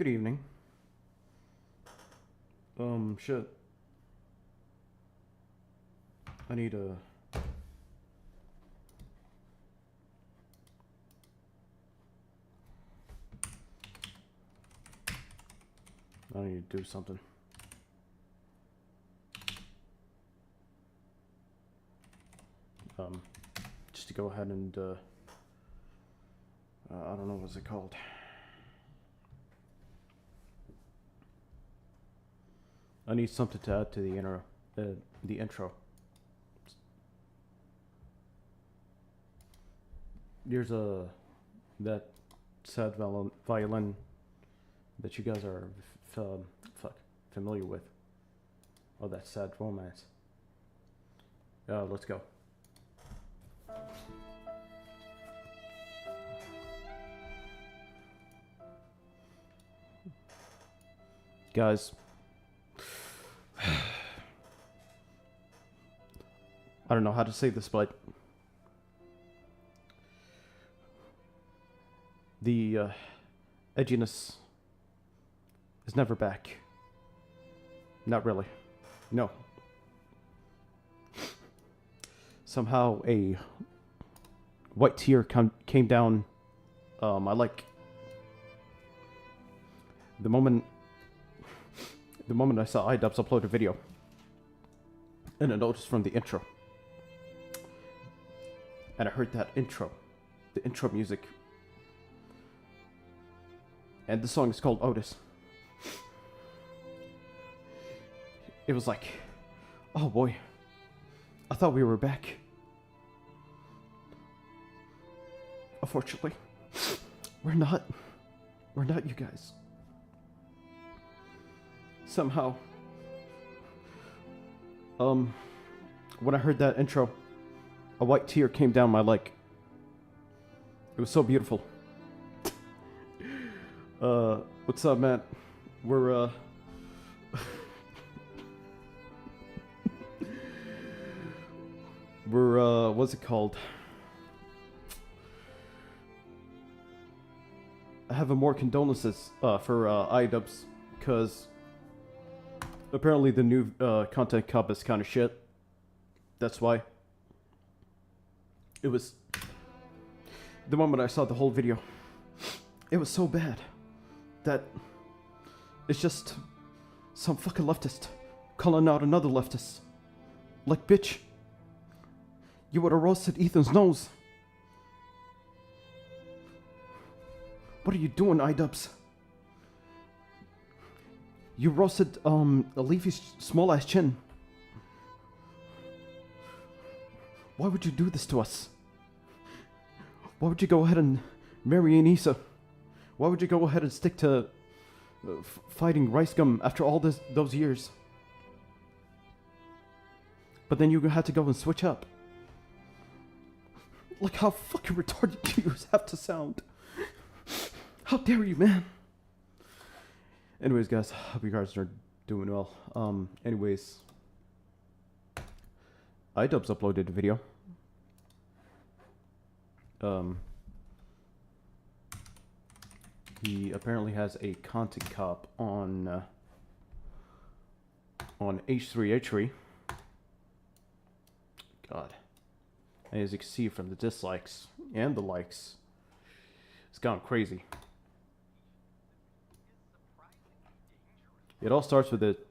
Good evening. Shit. I need a... I need to do something. Just to go ahead and, I don't know what's it called. I need something to add to the intro. There's that sad violin that you guys are familiar with. Oh, that sad romance. Let's go. Guys, I don't know how to say this, but the edginess is never back. Not really. No. Somehow a white tear came down my leg. The moment I saw idubbbz upload a video and a notice from the intro, and I heard that intro, the intro music, and the song is called Otis. It was like, oh boy, I thought we were back. Unfortunately, we're not. We're not, you guys. Somehow, when I heard that intro, a white tear came down my leg. It was so beautiful. What's up, Matt? We're, what's it called? I have more condolences, for, idubbbz, because apparently the new, content cup is kind of shit. That's why. It was... The moment I saw the whole video, it was so bad that it's just some fucking leftist calling out another leftist. Like, bitch, you would have roasted Ethan's nose. What are you doing, idubbbz? You roasted, Leafy's small-ass chin. Why would you do this to us? Why would you go ahead and marry Anissa? Why would you go ahead and stick to fighting Rice Gum after all those years? But then you had to go and switch up. Like, how fucking retarded do you have to sound? How dare you, man? Anyways, guys, hope you guys are doing well. Anyways, idubbbz uploaded a video. He apparently has a content cop on H3H3. God. And as you can see from the dislikes and the likes, it's gone crazy. It all starts with it.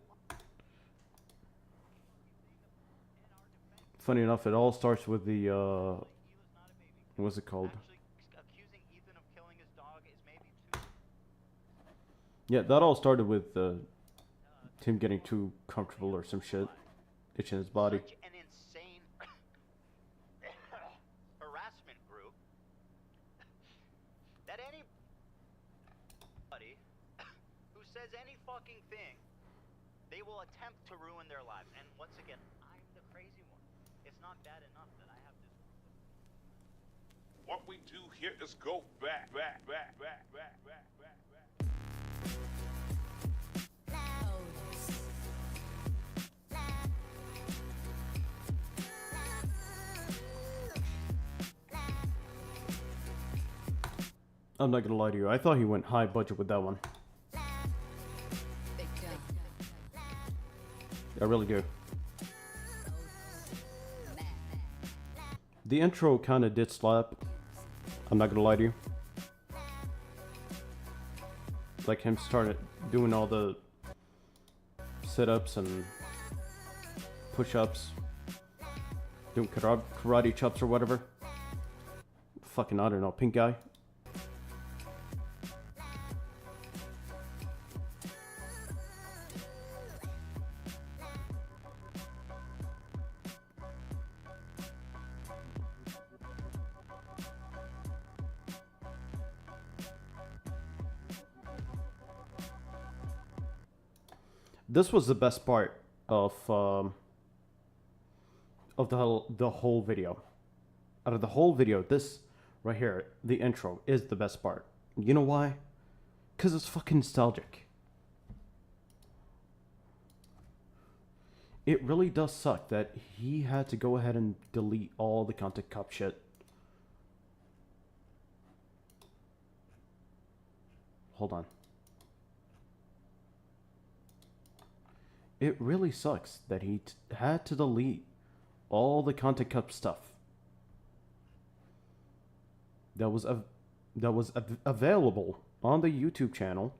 Funny enough, it all starts with the, what's it called? Yeah, that all started with Tim getting too comfortable or some shit, itching his body. Such an insane harassment group that anybody who says any fucking thing, they will attempt to ruin their lives. And once again, I'm the crazy one. It's not bad enough that I have this. What we do here is go back. I'm not gonna lie to you, I thought he went high budget with that one. I really do. The intro kind of did slap. I'm not gonna lie to you. Like him started doing all the sit-ups and push-ups, doing karate chops or whatever. Fucking, I don't know, pink guy. This was the best part of the whole video. Out of the whole video, this right here, the intro, is the best part. You know why? Because it's fucking nostalgic. It really does suck that he had to go ahead and delete all the Content Cop shit. Hold on. It really sucks that he had to delete all the Content Cup stuff that was available on the YouTube channel,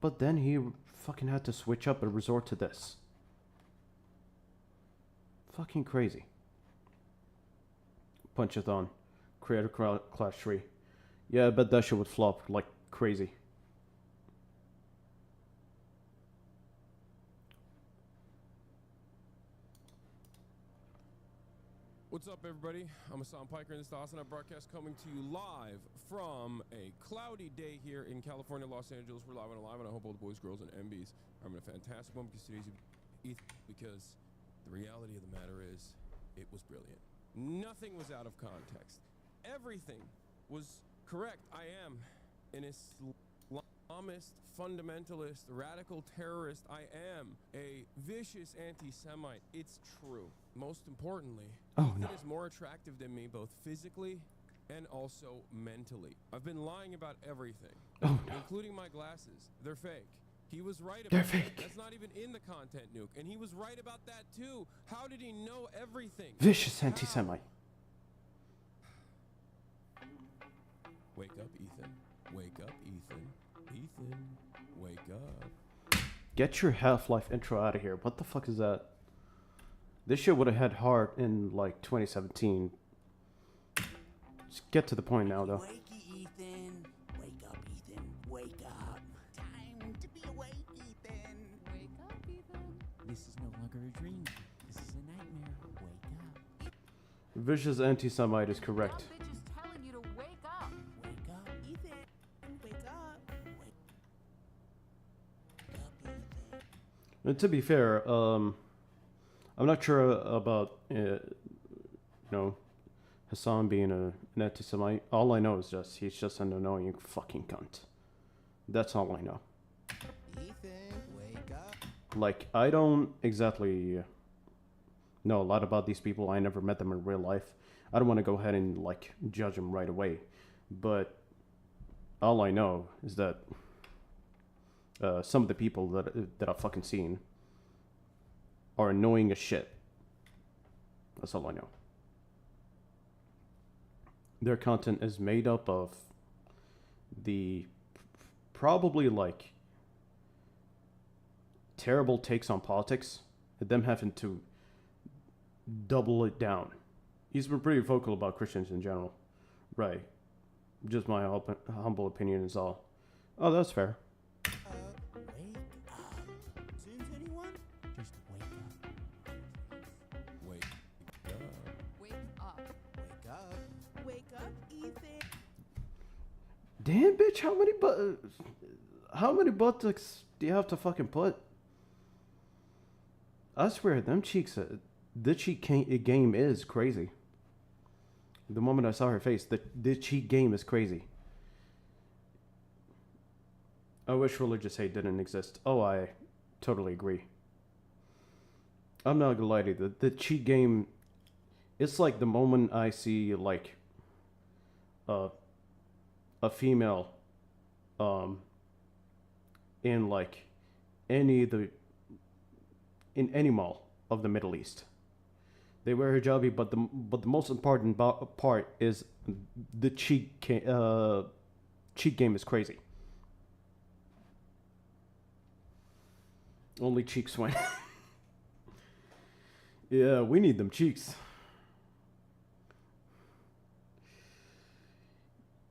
but then he fucking had to switch up and resort to this. Fucking crazy. Punchathon, Creator Clash 3. Yeah, I bet that shit would flop like crazy. What's up, everybody? I'm Hassan Piker, and this is the Hassan broadcast coming to you live from a cloudy day here in California, Los Angeles. We're live and alive, and I hope all the boys, girls, and MBs are having a fantastic moment because the reality of the matter is it was brilliant. Nothing was out of context. Everything was correct. I am an Islamist, fundamentalist, radical terrorist. I am a vicious anti-Semite. It's true. Most importantly, Ethan is more attractive than me, both physically and also mentally. I've been lying about everything, including my glasses. They're fake. He was right about that. Fake. That's not even in the content nuke, and he was right about that too. How did he know everything? Vicious anti-Semite. Wake up, Ethan. Wake up, Ethan. Ethan, wake up. Get your Half-Life intro out of here. What the fuck is that? This shit would have had heart in like 2017. Just get to the point now, though. Wakey, Ethan. Wake up, Ethan. Wake up. Time to be awake, Ethan. Wake up, Ethan. This is no longer a dream. This is a nightmare. Wake up. Vicious anti-Semite is correct. Some bitch is telling you to wake up. Wake up, Ethan. Wake up. Wake up, Ethan. And to be fair, I'm not sure about Hassan being an anti-Semite. All I know is just he's just an annoying fucking cunt. That's all I know. Ethan, wake up. Like, I don't exactly know a lot about these people. I never met them in real life. I don't want to go ahead and like judge them right away. But all I know is that some of the people that I've fucking seen are annoying as shit. That's all I know. Their content is made up of the probably like terrible takes on politics and them having to double it down. He's been pretty vocal about Christians in general. Right. Just my humble opinion is all. Oh, that's fair. Wake up. Since anyone? Just wake up. Wake up. Wake up. Wake up. Wake up, Ethan. Damn, bitch, how many buttocks do you have to fucking put? I swear, them cheeks, the cheek game is crazy. The moment I saw her face, the cheek game is crazy. I wish religious hate didn't exist. Oh, I totally agree. I'm not gonna lie to you, the cheek game, it's like the moment I see, like, a female, in, like, any of the in any mall of the Middle East. They wear hijabi, but the most important part is the cheek game is crazy. Only cheeks win. Yeah, we need them cheeks.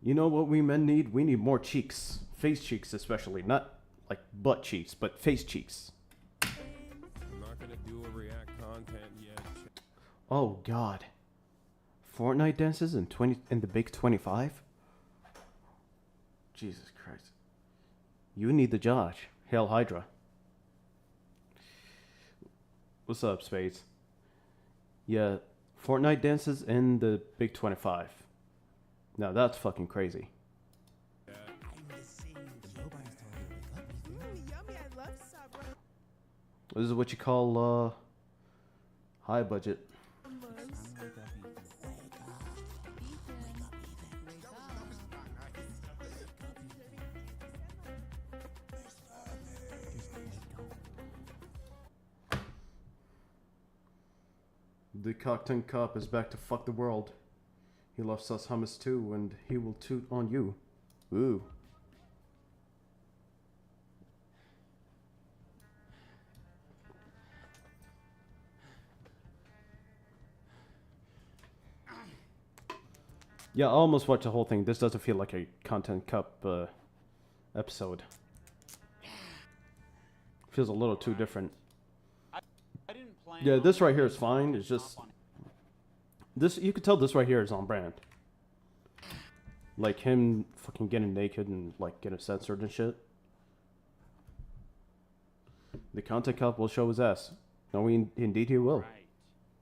You know what we men need? We need more cheeks. Face cheeks especially. Not like butt cheeks, but face cheeks. I'm not gonna do a react content yet. Oh god. Fortnite dances in the big 25? Jesus Christ. You need the Josh. Hail Hydra. What's up, Spades? Yeah, Fortnite dances in the big 25. Now that's fucking crazy. I'm the same. Nobody's telling you to wake up, Ethan. Yummy, I love Sabra. This is what you call high budget. Wake up, Ethan. Ethan, wake up. The Cockton Cop is back to fuck the world. He loves us hummus too, and he will toot on you. Ooh. Yeah, I almost watched the whole thing. This doesn't feel like a Content Cup episode. Feels a little too different. I didn't plan. Yeah, on this right here making is fine. a It's just top on it. this. You could tell this right here is on brand. Like him fucking getting naked and like getting censored and shit. The Content Cup will show his ass. No, indeed he will. Right.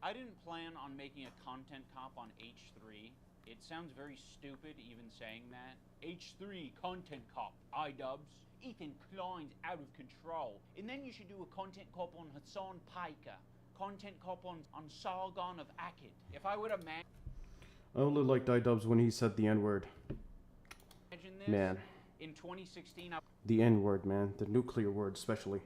I didn't plan on making a content cop on H3. It sounds very stupid even saying that. H3 content cop, idubbbz. Ethan Klein's out of control. And then you should do a content cop on Hassan Piker. Content cop on Sargon of Akkad. If I would imagine I only liked idubbbz when he said the N-word. this Man. in 2016, The N-word, man. The nuclear word, especially.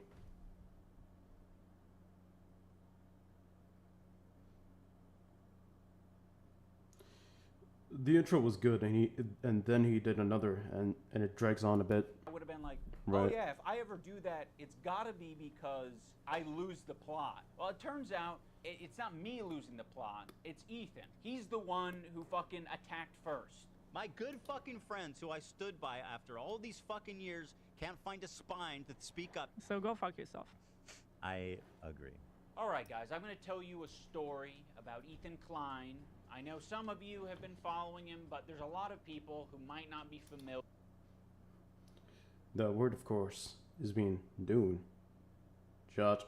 The intro was good, and then he did another, and it drags on a bit. I would have been like, Right. oh yeah, if I ever do that, it's gotta be because I lose the plot. Well, it turns out it's not me losing the plot, it's Ethan. He's the one who fucking attacked first. My good fucking friends who I stood by after all these fucking years can't find a spine to speak up. So go fuck yourself. I agree. All right, guys, I'm going to tell you a story about Ethan Klein. I know some of you have been following him, but there's a lot of people who might not be familiar. The word, of course, is being Dune. Judge.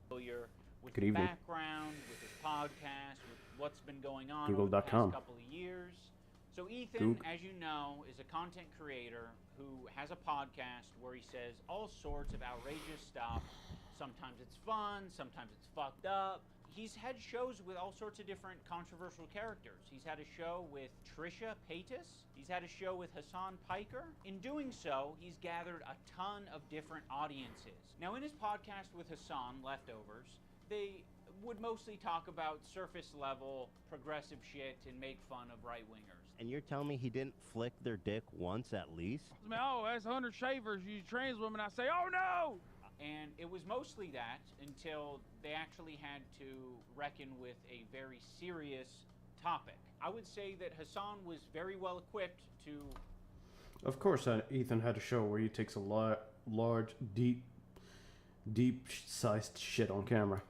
With Good his evening. background, with his podcast, with what's been going on over the Google.com. past couple of years. So Ethan, Goog. as you know, is a content creator who has a podcast where he says all sorts of outrageous stuff. Sometimes it's fun, sometimes it's fucked up. He's had shows with all sorts of different controversial characters. He's had a show with Trisha Paytas. He's had a show with Hassan Piker. In doing so, he's gathered a ton of different audiences. Now, in his podcast with Hassan, Leftovers, they would mostly talk about surface level progressive shit and make fun of right-wingers. And you're telling me he didn't flick their dick once at least? I mean, oh, that's 100 shavers, you trans women. I say, oh no! And it was mostly that until they actually had to reckon with a very serious topic. I would say that Hassan was very well equipped to... Of course, Ethan had a show where he takes a large, deep-sized shit on camera.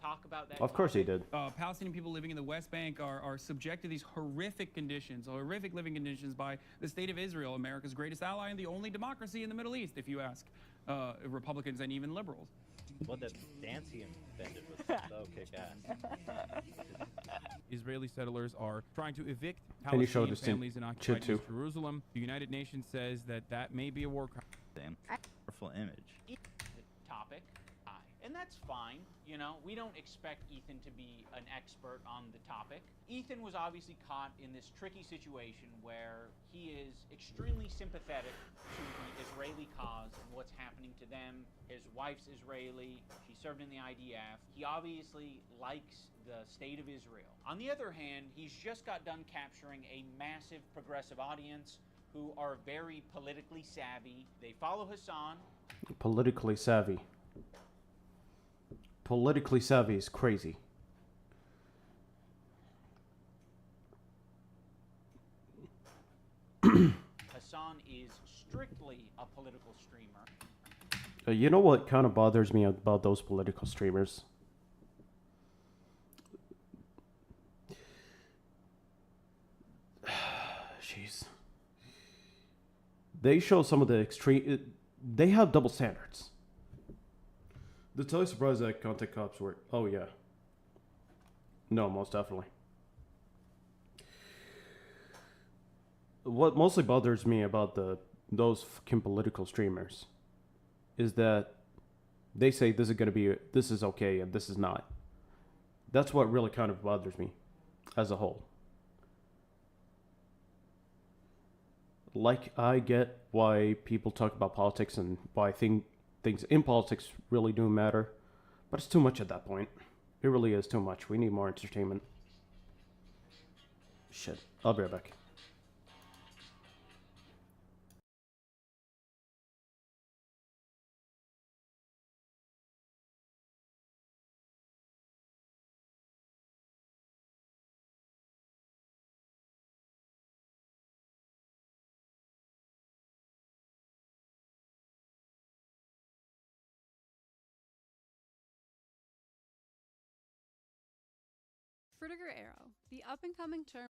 talk about that Of course he topic. did. Palestinian people living in the West Bank are subject to these horrific conditions, horrific living conditions by the state of Israel, America's greatest ally and the only democracy in the Middle East, if you ask Republicans and even liberals. Well, the dance he invented was so kick-ass. Israeli settlers are trying to evict Can you show Palestinian this thing? families in Chit occupied too. East Jerusalem. The United Nations says that may be a war crime. Damn. Powerful image. Topic. And that's fine, you know, we don't expect Ethan to be an expert on the topic. Ethan was obviously caught in this tricky situation where he is extremely sympathetic to the Israeli Israeli cause and what's happening to them. His wife's Israeli. She served in the IDF. He obviously likes the state of Israel. On the other hand, he's just got done capturing a massive progressive audience who are very politically savvy. They follow Hassan. Politically savvy. Politically savvy is crazy. Hassan is strictly a political streamer. You know what kind of bothers me about those political streamers? Jeez. They show some of the extreme... They have double standards. The totally surprised that content cops were... Oh, yeah. No, most definitely. What mostly bothers me about those fucking political streamers is that they say this is okay and this is not. That's what really kind of bothers me as a whole. Like, I get why people talk about politics and why things in politics really do matter, but it's too much at that point. It really is too much. We need more entertainment. Shit. I'll be right back. Frutiger Arrow, the up-and-coming term.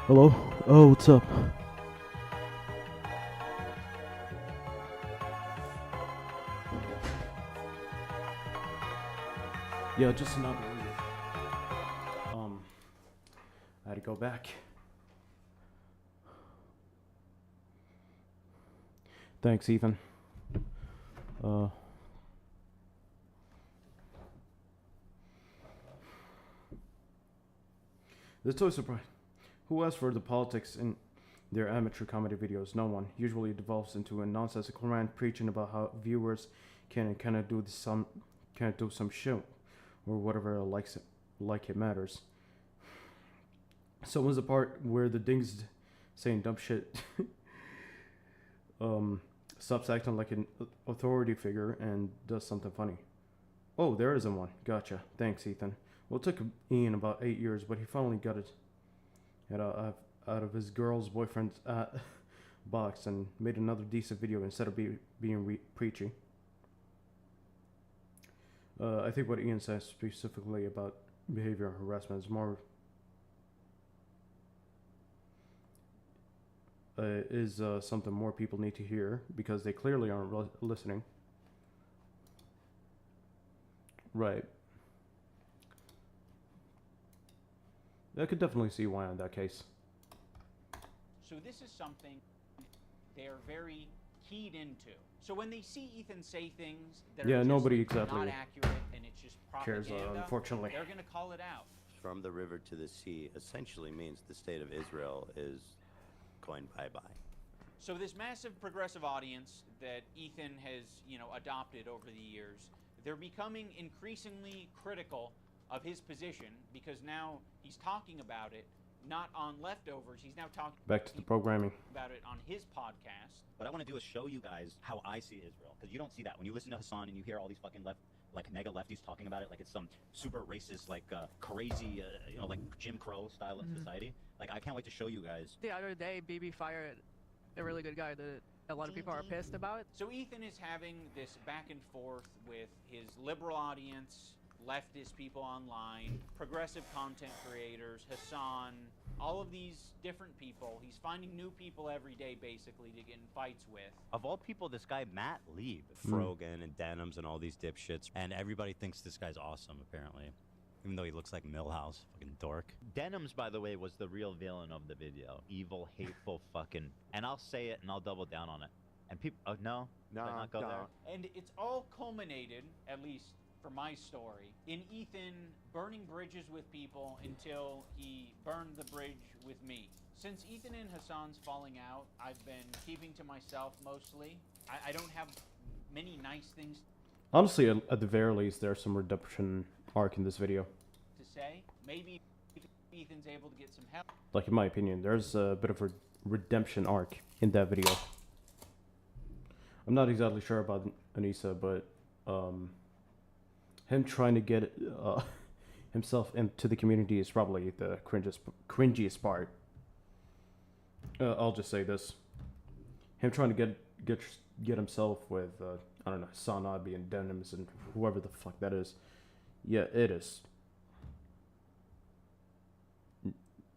Hello? Oh, what's up? Yeah, just not believe. I had to go back. Thanks, Ethan. This toy surprise. Who asks for the politics in their amateur comedy videos? No one. Usually it devolves into a nonsensical rant preaching about how viewers can and cannot do some shit or whatever like it matters. So when's the part where the ding's saying dumb shit stops acting like an authority figure and does something funny? Oh, there isn't one. Gotcha. Thanks, Ethan. Well, it took Ian about 8 years, but he finally got it out of his girl's boyfriend's box and made another decent video instead of being preachy. I think what Ian says specifically about behavior harassment is more something more people need to hear because they clearly aren't listening. Right. I could definitely see why in that case. So this is something they're very keyed into. So when they see Ethan say things that are nobody just exactly not accurate and it's just cares, propaganda, unfortunately. they're going to call it out. From the river to the sea essentially means the state of Israel is going bye-bye. So this massive progressive audience that Ethan has, adopted over the years, they're becoming increasingly critical of his position because now he's talking about it not on Leftovers. He's now talking back to the programming about it on his podcast. What I want to do is show you guys how I see Israel, because you don't see that when you listen to Hassan and you hear all these fucking mega lefties talking about it like it's some super racist, crazy, like Jim Crow style of society. Like, I can't wait to show you guys. The other day, BB fired a really good guy that a lot of people are pissed about. So Ethan is having this back and forth with his liberal audience, leftist people online, progressive content creators, Hassan, all of these different people. He's finding new people every day, basically, to get in fights with. Of all people, this guy, Matt Lieb, Frogan and Denims and all these dipshits, and everybody thinks this guy's awesome, apparently. Even though he looks like Millhouse, fucking dork. Denims, by the way, was the real villain of the video. Evil, hateful, fucking... And I'll say it and I'll double down on it. And people... Oh, no? No, not go there? And it's all culminated, at least for my story, in Ethan burning bridges with people until he burned the bridge with me. Since Ethan and Hassan's falling out, I've been keeping to myself mostly. I don't have many nice things Honestly, at the very least, there's some redemption arc in this video. to say. Maybe Ethan's able to get some help. Like, in my opinion, there's a bit of a redemption arc in that video. I'm not exactly sure about Anissa, but him trying to get himself into the community is probably the cringiest part. I'll just say this: him trying to get himself with I don't know, Sanabi and Denims and whoever the fuck that is. Yeah, it is.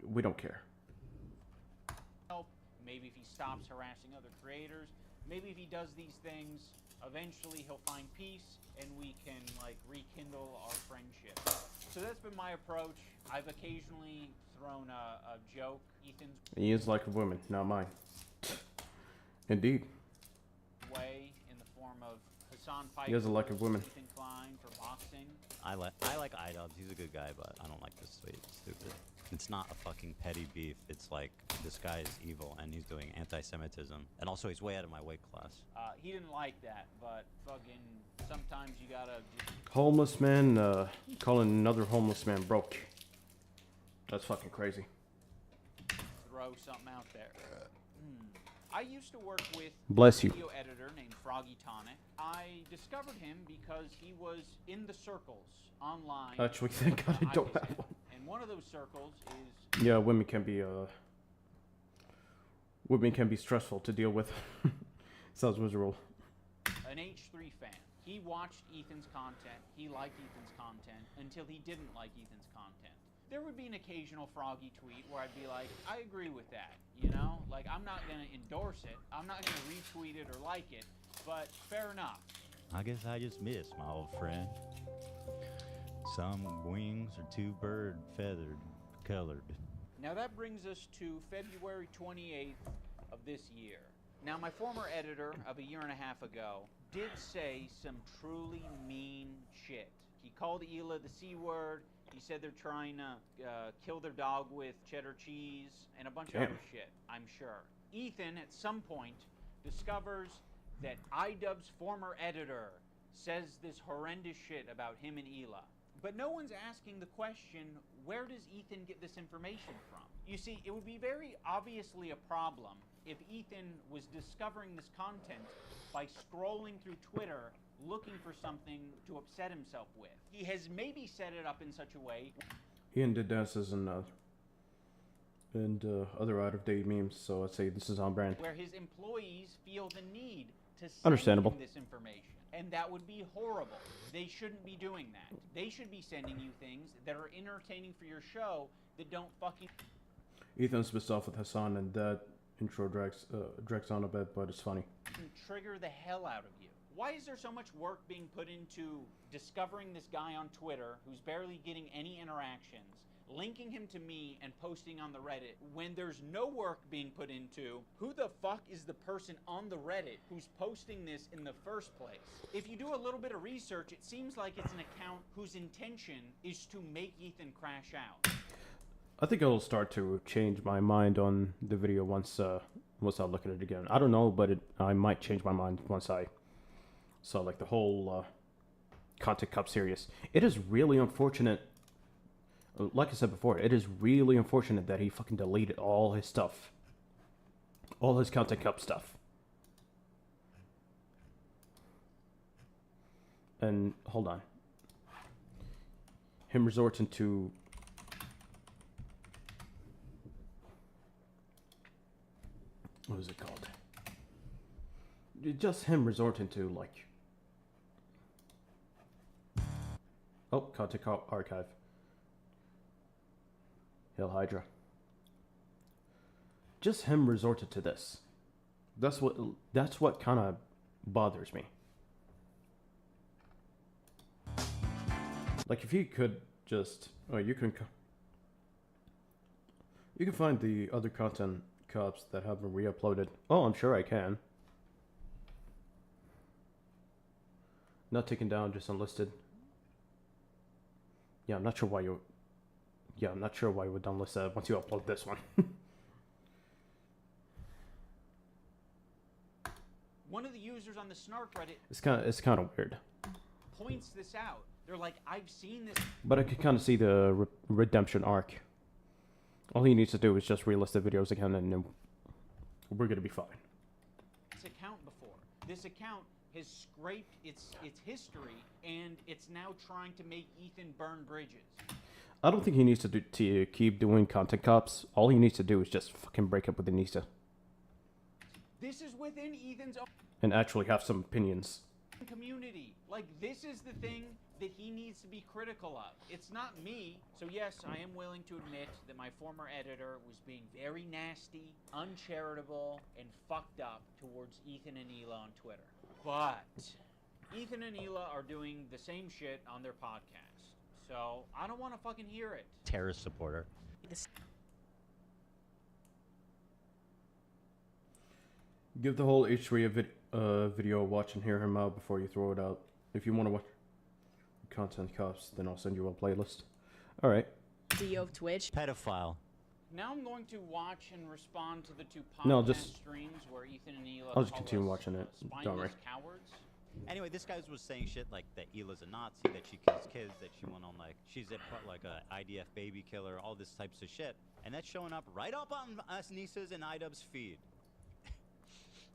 We don't care. Help. Maybe if he stops harassing other creators. Maybe if he does these things, eventually he'll find peace and we can rekindle our friendship. So that's been my approach. I've occasionally thrown a joke. Ethan's He is like a woman, not mine. Indeed. way in the form of Hassan Piker. He has a like of women. Ethan Klein for boxing. I like idubbbz. He's a good guy, but I don't like this tweet. It's stupid. It's not a fucking petty beef. It's like, this guy is evil and he's doing anti-Semitism. And also, he's way out of my weight class. He didn't like that, but fucking sometimes you gotta just Homeless man calling another homeless man broke. That's fucking crazy. throw something out there. I used to work with Bless a you. video editor named Froggy Tonic. I discovered him because he was in the circles online. Actually, thank God I don't have one. And one of those circles is Yeah, women can be stressful to deal with. Sounds miserable. an H3 fan. He watched Ethan's content. He liked Ethan's content until he didn't like Ethan's content. there would be an occasional froggy tweet where I'd be like, I agree with that, you know? Like, I'm not gonna endorse it, I'm not gonna retweet it or like it, but fair enough. I guess I just missed, my old friend. Some wings are too bird feathered, colored. Now that brings us to February 28th of this year. Now my former editor of a year and a half ago did say some truly mean shit. He called Hila the C word, he said they're trying to kill their dog with cheddar cheese, and a bunch of other shit, I'm sure. Ethan, at some point, discovers that idubbbz' former editor says this horrendous shit about him and Hila. But no one's asking the question, where does Ethan get this information from? You see, it would be very obviously a problem if Ethan was discovering this content by scrolling through Twitter looking for something to upset himself with. He has maybe set it up in such a way. Ian did dances and other out-of-date memes, so I'd say this is on brand. Where his employees feel the need to send Understandable. him this information. And that would be horrible. They shouldn't be doing that. They should be sending you things that are entertaining for your show that don't fucking... Ethan's pissed off with Hassan, and that intro drags on a bit, but it's funny. ...trigger the hell out of you. Why is there so much work being put into discovering this guy on Twitter who's barely getting any interactions, linking him to me and posting on the Reddit, when there's no work being put into who the fuck is the person on the Reddit who's posting this in the first place? If you do a little bit of research, it seems like it's an account whose intention is to make Ethan crash out. I think I'll start to change my mind on the video once I look at it again. I don't know, but I might change my mind once I saw like the whole Content Cup series. It is really unfortunate. Like I said before, it is really unfortunate that he fucking deleted all his stuff. All his Content Cup stuff. And, hold on. Him resorting to... What is it called? Just him resorting to, like... Oh, Content Cup archive. Hail Hydra. Just him resorted to this. That's what kind of bothers me. Like if you could just, you can find the other Content Cups that have been re-uploaded. Oh, I'm sure I can. Not taken down, just unlisted. Yeah, I'm not sure why you. Yeah, I'm not sure why you would unlist that once you upload this one. One of the users on the Snark Reddit It's kind of weird. points this out. They're like, I've seen this. But I could kind of see the redemption arc. All he needs to do is just relist the videos again, and we're gonna be fine. This account before. This account has scraped its history, and it's now trying to make Ethan burn bridges. I don't think he needs to keep doing Content Cups. All he needs to do is just fucking break up with Anissa. This is within Ethan's own And actually have some opinions. community. Like, this is the thing that he needs to be critical of. It's not me. So yes, I am willing to admit that my former editor was being very nasty, uncharitable, and fucked up towards Ethan and Hila on Twitter. But Ethan and Hila are doing the same shit on their podcast. So I don't want to fucking hear it. Terrorist supporter. Give the whole H3 video a watch and hear him out before you throw it out. If you want to watch Content Cups, then I'll send you a playlist. Alright. CEO of Twitch. Pedophile. Now I'm going to watch and respond to the two podcast streams where Ethan and Hila I'll just continue watching it. Don't worry. Cowards. Anyway, this guy was saying shit like that Hila's a Nazi, that she kills kids, that she went on like, she's a IDF baby killer, all this types of shit. And that's showing up right up on us Nissa's and idubbbz feed.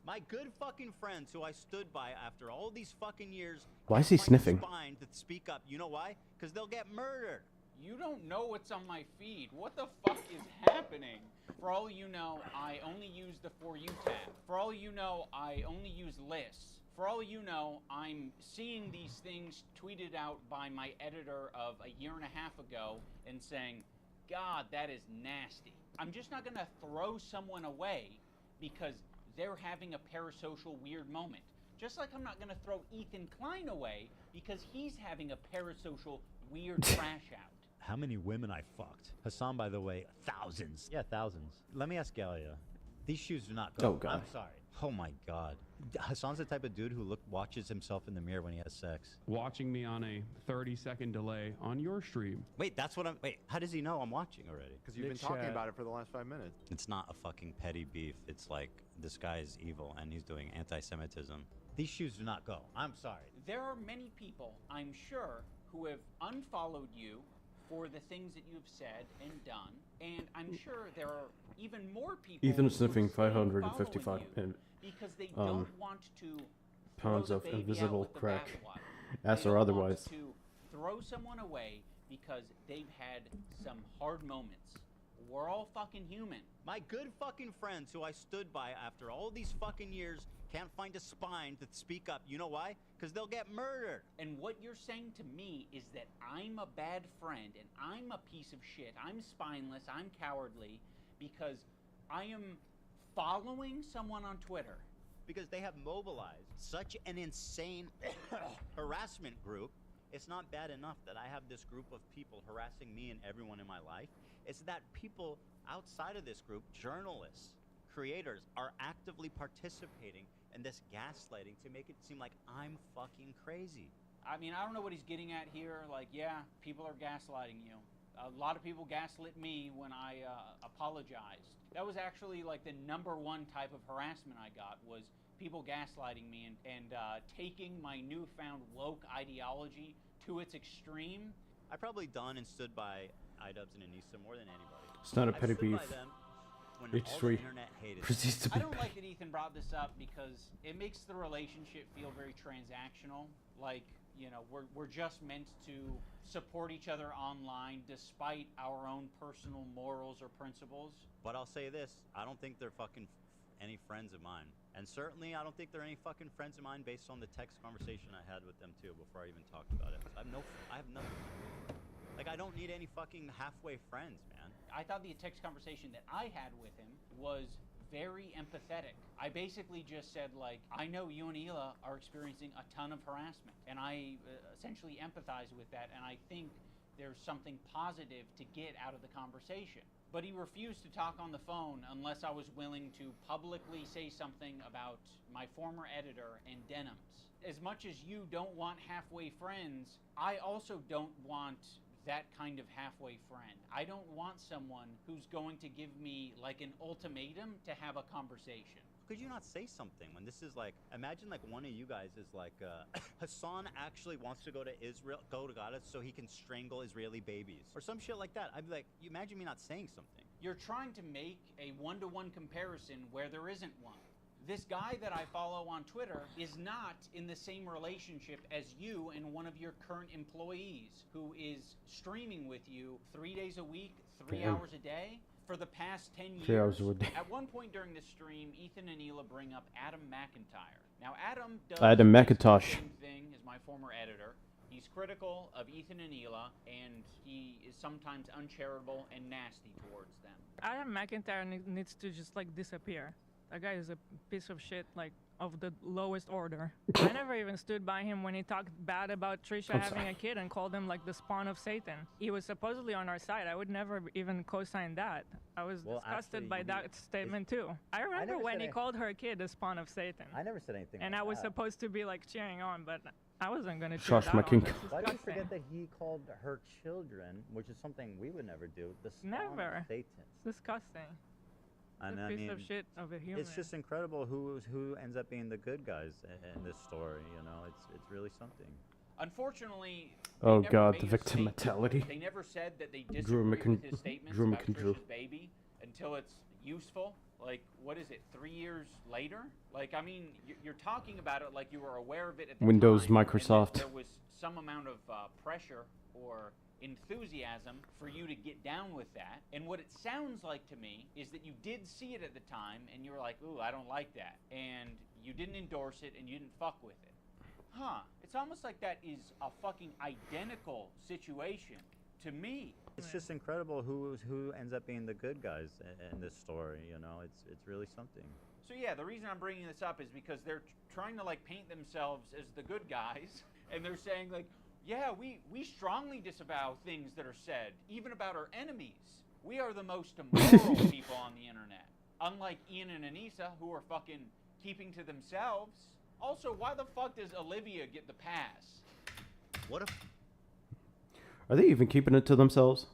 My good fucking friends who I stood by after all these fucking years. Why is he sniffing? Spine to speak up. You know why? Because they'll get murdered. You don't know what's on my feed. What the fuck is happening? For all you know, I only use the For You tab. For all you know, I only use lists. For all you know, I'm seeing these things tweeted out by my editor of a year and a half ago and saying, God, that is nasty. I'm just not gonna throw someone away because they're having a parasocial weird moment. Just like I'm not gonna throw Ethan Klein away because he's having a parasocial weird crash out. How many women I fucked? Hassan, by the way, thousands. Yeah, thousands. Let me ask Galia. These shoes do not go. Oh, God. I'm sorry. Oh my God. Hassan's the type of dude who watches himself in the mirror when he has sex. Watching me on a 30-second delay on your stream. Wait, how does he know I'm watching already? Because you've been talking about it for the last 5 minutes. It's not a fucking petty beef. It's like this guy is evil and he's doing anti-Semitism. These shoes do not go. I'm sorry. There are many people, I'm sure, who have unfollowed you for the things that you've said and done, and I'm sure there are even more people Ethan is who sniffing stay following 555 you because they don't want to pounds throw of the baby invisible out with the crack, bathwater. ass They or don't otherwise. want to throw someone away because they've had some hard moments. We're all fucking human. My good fucking friends who I stood by after all these fucking years can't find a spine to speak up. You know why? Because they'll get murdered. And what you're saying to me is that I'm a bad friend and I'm a piece of shit. I'm spineless. I'm cowardly because I am following someone on Twitter. Because they have mobilized such an insane harassment group. It's not bad enough that I have this group of people harassing me and everyone in my life. It's that people outside of this group, journalists, creators, are actively participating in this gaslighting to make it seem like I'm fucking crazy. I mean, I don't know what he's getting at here. Like, yeah, people are gaslighting you. A lot of people gaslit me when I apologized. That was actually like the #1 type of harassment I got was people gaslighting me and taking my newfound woke ideology to its extreme. I probably done and stood by idubbbz and Anissa more than anybody. It's not a petty I've stood by beef. them when It's all the free. internet hated Proceeds to I be don't petty. like that Ethan brought this up because it makes the relationship feel very transactional. Like, you know, we're just meant to support each other online despite our own personal morals or principles. But I'll say this, I don't think they're fucking any friends of mine. And certainly I don't think they're any fucking friends of mine based on the text conversation I had with them too before I even talked about it. I have nothing. Like, I don't need any fucking halfway friends, man. I thought the text conversation that I had with him was very empathetic. I basically just said, like, I know you and Hila are experiencing a ton of harassment, and I essentially empathize with that, and I think there's something positive to get out of the conversation. But he refused to talk on the phone unless I was willing to publicly say something about my former editor and denims. As much as you don't want halfway friends, I also don't want that kind of halfway friend. I don't want someone who's going to give me like an ultimatum to have a conversation. Could you not say something when this is like, imagine like one of you guys is like, Hassan actually wants to go to Gaza so he can strangle Israeli babies or some shit like that. I'd be like, you imagine me not saying something. You're trying to make a one-to-one comparison where there isn't one. This guy that I follow on Twitter is not in the same relationship as you and one of your current employees who is streaming with you 3 days a week, 3 Damn. hours a day for the past 10 years. 3 hours a day. At one point during the stream, Ethan and Hila bring up Adam McIntyre. Now, Adam does Adam basically McIntosh. the same thing as my former editor. He's critical of Ethan and Hila, and he is sometimes uncharitable and nasty towards them. Adam McIntyre needs to just like disappear. That guy is a piece of shit, like of the lowest order. I never even stood by him when he talked bad about Trisha I'm having sorry. a kid and called him like the spawn of Satan. He was supposedly on our side. I would never even co-sign that. I was Well, disgusted actually, by that statement too. I remember never when said he it. called her kid the spawn of Satan. I never said anything And like I was that. supposed to be like cheering on, but I wasn't gonna cheer Shush, that my on. king. That's Why do you disgusting. forget that he called her children, which is something we would never do, the spawn Never. of Satan? It's disgusting. And a I piece mean, of shit of a human. it's just incredible who ends up being the good guys in this story. You know, it's really something. Unfortunately, Oh they never God, made the a victim statement. mentality. They never said that they Drew disagree with McIn- his statements Drew about McIndrew. Trisha's baby until it's useful. Like, what is it, 3 years later? Like, I mean, you're talking about it like you were aware of it at the Windows, time, and that Microsoft. there was some amount of pressure or enthusiasm for you to get down with that. And what it sounds like to me is that you did see it at the time and you were like, ooh, I don't like that. And you didn't endorse it and you didn't fuck with it. Huh. It's almost like that is a fucking identical situation to me. It's just incredible who ends up being the good guys in this story. You know, it's really something. So yeah, the reason I'm bringing this up is because they're trying to like paint themselves as the good guys, and they're saying like, yeah, we strongly disavow things that are said, even about our enemies. We are the most immoral people on the internet. Unlike Ian and Anissa, who are fucking keeping to themselves. Also, why the fuck does Olivia get the pass? What if... Are they even keeping it to themselves?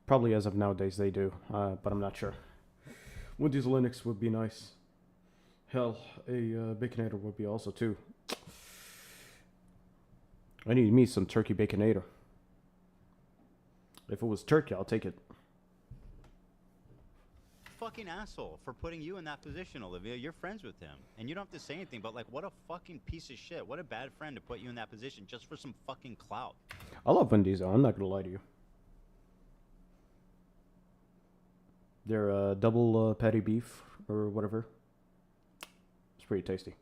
Probably as of nowadays they do, but I'm not sure. Wendy's Linux would be nice. Hell, a Baconator would be also too. I need me some turkey Baconator. If it was turkey, I'll take it. Fucking asshole for putting you in that position, Olivia. You're friends with him, and you don't have to say anything, but like, what a fucking piece of shit. What a bad friend to put you in that position just for some fucking clout. I love Wendy's though, I'm not gonna lie to you. Their double patty beef or whatever. It's pretty tasty.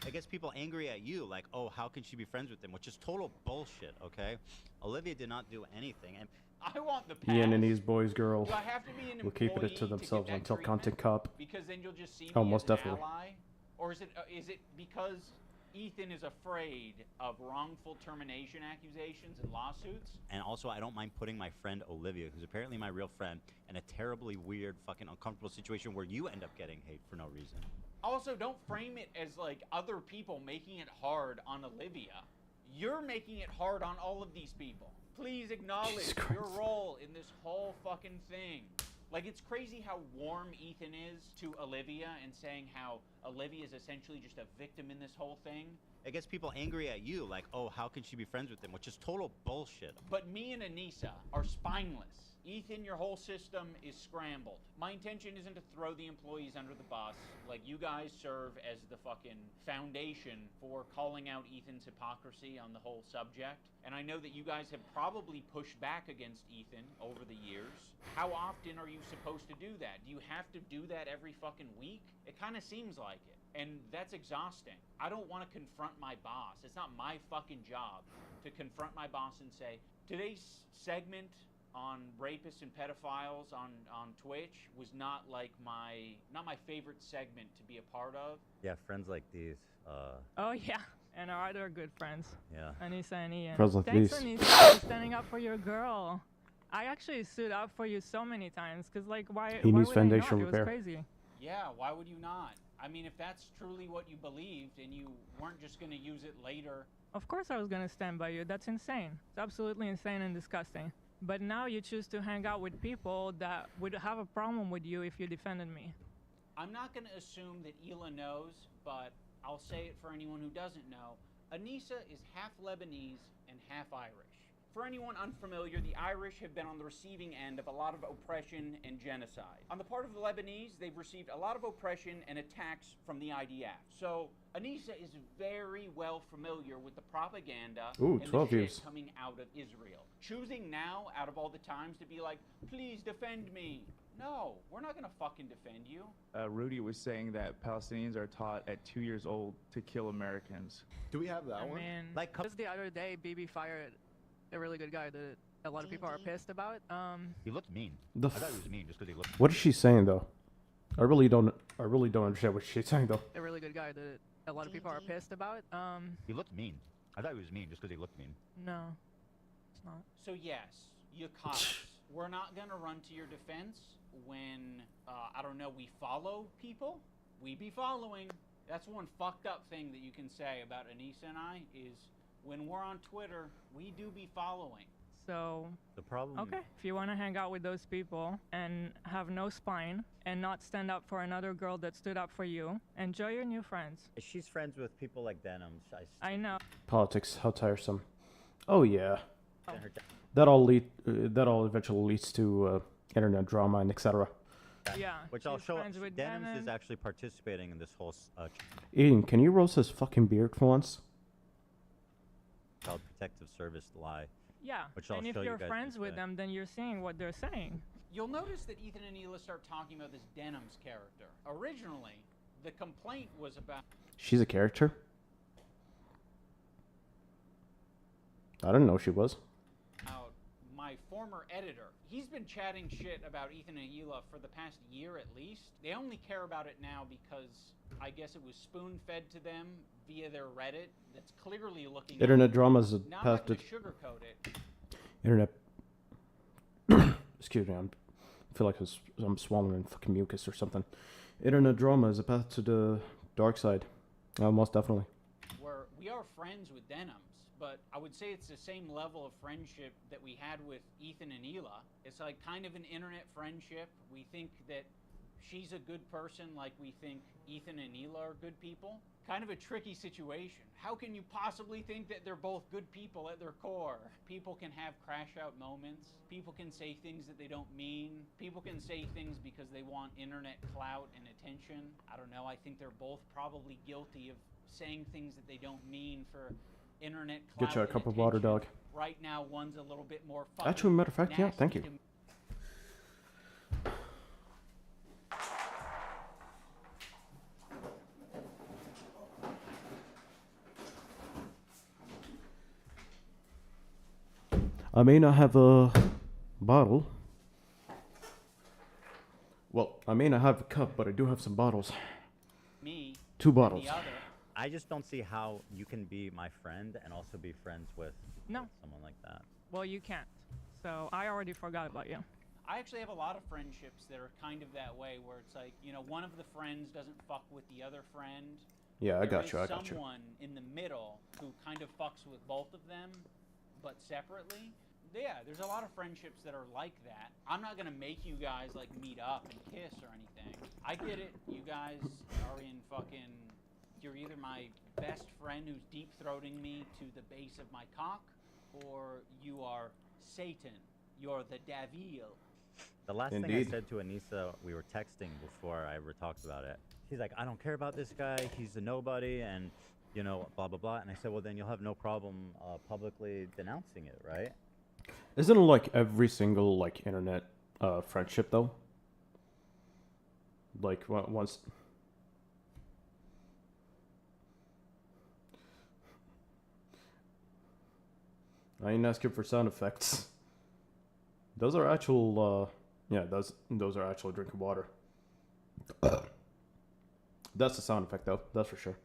It gets people angry at you, like, oh, how can she be friends with him? Which is total bullshit, okay? Olivia did not do anything, and I want the pass. Ian and these boys, girl. Do I have to be an We're keeping it to employee themselves get that until treatment? Content Cop. Because then you'll just see me Oh, as most an definitely. ally? Or is it because Ethan is afraid of wrongful termination accusations and lawsuits? And also, I don't mind putting my friend Olivia, who's apparently my real friend, in a terribly weird, fucking uncomfortable situation where you end up getting hate for no reason. Also, don't frame it as like other people making it hard on Olivia. You're making it hard on all of these people. Please acknowledge your role in this whole fucking thing. Like, it's crazy how warm Ethan is to Olivia and saying how Olivia is essentially just a victim in this whole thing. It gets people angry at you, like, oh, how can she be friends with him? Which is total bullshit. But me and Anissa are spineless. Ethan, your whole system is scrambled. My intention isn't to throw the employees under the bus. Like, you guys serve as the fucking foundation for calling out Ethan's hypocrisy on the whole subject. And I know that you guys have probably pushed back against Ethan over the years. How often are you supposed to do that? Do you have to do that every fucking week? It kind of seems like it. And that's exhausting. I don't want to confront my boss. It's not my fucking job to confront my boss and say, today's segment on rapists and pedophiles on Twitch was not like my favorite segment to be a part of. Yeah, friends like these. Oh yeah, and our other good friends. Yeah. Anissa and Ian. Friends like Thanks, these. Anissa, for standing up for your girl. I actually stood up for you so many times, cause like why? He why needs would I not? foundation It was repair. crazy. Yeah, why would you not? I mean, if that's truly what you believed and you weren't just going to use it later. Of course I was gonna stand by you. That's insane. It's absolutely insane and disgusting. But now you choose to hang out with people that would have a problem with you if you defended me. I'm not going to assume that Hila knows, but I'll say it for anyone who doesn't know. Anissa is half Lebanese and half Irish. For anyone unfamiliar, the Irish have been on the receiving end of a lot of oppression and genocide. On the part of the Lebanese, they've received a lot of oppression and attacks from the IDF. So Anissa is very well familiar with the propaganda Ooh, and 12 the views. shit coming out of Israel. Choosing now, out of all the times, to be like, please defend me. No, we're not gonna fucking defend you. Rudy was saying that Palestinians are taught at 2 years old to kill Americans. Do we have that I one? mean, Like, just the other day, BB fired a really good guy that a lot of people are pissed about. he looked mean. The I thought he was mean just because he looked. What is she saying though? I really don't understand what she's saying though. a really good guy that a lot of people are pissed about. He looked mean. I thought he was mean just because he looked mean. No, it's not. So yes, you caught us. We're not gonna run to your defense when, I don't know, we follow people. We be following. That's one fucked up thing that you can say about Anissa and I is when we're on Twitter, we do be following. So, The problem. okay, if you want to hang out with those people and have no spine and not stand up for another girl that stood up for you, enjoy your new friends. She's friends with people like Denim. I know. Politics, how tiresome. Oh yeah. Oh. That all eventually leads to internet drama and etc. Yeah. Which I'll she's show. friends with Denim Denim. is actually participating in this whole Ian, can you roast his fucking beard for once? Child Protective Service lie. Yeah, Which I'll and if show you you're guys friends in a with sec. them, then you're seeing what they're saying. You'll notice that Ethan and Hila start talking about this Denim's character. Originally, the complaint was about She's a character? I didn't know she was. my former editor. He's been chatting shit about Ethan and Hila for the past year at least. They only care about it now because I guess it was spoon-fed to them via their Reddit. That's clearly looking. Internet drama is a now I'm path not gonna to sugarcoat it. internet. Excuse me, I feel like I'm swallowing fucking mucus or something. Internet drama is a path to the dark side. Most definitely. Where we are friends with Denims, but I would say it's the same level of friendship that we had with Ethan and Hila. It's like kind of an internet friendship. We think that she's a good person like we think Ethan and Hila are good people. Kind of a tricky situation. How can you possibly think that they're both good people at their core? People can have crash out moments. People can say things that they don't mean. People can say things because they want internet clout and attention. I don't know, I think they're both probably guilty of saying things that they don't mean for internet clout. Get you a and cup of water, attention. dog. Right now, one's a little bit more fucking Actually, matter of fact, yeah, nasty thank you. to I may not have a bottle. Well, I may not have a cup, but I do have some bottles. me. 2 and bottles. the other. I just don't see how you can be my friend and also be friends with No. someone like that. Well, you can't. So I already forgot about you. I actually have a lot of friendships that are kind of that way, where it's like, you know, one of the friends doesn't fuck with the other friend. Yeah, I There got you. I is got you. someone in the middle who kind of fucks with both of them, but separately. Yeah, there's a lot of friendships that are like that. I'm not gonna make you guys like meet up and kiss or anything. I get it. You guys are in fucking. You're either my best friend who's deep throating me to the base of my cock, or you are Satan. You're the devil. The last thing I Indeed. said to Anissa, we were texting before I ever talked about it. She's like, I don't care about this guy. He's a nobody, and you know, blah blah blah. And I said, well, then you'll have no problem publicly denouncing it, right? Isn't it like every single like internet friendship though? Like once. I ain't asking for sound effects. Those are actual. Yeah, those are actual drinking water. That's the sound effect though. That's for sure.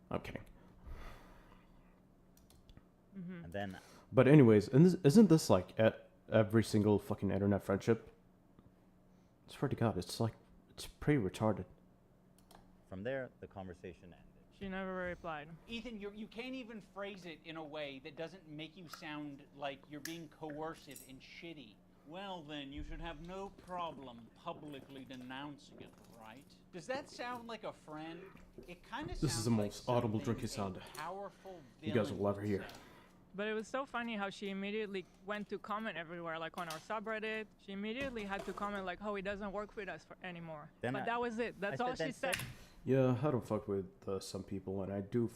I'm kidding. And then But anyways, isn't this like at every single fucking internet friendship? I swear to God, it's pretty retarded. from there, the conversation ended. She never replied. Ethan, you can't even phrase it in a way that doesn't make you sound like you're being coercive and shitty. Well then, you should have no problem publicly denouncing it, right? Does that sound like a friend? It kind of sounds This is the like most audible something drinking a sound powerful you guys will villain ever would hear. say. But it was so funny how she immediately went to comment everywhere, like on our subreddit. She immediately had to comment like, "Oh, he doesn't work with us anymore." Then But I- that was it. That's all she said. Yeah, I don't fuck with some people, and I do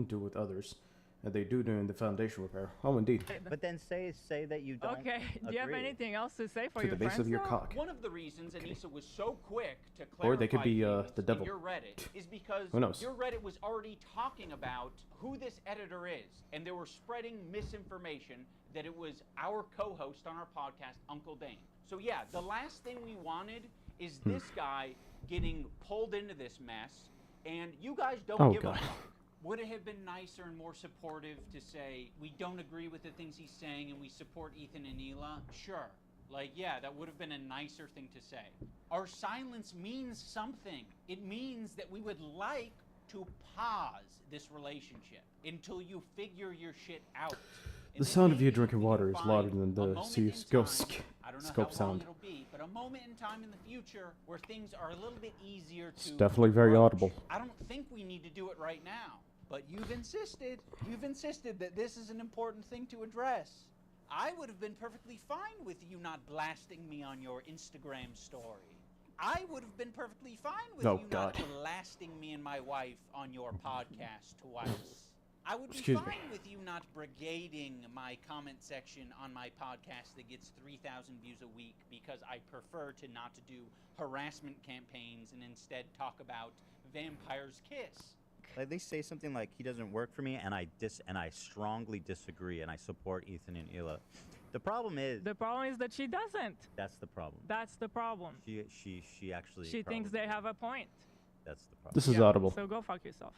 do with others, and they do during the foundation repair. Oh, indeed. But then say that you don't. Okay. Do you have agree. anything else to say for To your the base friends? of your though? cock. One of the reasons Anissa was so quick to clarify Or they could be things the devil. in your Reddit is because Who knows? your Reddit was already talking about who this editor is, and they were spreading misinformation that it was our co-host on our podcast, Uncle Dane. So yeah, the last thing we wanted is this guy getting pulled into this mess, and you guys don't Oh, give God. a fuck. Would it have been nicer and more supportive to say, we don't agree with the things he's saying and we support Ethan and Hila? Sure. Like, yeah, that would have been a nicer thing to say. Our silence means something. It means that we would like to pause this relationship until you figure your shit out. And The then sound of you maybe drinking we can water is find louder than a the moment in scope time, I don't know scope how long sound. it'll be, but a moment in time in the future where things are a little bit easier to It's definitely very approach. audible. I don't think we need to do it right now, but you've insisted that this is an important thing to address. I would have been perfectly fine with you not blasting me on your Instagram story. I would have been perfectly fine with Oh, you God. not blasting me and my wife on your podcast twice. I would be Excuse me. fine with you not brigading my comment section on my podcast that gets 3,000 views a week because I prefer to not to do harassment campaigns and instead talk about Vampire's Kiss. At least say something like he doesn't work for me, and I strongly disagree, and I support Ethan and Hila. The problem is that she doesn't. that's the problem. That's the problem. She actually. She thinks they have a point. That's the problem. This is audible. So go fuck yourself.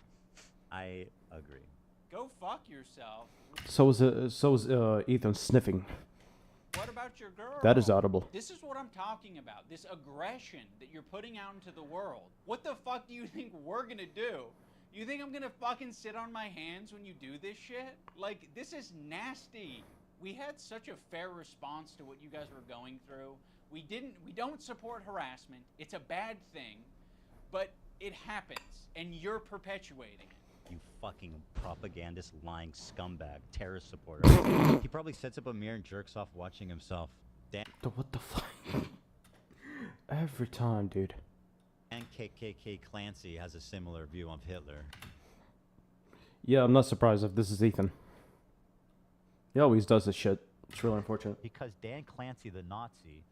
I agree. Go fuck yourself. So is Ethan sniffing. What about your girl? That is audible. This is what I'm talking about. This aggression that you're putting out into the world. What the fuck do you think we're gonna do? You think I'm gonna fucking sit on my hands when you do this shit? Like, this is nasty. We had such a fair response to what you guys were going through. We don't support harassment. It's a bad thing, but it happens, and you're perpetuating it. You fucking propagandist, lying scumbag, terrorist supporter. He probably sets up a mirror and jerks off watching himself. Damn. What the fuck? Every time, dude. And KKK Clancy has a similar view of Hitler. Yeah, I'm not surprised if this is Ethan. He always does this shit. It's really unfortunate. Because Dan Clancy, the Nazi,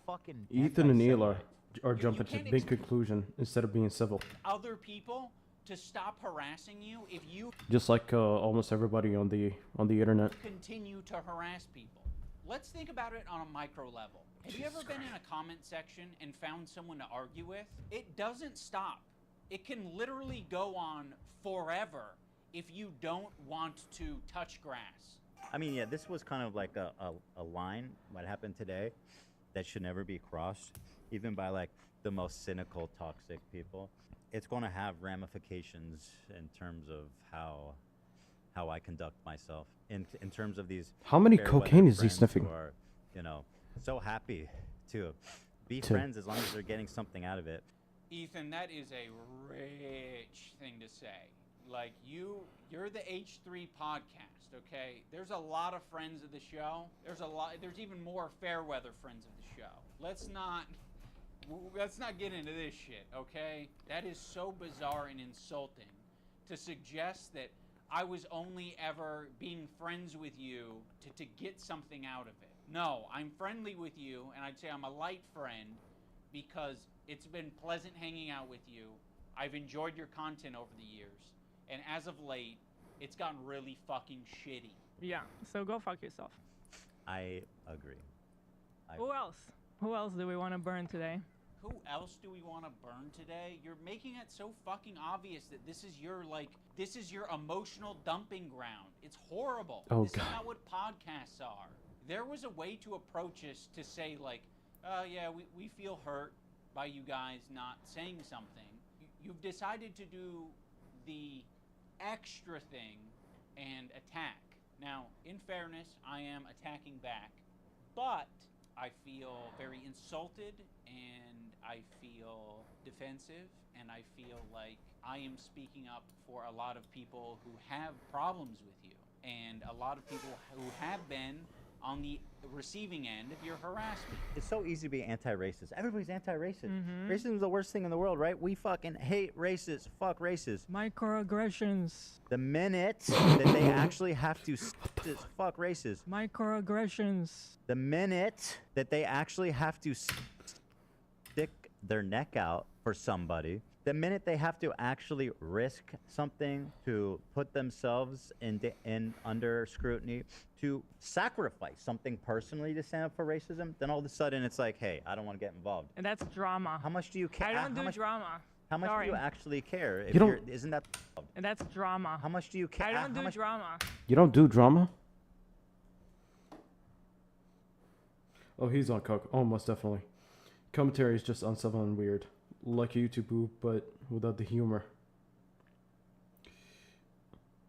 fucking... Ethan and Neil are You jumping to can't big conclusion instead of being civil. Other people to stop harassing you if you Just like almost everybody on the internet. continue to harass people. Let's think about it on a micro level. Have you ever been in a comment section and found someone to argue with? It doesn't stop. It can literally go on forever if you don't want to touch grass. I mean, yeah, this was kind of like a line, what happened today, that should never be crossed, even by like the most cynical, toxic people. It's going to have ramifications in terms of how I conduct myself. In terms of these. How many fair cocaine weather is he friends sniffing? Who are, you know, so happy to be friends as long as they're getting something out of it. Ethan, that is a rich thing to say. Like, you're the H3 podcast, okay? There's a lot of friends of the show. There's even more fair weather friends of the show. Let's not get into this shit, okay? That is so bizarre and insulting to suggest that I was only ever being friends with you to get something out of it. No, I'm friendly with you, and I'd say I'm a light friend because it's been pleasant hanging out with you. I've enjoyed your content over the years. And as of late, it's gotten really fucking shitty. Yeah, so go fuck yourself. I agree. Who else? Who else do we want to burn today? Who else do we want to burn today? You're making it so fucking obvious that this is your emotional dumping ground. It's horrible. Oh, this God. is not what podcasts are. There was a way to approach us to say, like, yeah, we feel hurt by you guys not saying something. You've decided to do the extra thing and attack. Now, in fairness, I am attacking back, but I feel very insulted, and I feel defensive, and I feel like I am speaking up for a lot of people who have problems with you, and a lot of people who have been on the receiving end of your harassment. It's so easy to be anti-racist. Everybody's anti-racist. Racism is the worst thing in the world, right? We fucking hate racists. Fuck racists. Microaggressions. The minute that they actually have to fuck racists. Microaggressions. The minute that they actually have to stick their neck out for somebody, the minute they have to actually risk something to put themselves in under scrutiny, to sacrifice something personally to stand up for racism, then all of a sudden it's like, hey, I don't want to get involved. And that's drama. How much do you care? I don't do drama. How much Sorry. do you actually care? If You don't- isn't that? And that's drama. How much do you care? I don't do drama. You don't do drama? Oh, he's on coke. Oh, most definitely. Commentary is just uncivil and weird. Like a YouTube boo, but without the humor.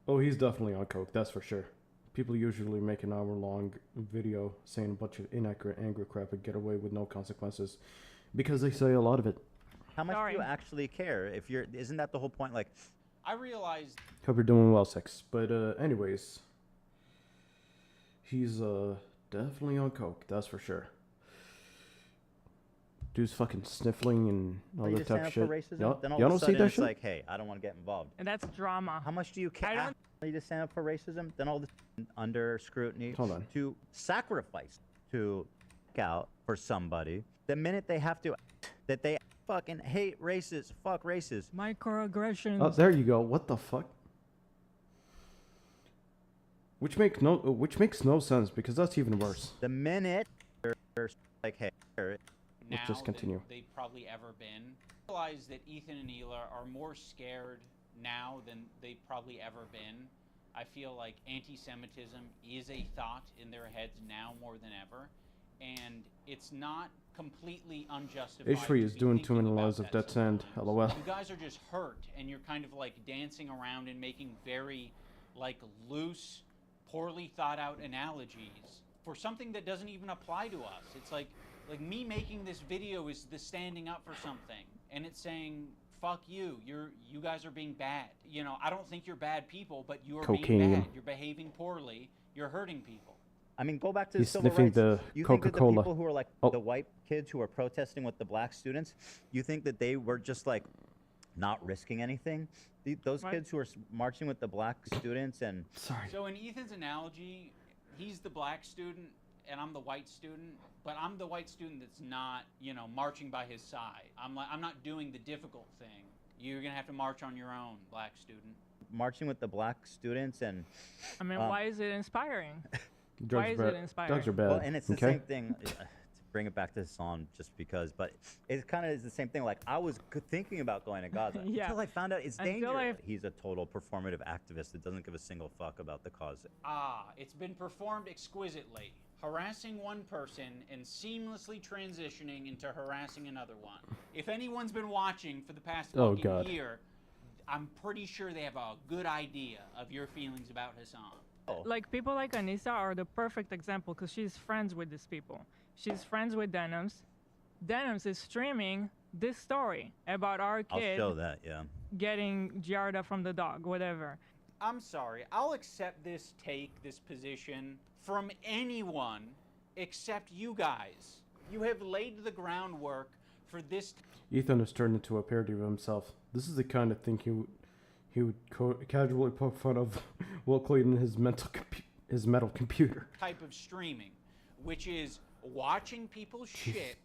Oh, he's definitely on coke, that's for sure. People usually make an hour-long video saying a bunch of inaccurate, angry crap and get away with no consequences. Because they say a lot of it. How much do you actually care? If isn't that the whole point? Like, I realized Hope you're doing well, Six. But anyways, he's definitely on coke, that's for sure. Dude's fucking sniffling and all you that just stand type up of shit. for racism, Y'all then all y'all of don't a see sudden that it's shit? like, hey, I don't want to get involved. And that's drama. How much do you care? You just stand up for racism, then all of a sudden under scrutiny. Hold on. To sacrifice, to out for somebody, the minute they have to, that they fucking hate racists, fuck racists. Microaggressions. Oh, there you go. What the fuck? which makes no sense because that's even worse. The minute they're like, hey, now just continue. than they've probably ever been. Realize that Ethan and Hila are more scared now than they've probably ever been. I feel like anti-Semitism is a thought in their heads now more than ever, and it's not completely unjustified. H3 is doing too many about lives of that Dead Sand. LOL. You guys are just hurt, and you're kind of like dancing around and making very like loose, poorly thought out analogies for something that doesn't even apply to us. It's like me making this video is the standing up for something, and it's saying, fuck you, you guys are being bad. You know, I don't think you're bad people, but you're being bad. You're behaving poorly. You're hurting people. I mean, go back to the He's civil sniffing rights. the You think that the Coca-Cola. people who are like the white kids who are protesting with the black students, you think that they were just like not risking anything? Those kids who are marching with the black students and... Sorry. So in Ethan's analogy, he's the black student and I'm the white student, but I'm the white student that's not, you know, marching by his side. I'm not doing the difficult thing. You're gonna have to march on your own, black student. Marching with the black students and... I mean, why is it inspiring? Drugs Why is bad. it inspiring? Drugs are bad. Well, and it's the same thing. To bring it back to Hassan, just because, but it kind of is the same thing. Like I was thinking about going to Gaza until I found out it's dangerous. He's a total performative activist that doesn't give a single fuck about the cause. It's been performed exquisitely. Harassing one person and seamlessly transitioning into harassing another one. If anyone's been watching for the past year, I'm pretty sure they have a good idea of your feelings about Hassan. Like people like Anissa are the perfect example because she's friends with these people. She's friends with Denims. Denims is streaming this story about our kid I'll show that, yeah. getting Giarda from the dog, whatever. I'm sorry, I'll accept this position from anyone except you guys. You have laid the groundwork for this. Ethan has turned into a parody of himself. This is the kind of thing he would casually poke fun of Will Clayton in his metal computer. Type of streaming, which is watching people shit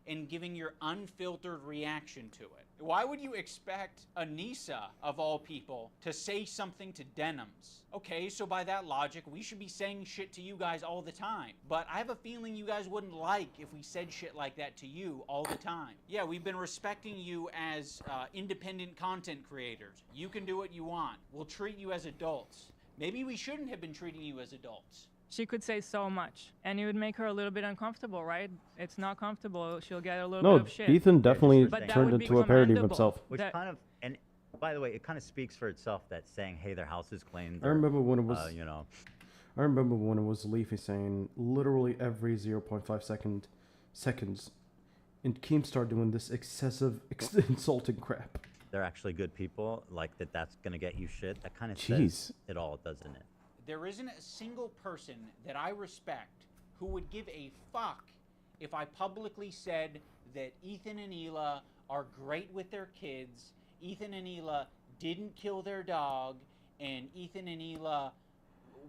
and giving your unfiltered reaction to it. Why would you expect Anissa, of all people, to say something to Denims? Okay, so by that logic, we should be saying shit to you guys all the time. But I have a feeling you guys wouldn't like if we said shit like that to you all the time. Yeah, we've been respecting you as independent content creators. You can do what you want. We'll treat you as adults. Maybe we shouldn't have been treating you as adults. She could say so much, and it would make her a little bit uncomfortable, right? It's not comfortable. She'll get a little bit of shit. Ethan definitely turned into a parody of himself. Which kind of, and by the way, it kind of speaks for itself that saying, hey, their house is claimed. I remember when it was, you know. I remember when it was Leafy saying literally every 0.5 seconds, and Keemstar doing this excessive, insulting crap. They're actually good people, like that's gonna get you shit. That kind of says it all, doesn't it? There isn't a single person that I respect who would give a fuck if I publicly said that Ethan and Hila are great with their kids, Ethan and Hila didn't kill their dog, and Ethan and Hila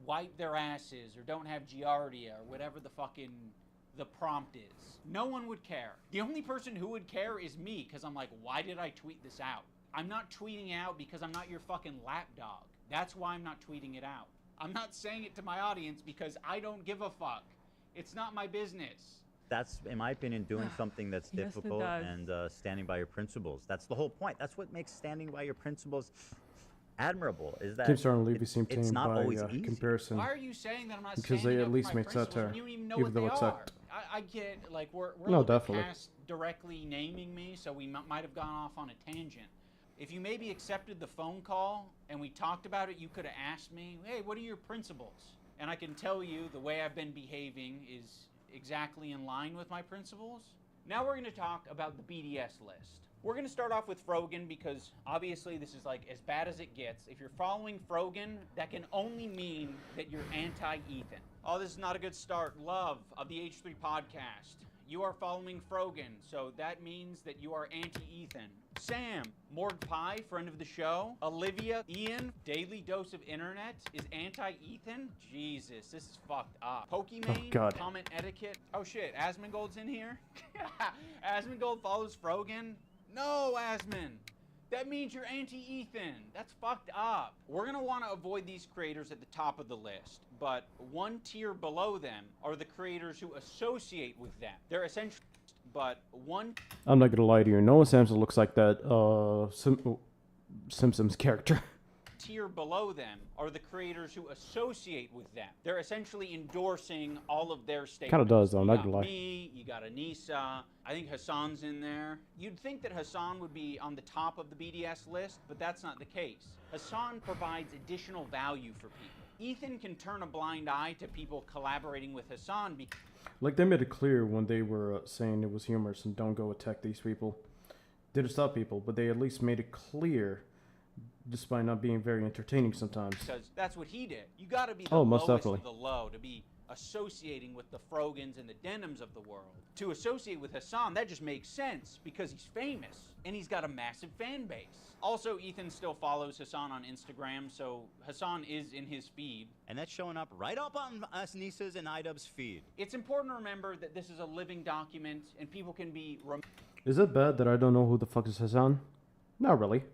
wipe their asses or don't have giardia or whatever the prompt is. No one would care. The only person who would care is me, because I'm like, why did I tweet this out? I'm not tweeting out because I'm not your fucking lapdog. That's why I'm not tweeting it out. I'm not saying it to my audience because I don't give a fuck. It's not my business. That's, in my opinion, doing something that's difficult and standing by your principles. That's the whole point. That's what makes standing by your principles admirable. Is that Keemstar and Levy seem it's tame not by always easy. comparison. Why are you saying that I'm not Because standing they up at least for my made principles satire, when you don't even know even what though they it's are? act. I get, like, we're a No, little bit definitely. past directly naming me, so we might have gone off on a tangent. If you maybe accepted the phone call and we talked about it, you could have asked me, hey, what are your principles? And I can tell you the way I've been behaving is exactly in line with my principles. Now we're going to talk about the BDS list. We're going to start off with Frogan because obviously this is like as bad as it gets. If you're following Frogan, that can only mean that you're anti-Ethan. Oh, this is not a good start. Love of the H3 podcast. You are following Frogan, so that means that you are anti-Ethan. Sam, Morg Pie, friend of the show. Olivia, Ian, Daily Dose of Internet is anti-Ethan. Jesus, this is fucked up. Pokimane, comment etiquette. Oh shit, Asmongold's in here? Asmongold follows Frogan? No, Asmon. That means you're anti-Ethan. That's fucked up. We're gonna want to avoid these creators at the top of the list, but one tier below them are the creators who associate with them. They're essentially, but one. I'm not gonna lie to you. Noah Samson looks like that Simpsons character. Tier below them are the creators who associate with them. They're essentially endorsing all of their statements. Kind of does, though. I'm not You gonna got lie. me, you got Anissa. I think Hassan's in there. You'd think that Hassan would be on the top of the BDS list, but that's not the case. Hassan provides additional value for people. Ethan can turn a blind eye to people collaborating with Hassan because Like, they made it clear when they were saying it was humorous and don't go attack these people. Didn't stop people, but they at least made it clear, despite not being very entertaining sometimes. that's what he did. You got to be the Oh, most lowest definitely. of the low to be associating with the Frogans and the Denims of the world. To associate with Hassan, that just makes sense because he's famous and he's got a massive fan base. Also, Ethan still follows Hassan on Instagram, so Hassan is in his feed. And that's showing up right up on us Nissa's and idubbbz feed. It's important to remember that this is a living document and people can be Is it bad that I don't know who the fuck is Hassan? Not really.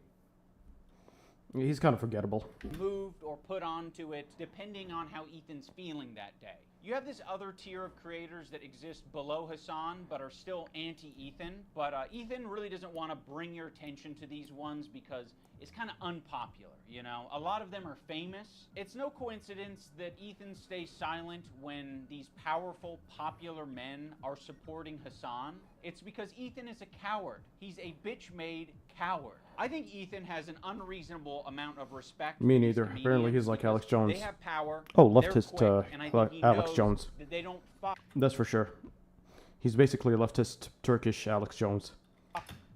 He's kind of forgettable. moved or put onto it depending on how Ethan's feeling that day. You have this other tier of creators that exist below Hassan but are still anti-Ethan, but Ethan really doesn't want to bring your attention to these ones because it's kind of unpopular, you know? A lot of them are famous. It's no coincidence that Ethan stays silent when these powerful, popular men are supporting Hassan. It's because Ethan is a coward. He's a bitch-made coward. I think Ethan has an unreasonable amount of respect. Me for these neither. Apparently comedians he's like because Alex Jones. They have power. Oh, they're leftist quick, and I think he Alex knows Jones. that they don't fuck That's for sure. He's basically a leftist Turkish Alex Jones.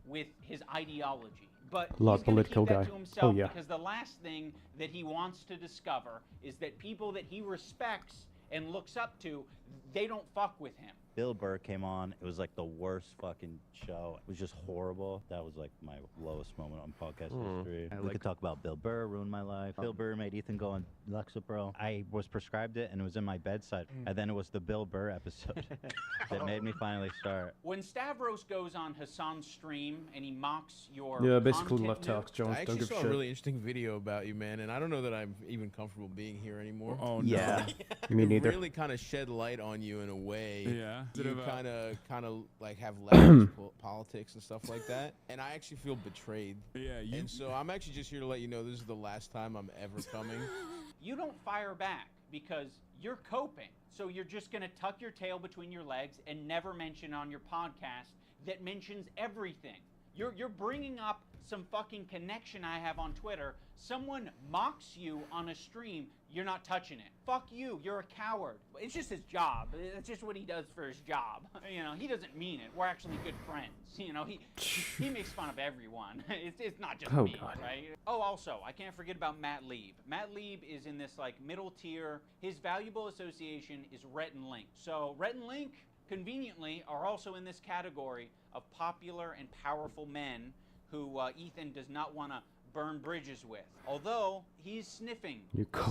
with his ideology. But Lot he's gonna political keep that guy. to himself Oh, yeah. because the last thing that he wants to discover is that people that he respects and looks up to, they don't fuck with him. Bill Burr came on. It was like the worst fucking show. It was just horrible. That was like my lowest moment on podcast history. We could talk about Bill Burr, ruined my life. Bill Burr made Ethan go on Lexapro. I was prescribed it and it was in my bedside. And then it was the Bill Burr episode that made me finally start. When Stavros goes on Hassan's stream and he mocks your Yeah, basically content left new- Alex Jones. I Don't actually give saw a a shit. really interesting video about you, man, and I don't know that I'm even comfortable being here anymore. Oh, no. Yeah. Me It neither. really kind of shed light on you in a way. Yeah. You kind of like have leftist politics and stuff like that, and I actually feel betrayed. Yeah, And so I'm actually just here to let you know this is the last time I'm ever coming. You don't fire back because you're coping. So you're just going to tuck your tail between your legs and never mention on your podcast that mentions everything. You're bringing up some fucking connection I have on Twitter. Someone mocks you on a stream, you're not touching it. Fuck you, you're a coward. It's just his job. It's just what he does for his job. You know, he doesn't mean it. We're actually good friends. You know, he makes fun of everyone. It's not just Oh, me, God. right? Oh, also, I can't forget about Matt Lieb. Matt Lieb is in this like middle tier. His valuable association is Rhett and Link. So Rhett and Link, conveniently, are also in this category of popular and powerful men who Ethan does not want to burn bridges with. Although he's sniffing,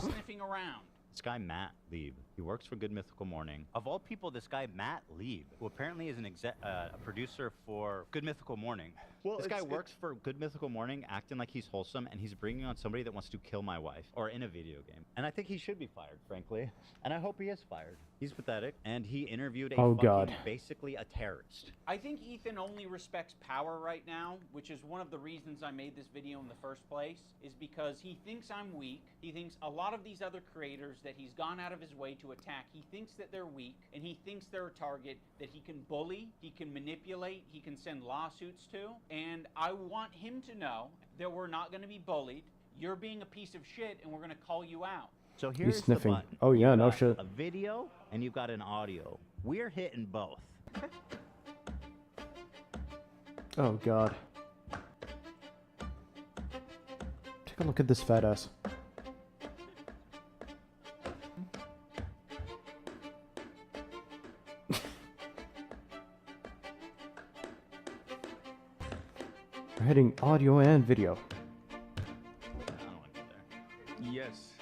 sniffing around. This guy, Matt Lieb, he works for Good Mythical Morning. Of all people, this guy, Matt Lieb, who apparently is a producer for Good Mythical Morning. Well, This guy works for Good Mythical Morning, acting like he's wholesome, and he's bringing on somebody that wants to kill my wife, or in a video game. And I think he should be fired, frankly. And I hope he is fired. He's pathetic, and he interviewed a Oh, fucking, God. basically a terrorist. I think Ethan only respects power right now, which is one of the reasons I made this video in the first place, is because he thinks I'm weak. He thinks a lot of these other creators that he's gone out of his way to attack, he thinks that they're weak, and he thinks they're a target that he can bully, he can manipulate, he can send lawsuits to. And I want him to know that we're not going to be bullied. You're being a piece of shit, and we're going to call you out. So here's the sniffing. button. Oh, yeah, You've no got shit. a video, and you've got an audio. We're hitting both. Oh, God. Take a look at this fat ass. We're hitting audio and video. I don't want to go there. Yes.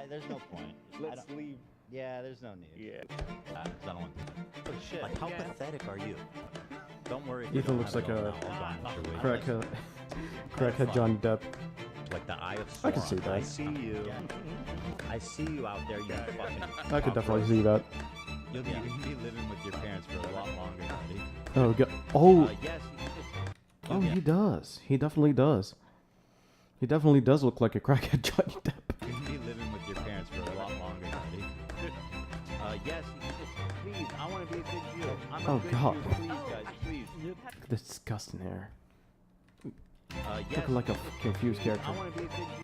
There's no point. Let's leave. Yeah, there's no need. Yeah. I don't want to. Shit. Like, how Yeah. pathetic are you? Don't worry. if you Ethan don't looks have like it all a now. Hold on, sure, wait. crackhead Johnny Depp. Like the eye of Sauron. I can see that. I see you. I see you out there, you fucking. I could definitely see that. You'll be living with your parents for a lot longer, buddy. Oh god. Oh. Yes. Oh, he does. He definitely does. He definitely does look like a crackhead Johnny Depp. You'll be living with your parents for a lot longer, buddy. Yes. Please, I want to be a good Jew. I'm a Oh good god. Jew. Please, guys, please. Look at this disgusting hair. Yes. Looking like a confused character. I want to be a good Jew.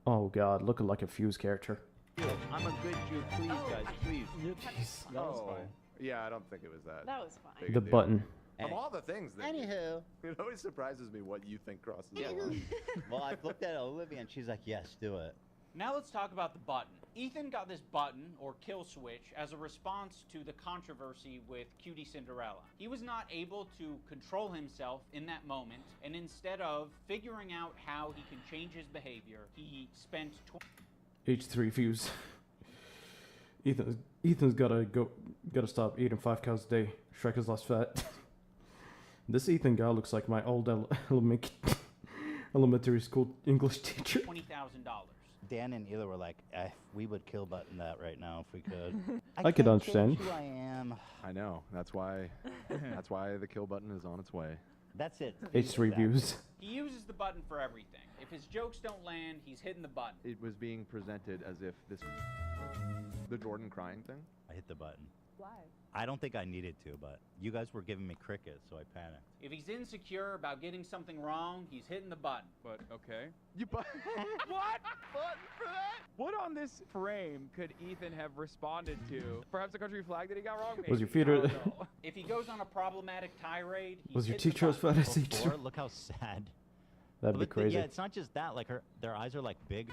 Oh god, looking like a fused character. I'm a good Jew. Please, guys, please. Jeez. That was fine. Yeah, I don't think it was that. That was fine. big a The deal. button. Of all the things that Anywho. it always surprises me what you think crosses the line. Well, I've looked at Olivia and she's like, yes, do it. Now let's talk about the button. Ethan got this button, or kill switch, as a response to the controversy with Cutie Cinderella. He was not able to control himself in that moment, and instead of figuring out how he can change his behavior, he spent H3 fuse. Ethan's gotta stop eating 5 cows a day. Shrek is less fat. This Ethan guy looks like my old elementary school English teacher. $20,000. Dan and Ela were like, we would kill button that right now if we could. I could understand. Who I am. I know. That's why the kill button is on its way. That's it. H3 views. He uses the button for everything. If his jokes don't land, he's hitting the button. It was being presented as if the Jordan crying thing. I hit the button. Why? I don't think I needed to, but you guys were giving me crickets, so I panicked. If he's insecure about getting something wrong, he's hitting the button. But okay. You what? Button for that? What on this frame could Ethan have responded to? Perhaps the country flag that he got wrong? Maybe. Was your feeder? If he goes on a problematic tirade, he's Was your hitting the teacher as button. fat as he Before, look how sad. That'd be Look, crazy. Yeah, it's not just that. Like their eyes are like big.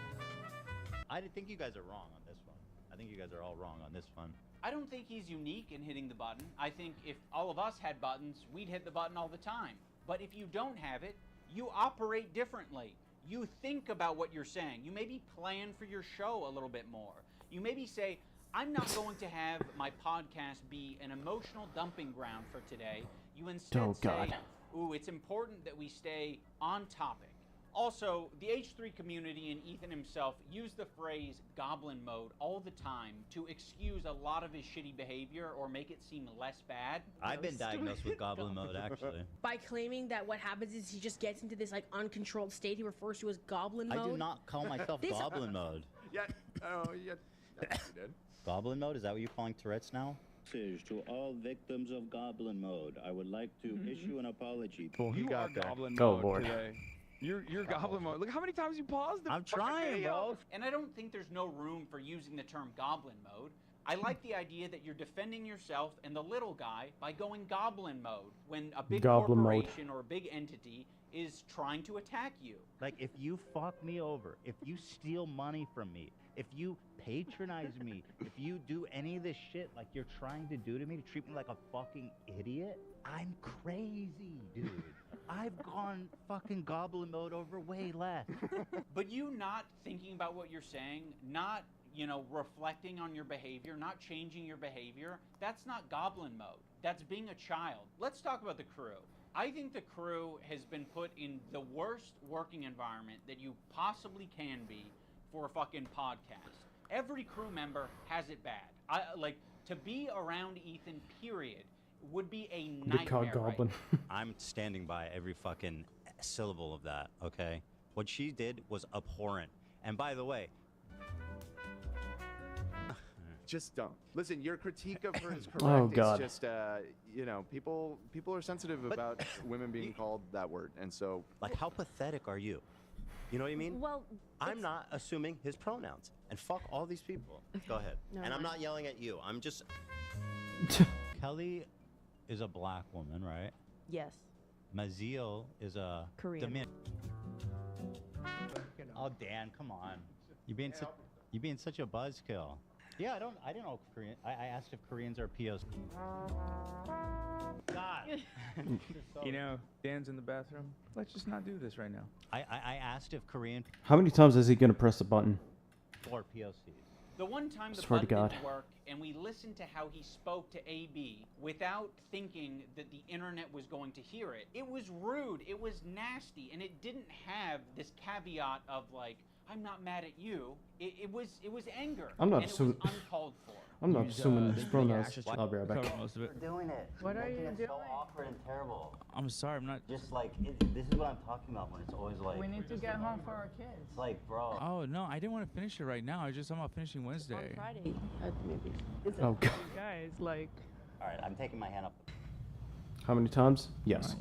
I think you guys are wrong on this one. I think you guys are all wrong on this one. I don't think he's unique in hitting the button. I think if all of us had buttons, we'd hit the button all the time. But if you don't have it, you operate differently. You think about what you're saying. You maybe plan for your show a little bit more. You maybe say, I'm not going to have my podcast be an emotional dumping ground for today. You instead say, ooh, it's important that we stay on topic. Also, the H3 community and Ethan himself use the phrase goblin mode all the time to excuse a lot of his shitty behavior or make it seem less bad. I've been diagnosed with goblin mode, actually. By claiming that what happens is he just gets into this like uncontrolled state he refers to as goblin mode. I do not call myself goblin mode. Yeah. Oh, yeah. You did. Goblin mode? Is that what you're calling Tourette's now? To all victims of goblin mode, I would like to issue an apology. Well, he You got are there. goblin Oh, mode Lord. today. You're goblin mode. Look how many times you paused the I'm fucking trying, video. bro. And I don't think there's no room for using the term goblin mode. I like the idea that you're defending yourself and the little guy by going goblin mode when a big Goblin mode. corporation or a big entity is trying to attack you. Like, if you fuck me over, if you steal money from me, if you patronize me, if you do any of this shit like you're trying to do to me, to treat me like a fucking idiot, I'm crazy, dude. I've gone fucking goblin mode over way less. But you not thinking about what you're saying, not, reflecting on your behavior, not changing your behavior, that's not goblin mode. That's being a child. Let's talk about the crew. I think the crew has been put in the worst working environment that you possibly can be for a fucking podcast. Every crew member has it bad. To be around Ethan, period, would be a nightmare. Big cock goblin. I'm standing by every fucking syllable of that, okay? What she did was abhorrent. And by the way, Just don't. Listen, your critique of her is correct. Oh, God. It's just, people are sensitive about women being called that word. And so... like, how pathetic are you? You know what I mean? Well, I'm not assuming his pronouns. And fuck all these people. Go ahead. No, and I'm no. not yelling at you. I'm just... Kelly is a black woman, right? Yes. Maziel is a... Korean. Oh, Dan, come on. You're being such a buzzkill. Yeah, I didn't know Korean. I asked if Koreans are POC. God. Dan's in the bathroom. Let's just not do this right now. I asked if Korean How many times is he gonna press the button? or POCs. The one time the Swear to button God. didn't work, and we listened to how he spoke to AB without thinking that the internet was going to hear it. It was rude, it was nasty, and it didn't have this caveat of like, I'm not mad at you. It was anger. I'm not and assuming. it was uncalled for. I'm not Use, assuming the his pronouns. actions to I'll be right back. cover most of it. We're doing it. What We're are making you it doing? so awkward and terrible. I'm sorry, I'm not. Just like this is what I'm talking about when it's always like. We need to get home for our kids. It's like, bro. Oh no, I didn't want to finish it right now. I just I'm about finishing Wednesday. Friday at the movies. Oh God. Guys, like. All right, I'm taking my hand up. How many times? Yes.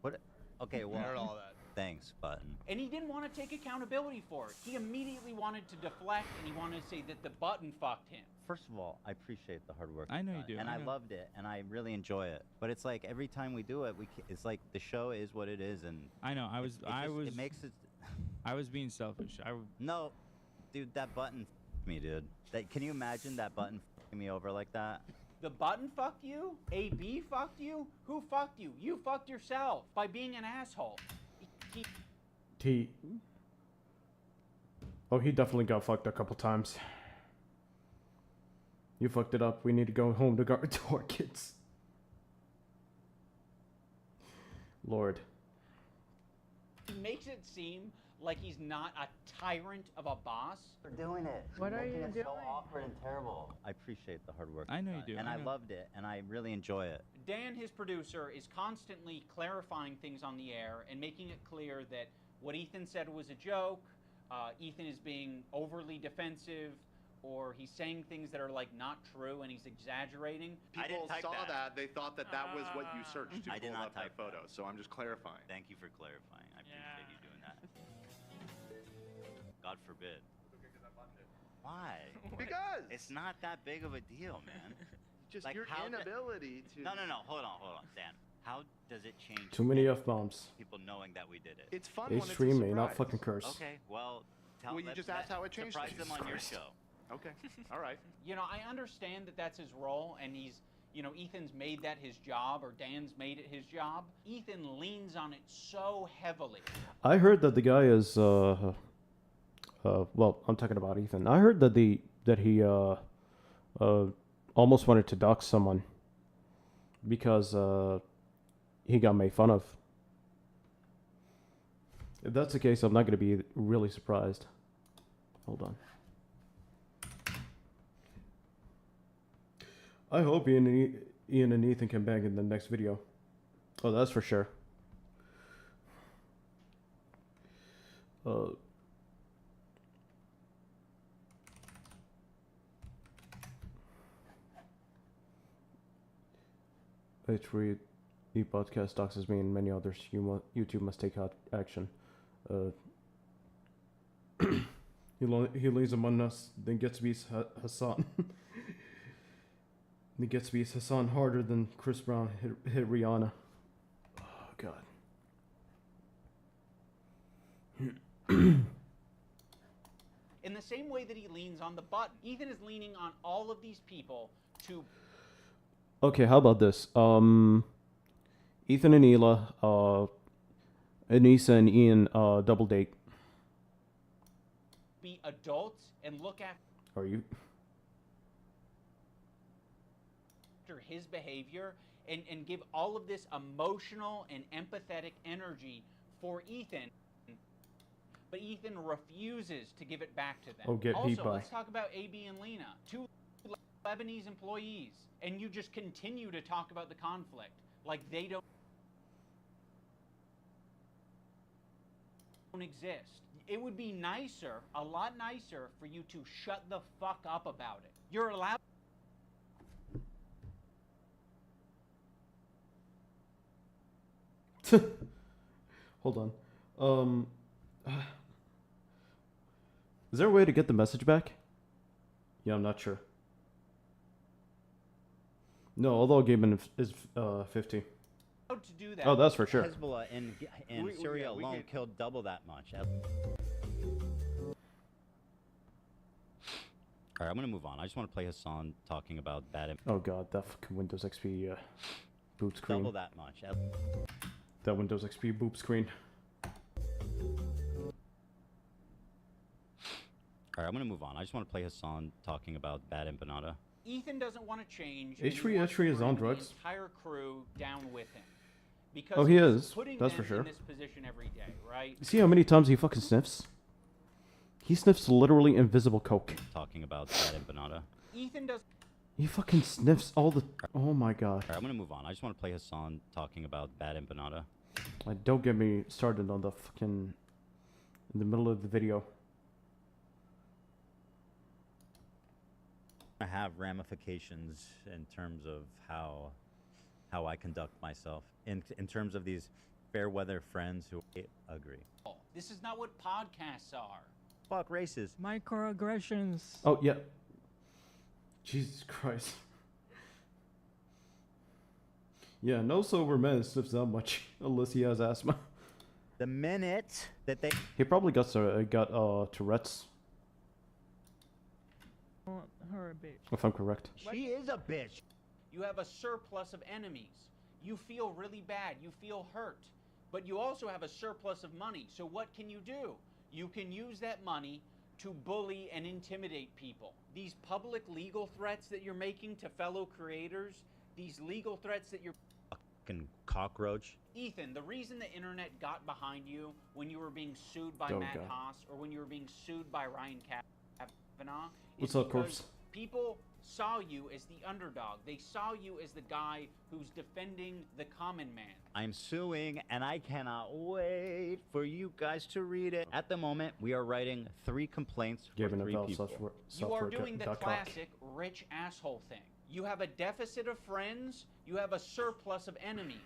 What? Okay, well. Heard all that. Thanks, button. And he didn't want to take accountability for it. He immediately wanted to deflect, and he wanted to say that the button fucked him. First of all, I appreciate the hard work. I know you've you done, do, and I I know. loved it, and I really enjoy it. But it's like every time we do it, it's like the show is what it is, and I know. it makes it. I was being selfish. No, dude, that button f***ed me, dude. Can you imagine that button f***ing me over like that? The button fucked you? AB fucked you? Who fucked you? You fucked yourself by being an asshole. Oh, he definitely got fucked a couple times. You fucked it up. We need to go home to guard to our kids. Lord. He makes it seem like he's not a tyrant of a boss. We're doing it. What are you Making it doing? so awkward and terrible. I appreciate the hard work. I know you've you done, do, and I I know. loved it, and I really enjoy it. Dan, his producer, is constantly clarifying things on the air and making it clear that what Ethan said was a joke, Ethan is being overly defensive, or he's saying things that are like not true and he's exaggerating. People saw that. They thought that that was what you searched to I did pull not up that type photo. So I'm just clarifying. Thank you for clarifying. I appreciate you doing that. God forbid. Why? Because it's not that big of a deal, man. Just Like, your how inability to. No. Hold on, Dan. How does it change? Too many F-bombs. People knowing that we did it. It's fun They when it's a stream me, not surprise. fucking curse. Okay, well, Well, you just asked how it changed Surprise things. them on your Christ. show. Okay. All right. You know, I understand that that's his role, and he's, you know, Ethan's made that his job, or Dan's made it his job. Ethan leans on it so heavily. I heard that the guy is well, I'm talking about Ethan. I heard that he almost wanted to dox someone because he got made fun of. If that's the case, I'm not going to be really surprised. Hold on. I hope Ian and Ethan can bang in the next video. Oh, that's for sure. H3 podcast doxes me and many others. YouTube must take action. He lays among us, then gets beats Hassan. He gets beats Hassan harder than Chris Brown hit Rihanna. Oh God. In the same way that he leans on the button, Ethan is leaning on all of these people to. Okay, how about this? Ethan and Hila, Anissa and Ian double date. Be adults and look after Are you? his behavior and give all of this emotional and empathetic energy for Ethan. But Ethan refuses to give it back to them. Oh, get heat Also, by. let's talk about AB and Lena, two Lebanese employees, and you just continue to talk about the conflict like they don't exist. It would be nicer, a lot nicer, for you to shut the fuck up about it. You're allowed. Hold on. Is there a way to get the message back? Yeah, I'm not sure. No, although Gaben is 50. To do that. Oh, that's for sure. Hezbollah in Syria alone killed double that much. All right, I'm gonna move on. I just want to play Hassan talking about bad. Oh God, that fucking Windows XP boot screen. Double that much. That Windows XP boop screen. All Alright, I'm gonna move on. I just want to play Hassan talking about bad empanada. Ethan doesn't want to change. H3 and he wants H3 to is on bring drugs. The entire crew down with him. Because Oh, he he's is. putting That's them for sure. in this position every day, right? See how many times he fucking sniffs? He sniffs literally invisible coke. Talking about bad empanada. Ethan does. He fucking sniffs all the. Oh my god. Alright, I'm gonna move on. I just want to play Hassan talking about bad empanada. Don't get me started on the fucking. In the middle of the video. I have ramifications in terms of how I conduct myself. In terms of these fair weather friends who agree. This is not what podcasts are. Fuck races. Microaggressions. Oh yeah. Jesus Christ. Yeah, no sober man sniffs that much unless he has asthma. The minute that they He probably got Tourette's, Her a bitch. if I'm correct. She is a bitch. You have a surplus of enemies. You feel really bad. You feel hurt. But you also have a surplus of money. So what can you do? You can use that money to bully and intimidate people. These public legal threats that you're making to fellow creators, these legal threats that you're... Fucking cockroach. Ethan, the reason the internet got behind you when you were being sued by Oh, Matt God. Haas or when you were being sued by Ryan Kavanaugh What's is up, because Corpse? people saw you as the underdog. They saw you as the guy who's defending the common man. I'm suing, and I cannot wait for you guys to read it. At the moment, we are writing 3 complaints for Giving 3 about people. You are doing the classic rich asshole thing. You have a deficit of friends, you have a surplus of enemies.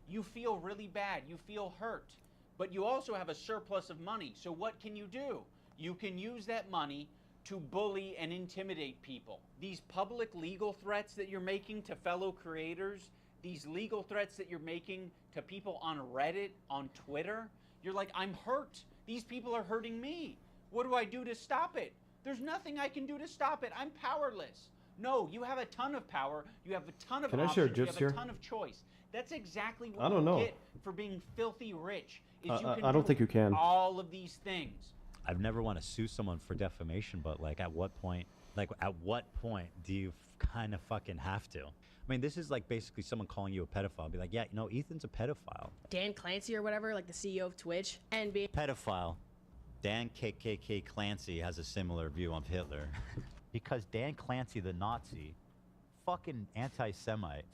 You feel really bad, you feel hurt, but you also have a surplus of money. So what can you do? You can use that money to bully and intimidate people. These public legal threats that you're making to fellow creators, these legal threats that you're making to people on Reddit, on Twitter, you're like, I'm hurt. These people are hurting me. What do I do to stop it? There's nothing I can do to stop it. I'm powerless. No, you have a ton of power. You have a ton of Can I share options. You gifs have a here? ton of choice. That's exactly what I don't know. you get for being filthy rich. Is you can I don't do think you can. all of these things. I've never want to sue someone for defamation, but like at what point do you kind of fucking have to? I mean, this is like basically someone calling you a pedophile. Be like, yeah, you know, Ethan's a pedophile. Dan Clancy or whatever, like the CEO of Twitch, and being Pedophile. Dan KKK Clancy has a similar view of Hitler. Because Dan Clancy, the Nazi, fucking anti-Semite.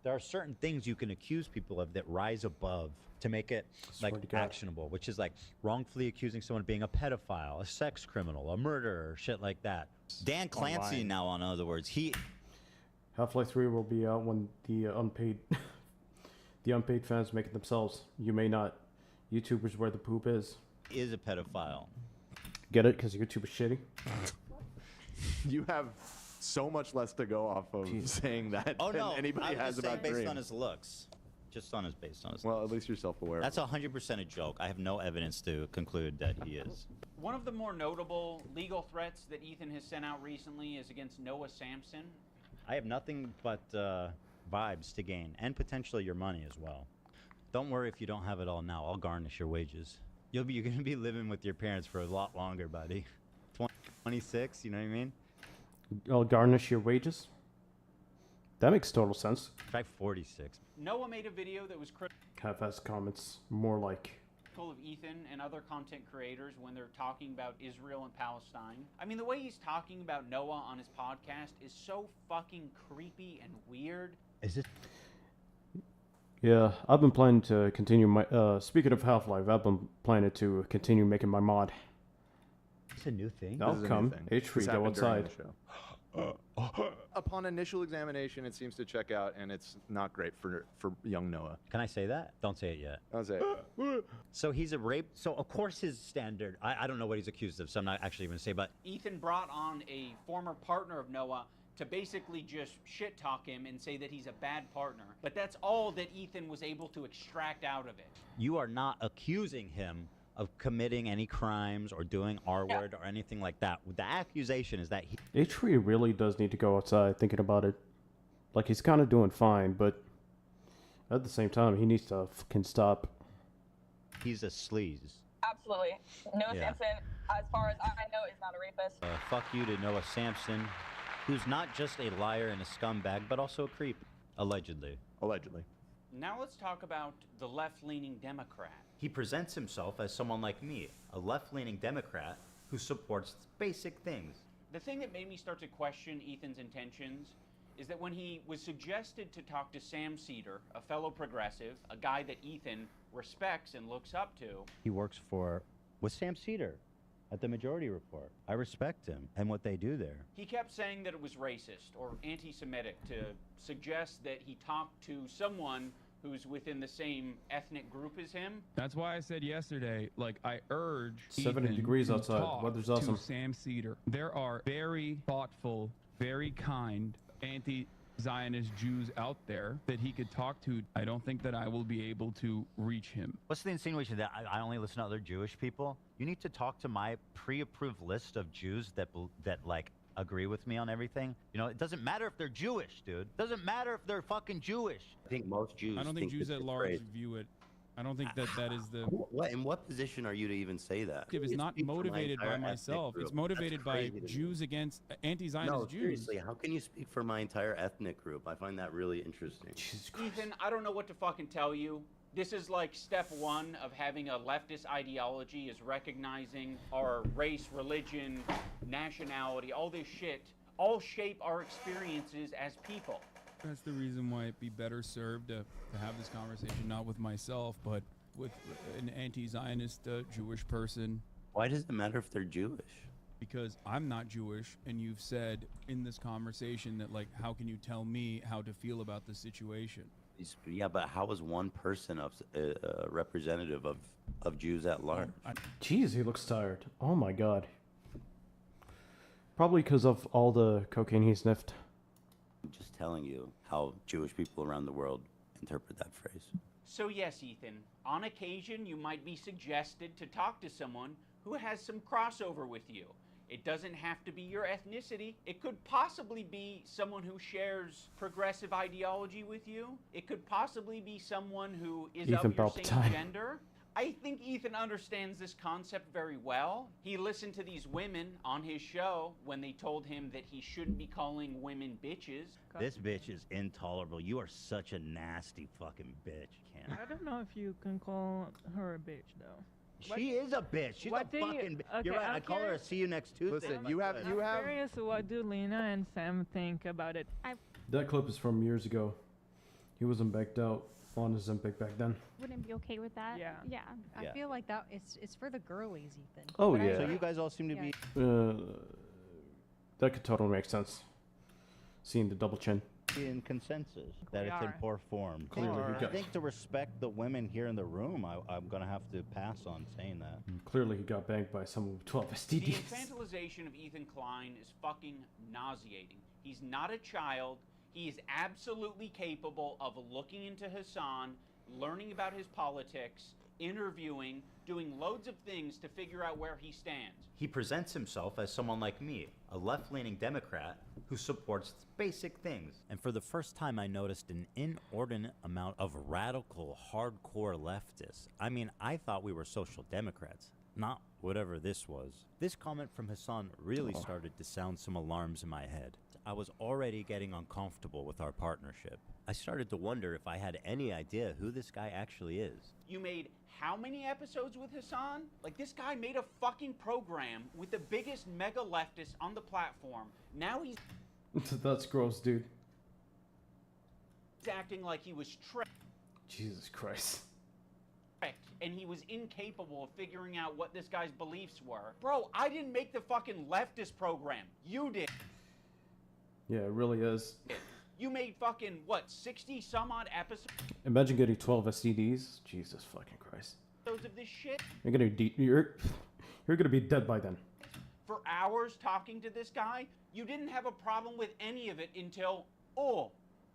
There are certain things you can accuse people of that rise above to make it like Swear to God. actionable, which is like wrongfully accusing someone of being a pedophile, a sex criminal, a murderer, shit like that. Dan Clancy Online. now, in other words, he Half-Life 3 will be out when the unpaid the unpaid fans make it themselves. You may not. YouTuber's where the poop is. is a pedophile. Get it? Because YouTube is shitty. You have so much less to go off of saying that Oh than no, anybody I was has just saying about based Dream. on his looks. Just on his based on his Well, at least you're self-aware. That's 100% a joke. I have no evidence to conclude that he is. One of the more notable legal threats that Ethan has sent out recently is against Noah Sampson. I have nothing but vibes to gain, and potentially your money as well. Don't worry if you don't have it all now. I'll garnish your wages. You're gonna be living with your parents for a lot longer, buddy. 26, you know what I mean? I'll garnish your wages. That makes total sense. Try 46. Noah made a video that was critical Half-ass comments, more like. of Ethan and other content creators when they're talking about Israel and Palestine. I mean, the way he's talking about Noah on his podcast is so fucking creepy and weird. Is it? Yeah, I've been planning to continue my. Speaking of Half-Life, I've been planning to continue making my mod. It's a new thing. I'll come. H3, This go happened during outside. the show. Upon initial examination, it seems to check out, and it's not great for young Noah. Can I say that? Don't say it yet. I'll say it. So he's a rape. So of course his standard. I don't know what he's accused of, so I'm not actually going to say. But Ethan brought on a former partner of Noah to basically just shit talk him and say that he's a bad partner. But that's all that Ethan was able to extract out of it. you are not accusing him of committing any crimes or doing R-word or anything like that. The accusation is that he H3 really does need to go outside, thinking about it. Like, he's kind of doing fine, but at the same time, he needs to fucking stop. he's a sleaze. Absolutely. Noah Yeah. Sampson, as far as I know, is not a rapist. Fuck you to Noah Sampson, who's not just a liar and a scumbag, but also a creep. Allegedly. Allegedly. Now let's talk about the left-leaning Democrat. He presents himself as someone like me, a left-leaning Democrat who supports basic things. The thing that made me start to question Ethan's intentions is that when he was suggested to talk to Sam Cedar, a fellow progressive, a guy that Ethan respects and looks up to. He works with Sam Cedar at the Majority Report. I respect him and what they do there. He kept saying that it was racist or anti-Semitic to suggest that he talked to someone who's within the same ethnic group as him. That's why I said yesterday, like, I urge 70 Ethan degrees to outside. talk Weather's awesome. to Sam Cedar. There are very thoughtful, very kind anti-Zionist Jews out there that he could talk to. I don't think that I will be able to reach him. What's the insinuation that I only listen to other Jewish people? You need to talk to my pre-approved list of Jews that like agree with me on everything. You know, it doesn't matter if they're Jewish, dude. It doesn't matter if they're fucking Jewish. I think most Jews. I don't think Jews this at is large crazy. view it. I don't think that that is the. What in what position are you to even say that? If it's not Speak for my motivated by entire ethnic myself. group. It's motivated That's by crazy to me. Jews against anti-Zionist No, Jews. seriously, how can you speak for my entire ethnic group? I find that really interesting. Ethan, I don't know what to fucking tell you. This is like step one of having a leftist ideology, is recognizing our race, religion, nationality, all this shit, all shape our experiences as people. That's the reason why it'd be better served to have this conversation not with myself, but with an anti-Zionist Jewish person. Why does it matter if they're Jewish? Because I'm not Jewish, and you've said in this conversation that, like, how can you tell me how to feel about the situation? Yeah, but how is one person a representative of Jews at large? Jeez, he looks tired. Oh my god. Probably because of all the cocaine he sniffed. I'm just telling you how Jewish people around the world interpret that phrase. So yes, Ethan, on occasion you might be suggested to talk to someone who has some crossover with you. It doesn't have to be your ethnicity. It could possibly be someone who shares progressive ideology with you. It could possibly be someone who is Ethan of your Palpatine. same gender. I think Ethan understands this concept very well. He listened to these women on his show when they told him that he shouldn't be calling women bitches. This bitch is intolerable. You are such a nasty fucking bitch, Ken. I don't know if you can call her a bitch though. She is a bitch. She's what a do you- fucking bitch. okay, You're right. I'm I call her a curious- see you next Tuesday. Listen, you have I'm curious, what do Lena and Sam think about it? That clip is from years ago. He wasn't backed out on his Ozempic back then. Wouldn't be okay with that. Yeah. Yeah. Yeah. I feel like that it's for the girlies, Ethan. Oh, But yeah. So you guys all seem to be. That could totally make sense. Seeing the double chin. in consensus that We it's in are. poor form. Clearly, he I got- think to respect the women here in the room, I'm going to have to pass on saying that. Clearly, he got banged by someone with 12 The STDs. infantilization of Ethan Klein is fucking nauseating. He's not a child. He is absolutely capable of looking into Hassan, learning about his politics, interviewing, doing loads of things to figure out where he stands. He presents himself as someone like me, a left-leaning Democrat who supports basic things. And for the first time, I noticed an inordinate amount of radical, hardcore leftists. I mean, I thought we were social democrats, not whatever this was. This comment from Hassan really started to sound some alarms in my head. I was already getting uncomfortable with our partnership. I started to wonder if I had any idea who this guy actually is. You made how many episodes with Hassan? Like, this guy made a fucking program with the biggest mega leftist on the platform. Now he's That's gross, dude. acting like he was tricked, Jesus Christ. and he was incapable of figuring out what this guy's beliefs were. Bro, I didn't make the fucking leftist program. You did. Yeah, it really is. You made fucking, what, 60 some odd episodes Imagine getting 12 STDs. Jesus fucking Christ. of this shit You're gonna you're gonna be dead by then. for hours talking to this guy? You didn't have a problem with any of it until,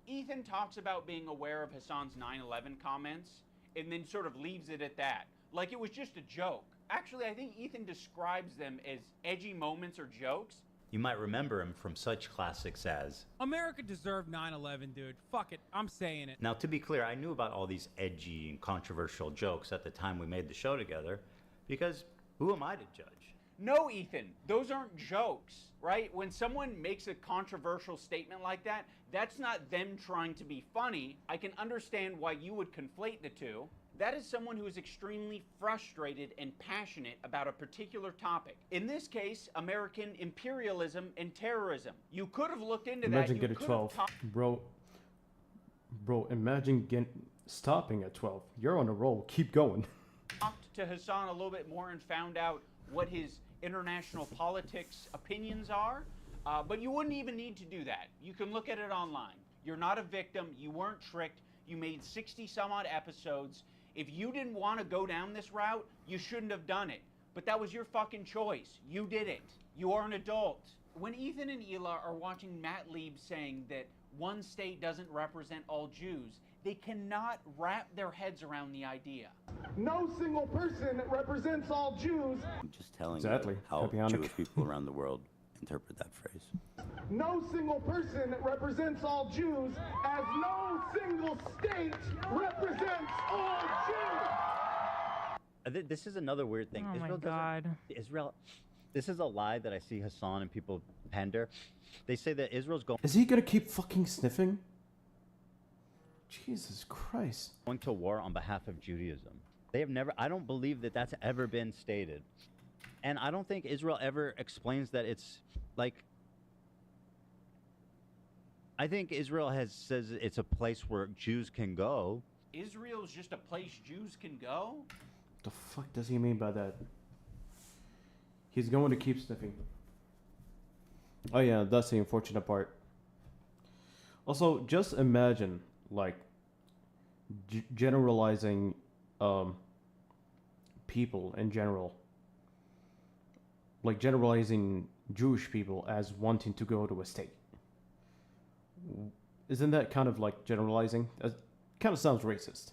Ethan talks about being aware of Hassan's 9/11 comments and then sort of leaves it at that. Like it was just a joke. Actually, I think Ethan describes them as edgy moments or jokes. You might remember him from such classics as... America deserved 9/11, dude. Fuck it. I'm saying it. Now, to be clear, I knew about all these edgy and controversial jokes at the time we made the show together, Because who am I to judge? No, Ethan, those aren't jokes, right? When someone makes a controversial statement like that, that's not them trying to be funny. I can understand why you would conflate the two. That is someone who is extremely frustrated and passionate about a particular topic. In this case, American imperialism and terrorism. You could have looked into Imagine that. getting 12. Bro, imagine stopping at 12. You're on a roll. Keep going. Talked to Hassan a little bit more and found out what his international politics opinions are. But you wouldn't even need to do that. You can look at it online. You're not a victim. You weren't tricked. You made 60 some odd episodes. If you didn't want to go down this route, you shouldn't have done it. But that was your fucking choice. You did it. You are an adult. When Ethan and Hila are watching Matt Lieb saying that one state doesn't represent all Jews, they cannot wrap their heads around the idea. No single person represents all Jews. I'm just telling Exactly. you how Fabianic. Jewish people around the world interpret that phrase. No single person represents all Jews, as no single state represents all Jews. This is another weird thing. Oh my Israel God. Israel. This is a lie that I see Hassan and people pander. They say that Israel's going. Is he gonna keep fucking sniffing? Jesus Christ. Going to war on behalf of Judaism. They have never. I don't believe that that's ever been stated, and I don't think Israel ever explains that it's like. I think Israel says it's a place where Jews can go. Israel's just a place Jews can go? The fuck does he mean by that? He's going to keep sniffing. Oh yeah, that's the unfortunate part. Also, just imagine, like, generalizing people in general. Like, generalizing Jewish people as wanting to go to a state. Isn't that kind of like generalizing? It kind of sounds racist.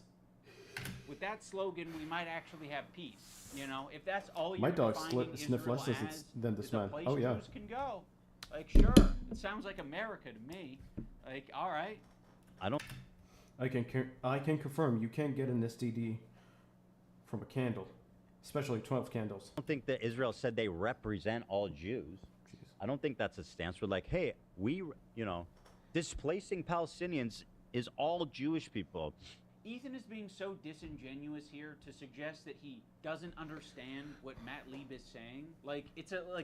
With that slogan, we might actually have peace. You know, if that's all you're My dog defining sniff less Israel than this is a man. place Oh yeah. Jews can go. Like, sure, it sounds like America to me. Like, all right. I don't. I can confirm you can't get an STD from a candle, especially 12 candles. I don't think that Israel said they represent all Jews. I don't think that's a stance. We're like, hey, displacing Palestinians is all Jewish people. Ethan is being so disingenuous here to suggest that he doesn't understand what Matt Lieb is saying. Like,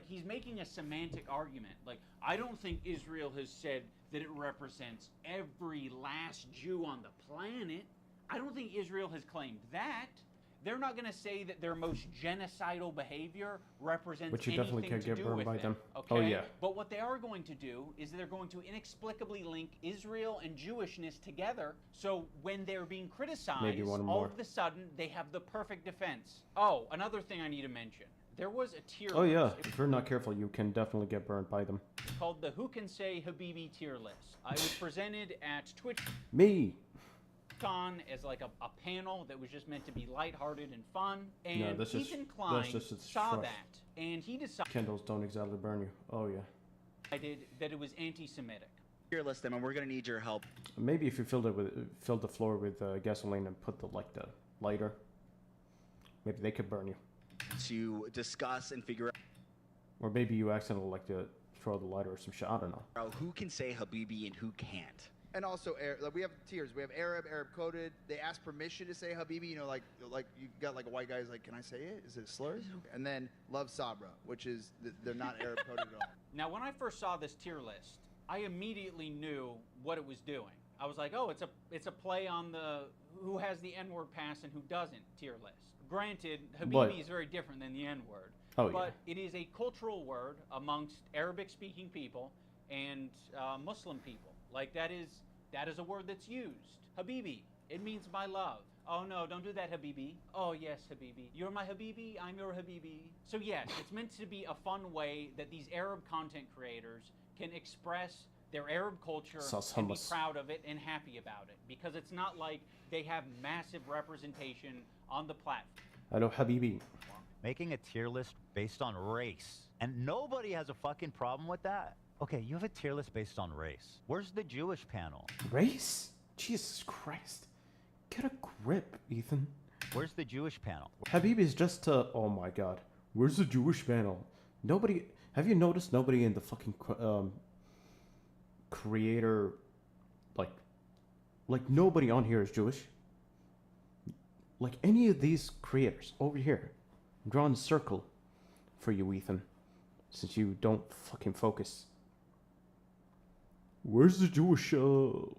he's making a semantic argument. Like, I don't think Israel has said that it represents every last Jew on the planet. I don't think Israel has claimed that. They're not going to say that their most genocidal behavior represents But you anything definitely can't to get do burned with by them. them. Okay? Oh yeah. But what they are going to do is they're going to inexplicably link Israel and Jewishness together. So when they're being criticized, Maybe one all more. of a sudden they have the perfect defense. Oh, another thing I need to mention. There was a tier Oh yeah. list. If you're not careful, you can definitely get burned by them. Called the Who Can Say Habibi tier list. I was presented at Twitch. Me. On as like a panel that was just meant to be lighthearted and fun, and No, that's just- Ethan Klein that's just its saw trash. that, and he decided Candles don't exactly burn you. Oh yeah. that it was anti-Semitic. Tier list them, and we're gonna need your help. Maybe if you filled the floor with gasoline and put the lighter, maybe they could burn you. To discuss and figure Or maybe you accidentally like to throw the lighter or some shit. I don't know. out who can say Habibi and who can't. And also, we have tiers. We have Arab coded. They ask permission to say Habibi. You know, like you got like a white guy's like, can I say it? Is it a slur? And then Love Sabra, which is they're not Arab coded at all. Now, when I first saw this tier list, I immediately knew what it was doing. I was like, oh, it's a play on the who has the N-word pass and who doesn't tier list. Granted, Habibi But- is very different than the N-word. Oh, but it is a cultural word amongst Arabic-speaking people and Muslim people. Like, that is a word that's used. Habibi, it means my love. Oh no, don't do that, Habibi. Oh yes, Habibi. You're my Habibi, I'm your Habibi. So yes, it's meant to be a fun way that these Arab content creators can express their Arab culture Sauce and be hummus. proud of it and happy about it. Because it's not like they have massive representation on the platform. Hello, Habibi. Making a tier list based on race. And nobody has a fucking problem with that. Okay, you have a tier list based on race. Where's the Jewish panel? Race? Jesus Christ. Get a grip, Ethan. Where's the Jewish panel? Habibi is just oh my god. Where's the Jewish panel? Nobody. Have you noticed nobody in the fucking creator, like nobody on here is Jewish? Like any of these creators over here. I'm drawing a circle for you, Ethan, since you don't fucking focus. Where's the Jewish God.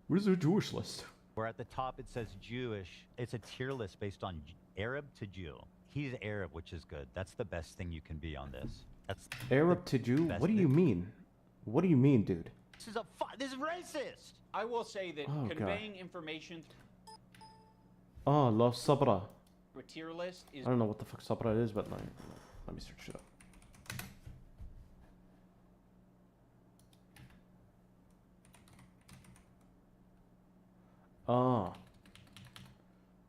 Where's the Jewish list? Where at the top it says Jewish. It's a tier list based on Arab to Jew. He's Arab, which is good. That's the best thing you can be on this. That's Arab to Jew? What do you mean? What do you mean, dude? This is racist. I will say that Oh, God. conveying information Oh, love sabra. through a tier list is I don't know what the fuck sabra is, but let me search it up. Ah.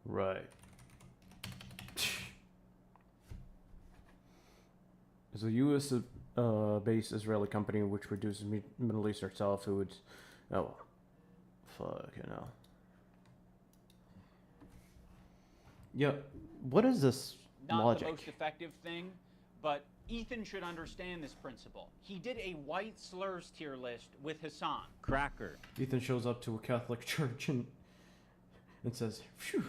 Right. It's a U.S. based Israeli company which produces Middle Eastern style foods. Oh, well. Fucking hell. Yeah, what is this not logic? the most effective thing, but Ethan should understand this principle. He did a white slurs tier list with Hassan. Cracker. Ethan shows up to a Catholic church and says, "Phew,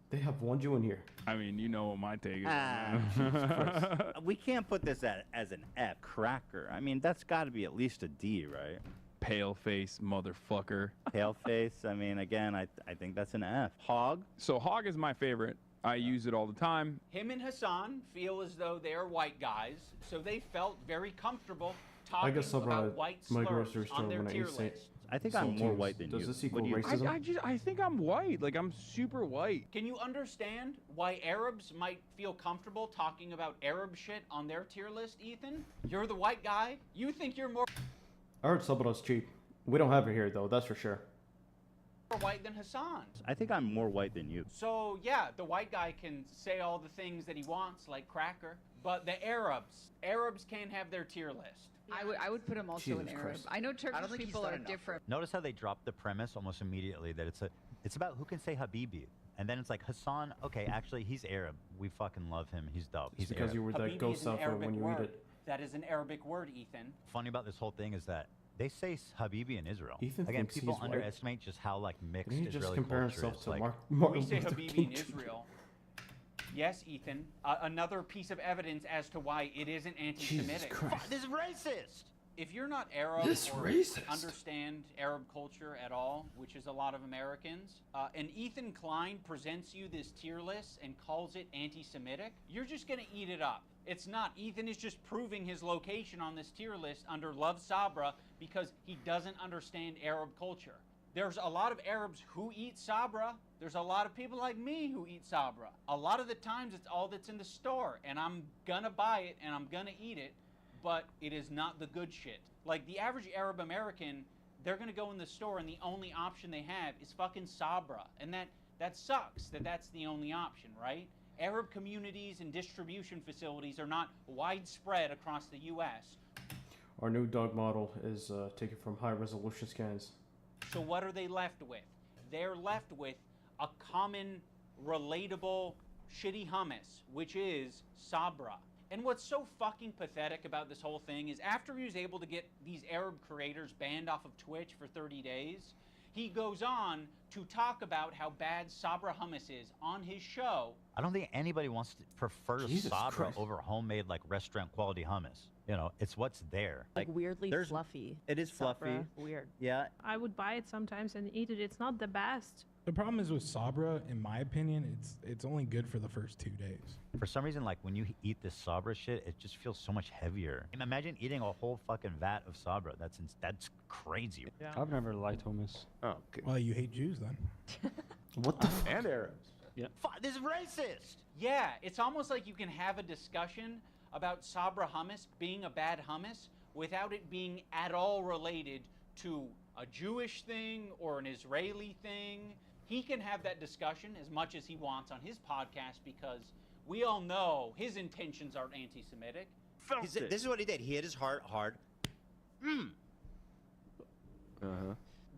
they have one Jew in here." I mean, you know what my take is. We can't put this as an F. Cracker. I mean, that's got to be at least a D, right? Pale face motherfucker. Pale face. I mean, again, I think that's an F. Hog. So hog is my favorite. I use it all the time. Him and Hassan feel as though they are white guys, so they felt very comfortable I talking guess about white my slurs grocery store on their when I tier eat Saint. list. I think I'm more white than you. Does this What equal do you racism? I think I'm white. Like, I'm super white. Can you understand why Arabs might feel comfortable talking about Arab shit on their tier list, Ethan? You're the white guy. You think you're more I heard sabra's cheap. We don't have it here though, that's for sure. white than Hassan. I think I'm more white than you. So yeah, the white guy can say all the things that he wants, like cracker. But the Arabs can't have their tier list. I would put him also Jesus in Arab. Christ. I know I don't Turkish think he's people done are enough. different. Notice how they drop the premise almost immediately that it's about who can say Habibi. And then it's like Hassan, okay, actually he's Arab. We fucking love him. He's dope. He's because Arab. you were that Habibi ghost is an alpha Arabic when you word. eat it. That is an Arabic word, Ethan. Funny about this whole thing is that they say Habibi in Israel. Ethan Again, thinks people he's white. underestimate just how like mixed Didn't he just Israeli compare culture himself is. to Like, Martin We say Luther Habibi King in Jr. Israel. Yes, Ethan. Another piece of evidence as to why it isn't anti-Semitic. Christ. This is racist. If you're not Arab This or racist. understand Arab culture at all, which is a lot of Americans, and Ethan Klein presents you this tier list and calls it anti-Semitic, you're just going to eat it up. It's not. Ethan is just proving his location on this tier list under Love Sabra because he doesn't understand Arab culture. There's a lot of Arabs who eat Sabra. There's a lot of people like me who eat Sabra. A lot of the times it's all that's in the store, and I'm gonna buy it and I'm gonna eat it, but it is not the good shit. Like the average Arab American, they're gonna go in the store and the only option they have is fucking Sabra. And that sucks that that's the only option, right? Arab communities and distribution facilities are not widespread across the US. Our new dog model is taken from high resolution scans. So what are they left with? They're left with a common, relatable, shitty hummus, which is Sabra. And what's so fucking pathetic about this whole thing is after he was able to get these Arab creators banned off of Twitch for 30 days, he goes on to talk about how bad Sabra hummus is on his show. I don't think anybody wants to prefer Jesus Sabra Christ. over homemade like restaurant quality hummus. You know, it's what's there. Like weirdly there's- fluffy. It is Sabra. fluffy. Weird. Yeah. I would buy it sometimes and eat it. It's not the best. The problem is with Sabra, in my opinion, it's only good for the first 2 days. For some reason, like when you eat this Sabra shit, it just feels so much heavier. And imagine eating a whole fucking vat of Sabra. That's crazy. I've never liked hummus. Oh, okay. Well, you hate Jews then. What the fuck? And Arabs. Yeah. This is racist. Yeah, it's almost like you can have a discussion about Sabra hummus being a bad hummus without it being at all related to a Jewish thing or an Israeli thing. He can have that discussion as much as he wants on his podcast because we all know his intentions aren't anti-Semitic. This is what he did. He hit his heart hard.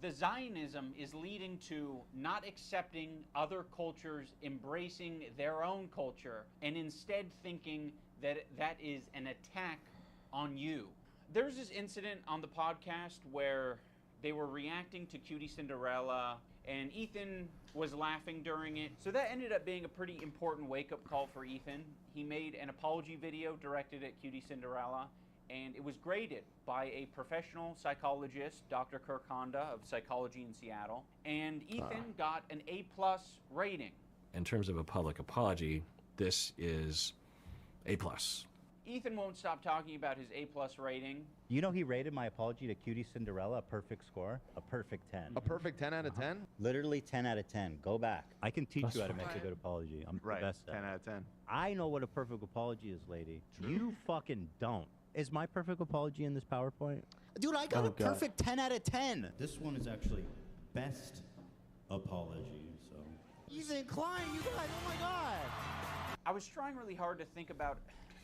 The the Zionism is leading to not accepting other cultures, embracing their own culture, and instead thinking that that is an attack on you. There's this incident on the podcast where they were reacting to Cutie Cinderella, and Ethan was laughing during it. So that ended up being a pretty important wake-up call for Ethan. He made an apology video directed at Cutie Cinderella, and it was graded by a professional psychologist, Dr. Kirk Honda of Psychology in Seattle, and Ethan got an A+ rating. In terms of a public apology, this is A+. Ethan won't stop talking about his A+ rating. You know he rated my apology to Cutie Cinderella a perfect score? A perfect 10. A perfect 10 out of 10? Literally 10 out of 10. Go back. I can teach That's you how to make a fine. good apology. I'm Right, the best at 10 it. out of 10. I know what a perfect apology is, lady. You fucking don't. Is my perfect apology in this PowerPoint? Dude, I got Oh, a God. perfect 10 out of 10. This one is actually best apology, so. Ethan Klein, you guys, oh my God. I was trying really hard to think about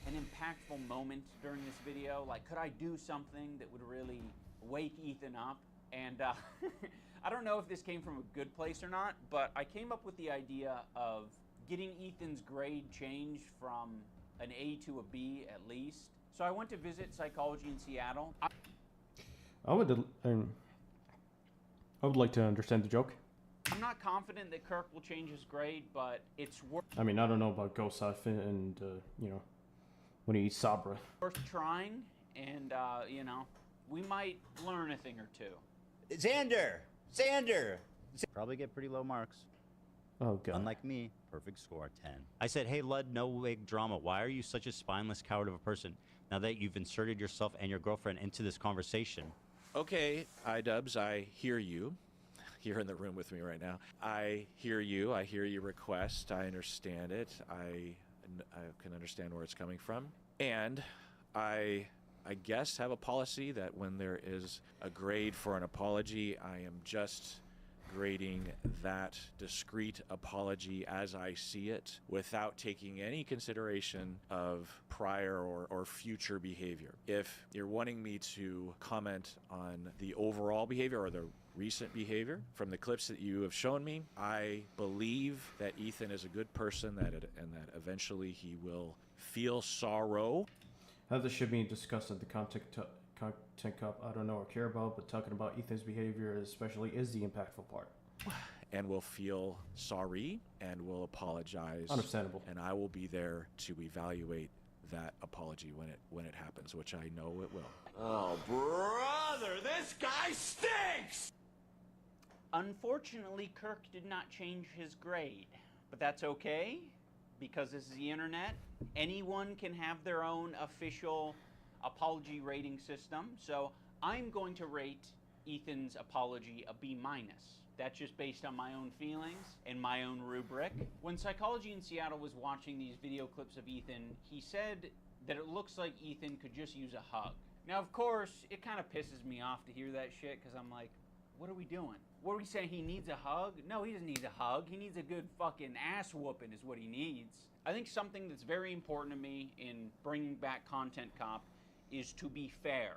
an impactful moment during this video. Like, could I do something that would really wake Ethan up? And I don't know if this came from a good place or not, but I came up with the idea of getting Ethan's grade changed from an A to a B at least. So I went to visit Psychology in Seattle. I would like to understand the joke. I'm not confident that Kirk will change his grade, but it's worth I mean, I don't know about Ghost Siphon and, you know, when he eats Sabra. trying, and, you know, we might learn a thing or two. Xander! Probably get pretty low marks. Oh, God. Unlike me, perfect score 10. I said, hey, Lud, no wig drama. Why are you such a spineless coward of a person now that you've inserted yourself and your girlfriend into this conversation? Okay, idubbbz, I hear you. You're in the room with me right now. I hear you. I hear your request. I understand it. I can understand where it's coming from. And I guess have a policy that when there is a grade for an apology, I am just grading that discrete apology as I see it without taking any consideration of prior or future behavior. If you're wanting me to comment on the overall behavior or the recent behavior from the clips that you have shown me, I believe that Ethan is a good person and that eventually he will feel sorrow. How this should be discussed at the content cup, I don't know or care about, but talking about Ethan's behavior especially is the impactful part. And will feel sorry and will apologize. Understandable. And I will be there to evaluate that apology when it happens, which I know it will. Oh, brother, this guy stinks! Unfortunately, Kirk did not change his grade, but that's okay because this is the internet. Anyone can have their own official apology rating system, so I'm going to rate Ethan's apology a B-. That's just based on my own feelings and my own rubric. When Psychology in Seattle was watching these video clips of Ethan, he said that it looks like Ethan could just use a hug. Now, of course, it kind of pisses me off to hear that shit because I'm like, what are we doing? What are we saying? He needs a hug? No, he doesn't need a hug. He needs a good fucking ass whooping is what he needs. I think something that's very important to me in bringing back Content Cop is to be fair.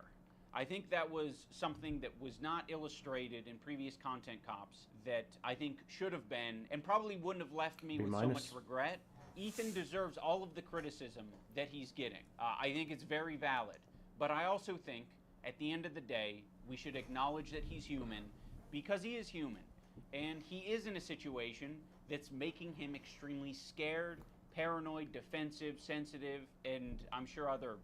I think that was something that was not illustrated in previous Content Cops that I think should have been and probably wouldn't have left me with so much regret. Ethan deserves all of the criticism that he's getting. I think it's very valid. But I also think at the end of the day, we should acknowledge that he's human because he is human. And he is in a situation that's making him extremely scared, paranoid, defensive, sensitive, and I'm sure other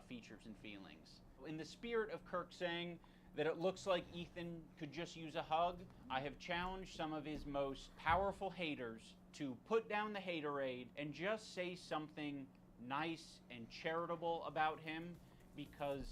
features and feelings. In the spirit of Kirk saying that it looks like Ethan could just use a hug, I have challenged some of his most powerful haters to put down the haterade and just say something nice and charitable about him because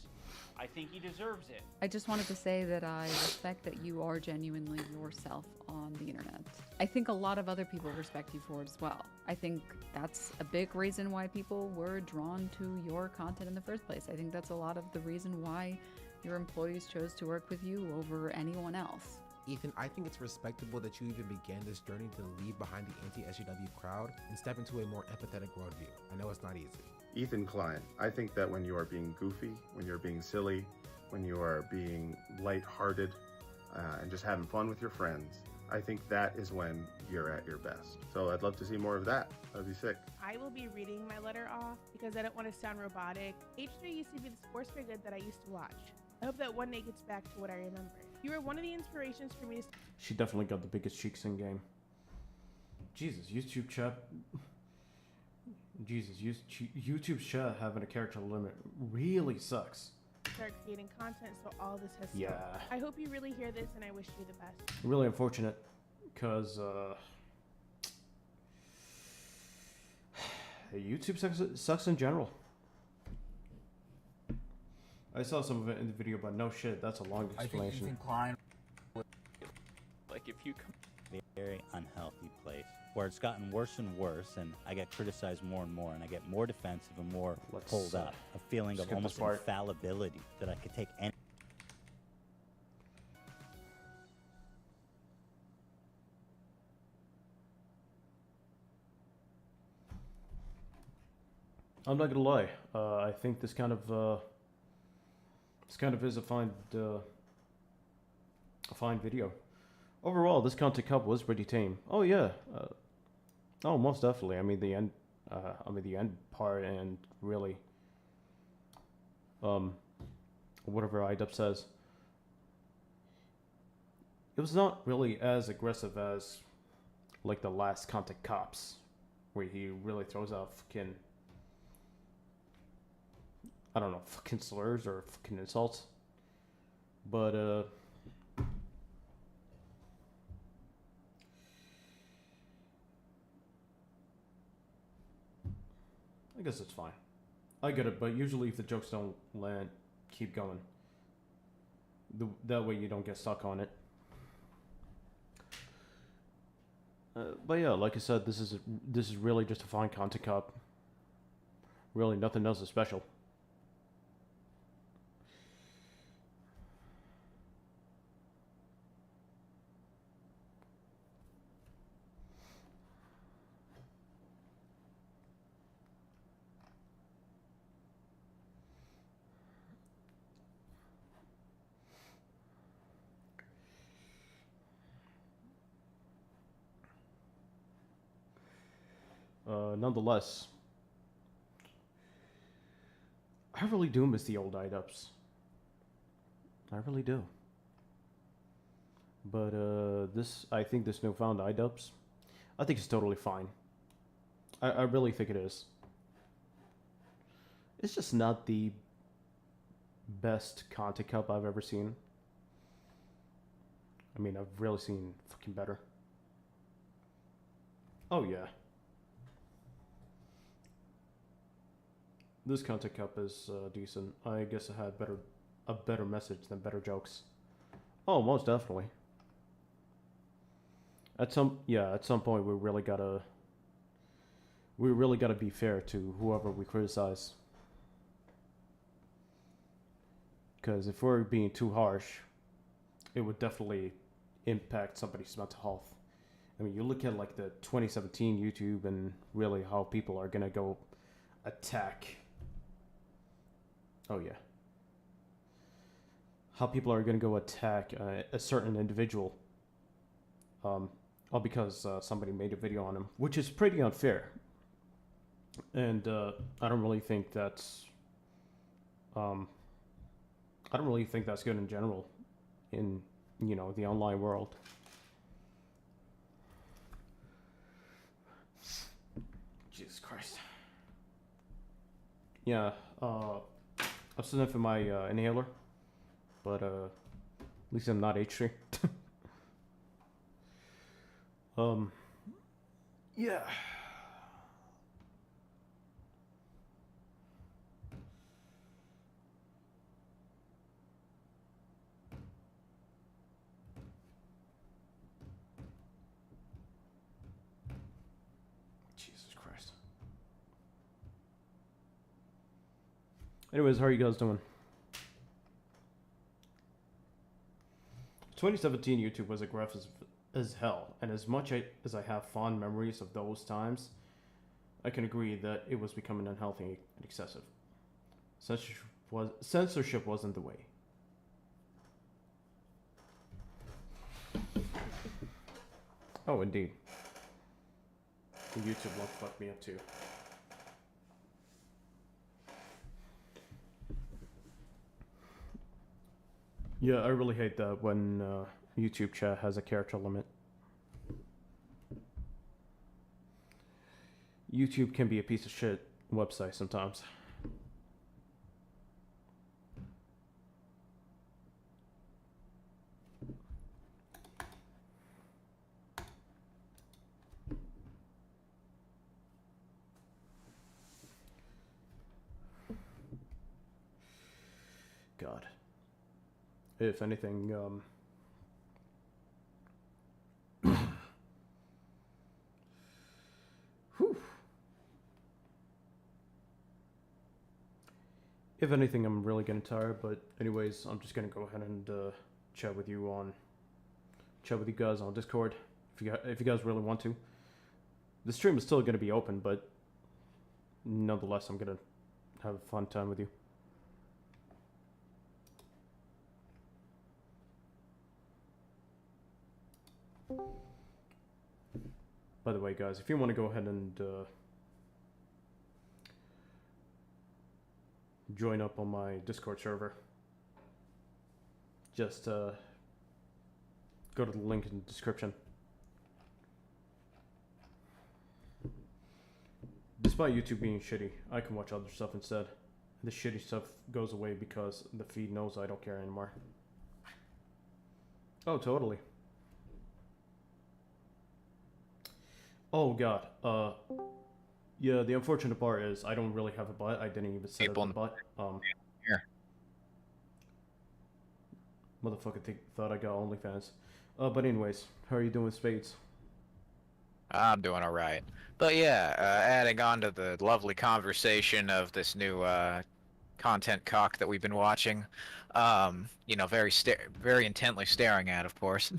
I think he deserves it. I just wanted to say that I respect that you are genuinely yourself on the internet. I think a lot of other people respect you for it as well. I think that's a big reason why people were drawn to your content in the first place. I think that's a lot of the reason why your employees chose to work with you over anyone else. Ethan, I think it's respectable that you even began this journey to leave behind the anti-SJW crowd and step into a more empathetic worldview. I know it's not easy. Ethan Klein, I think that when you are being goofy, when you're being silly, when you are being lighthearted, and just having fun with your friends, I think that is when you're at your best. So I'd love to see more of that. That'd be sick. I will be reading my letter off because I don't want to sound robotic. H3 used to be the sports for good that I used to watch. I hope that one day gets back to what I remember. You were one of the inspirations for me to... She definitely got the biggest cheeks in game. Jesus, YouTube chat. Jesus, YouTube chat having a character limit really sucks. Start creating content, so all this has Yeah. stopped. I hope you really hear this, and I wish you the best. Really unfortunate, because YouTube sucks in general. I saw some of it in the video, but no shit, that's a long explanation. I think Ethan Klein. Like if you come very unhealthy place where it's gotten worse and worse, and I get criticized more and more, and I get more defensive and more pulled up. A feeling of skip almost this part. infallibility that I could take any. I'm not gonna lie. I think this kind of is a fine video. Overall, this content cup was pretty tame. Oh yeah. Oh, most definitely. I mean the end. The end part, and really, whatever idubbbz says. It was not really as aggressive as, like, the last content cops, where he really throws out fucking, I don't know, fucking slurs or fucking insults. But I guess it's fine. I get it, but usually if the jokes don't land, keep going. That way you don't get stuck on it. But yeah, like I said, this is really just a fine content cup. Really, nothing else is special. Nonetheless, I really do miss the old idubbbz. I really do. But I think this newfound idubbbz, I think it's totally fine. I really think it is. It's just not the best content cup I've ever seen. I mean, I've really seen fucking better. Oh yeah. This content cup is decent. I guess it had a better message than better jokes. Oh, most definitely. At some point we really gotta be fair to whoever we criticize. Because if we're being too harsh, it would definitely impact somebody's mental health. I mean, you look at like the 2017 YouTube and really how people are gonna go attack. Oh yeah. How people are going to go attack a certain individual, all because somebody made a video on him, which is pretty unfair. And I don't really think that's good in general, in the online world. Jesus Christ. Yeah. I'm sniffing my inhaler, but at least I'm not H3. Yeah. Jesus Christ. Anyways, how are you guys doing? 2017 YouTube was aggressive as hell, and as much as I have fond memories of those times, I can agree that it was becoming unhealthy and excessive. Censorship wasn't the way. Oh, indeed. The YouTube log fucked me up too. Yeah, I really hate that when YouTube chat has a character limit. YouTube can be a piece of shit website sometimes. God. If anything, whew. If anything, I'm really getting tired, but anyways, I'm just gonna go ahead and chat with you guys on Discord if you guys really want to. The stream is still gonna be open, but nonetheless, I'm gonna have a fun time with you. By the way, guys, if you want to go ahead and join up on my Discord server, just go to the link in the description. Despite YouTube being shitty, I can watch other stuff instead. The shitty stuff goes away because the feed knows I don't care anymore. Oh, totally. Oh god. Yeah, the unfortunate part is I don't really have a butt. I didn't even set up a butt. Here. Motherfucker thought I got OnlyFans. But anyways, how are you doing, Spades? I'm doing alright. But yeah, adding on to the lovely conversation of this new content cock that we've been watching, you know, very intently staring at, of course.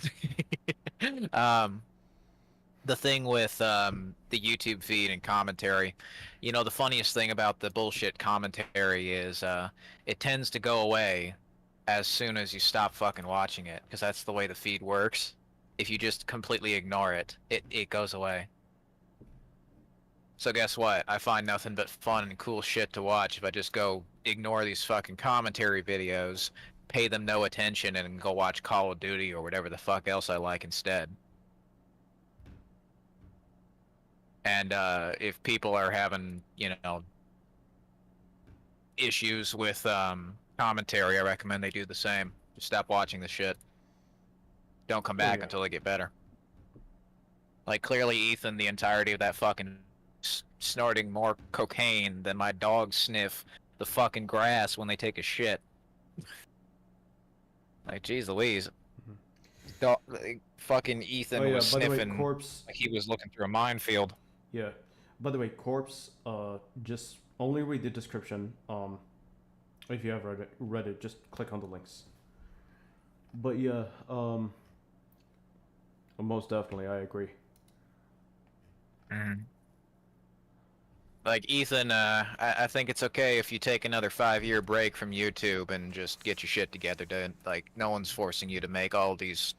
The thing with the YouTube feed and commentary, you know, the funniest thing about the bullshit commentary is it tends to go away as soon as you stop fucking watching it, because that's the way the feed works. If you just completely ignore it, it goes away. So guess what? I find nothing but fun and cool shit to watch if I just go ignore these fucking commentary videos, pay them no attention, and go watch Call of Duty or whatever the fuck else I like instead. And if people are having, you know, issues with commentary, I recommend they do the same. Just stop watching the shit. Don't come back until they get better. Like, clearly Ethan, the entirety of that fucking snorting more cocaine than my dogs sniff the fucking grass when they take a shit. Like, geez Louise. Fucking Ethan was sniffing like he was looking through a minefield. Yeah. By the way, Corpse, just only read the description. If you have read it, just click on the links. But yeah, most definitely, I agree. Like, Ethan, I think it's okay if you take another 5-year break from YouTube and just get your shit together. Like, no one's forcing you to make all these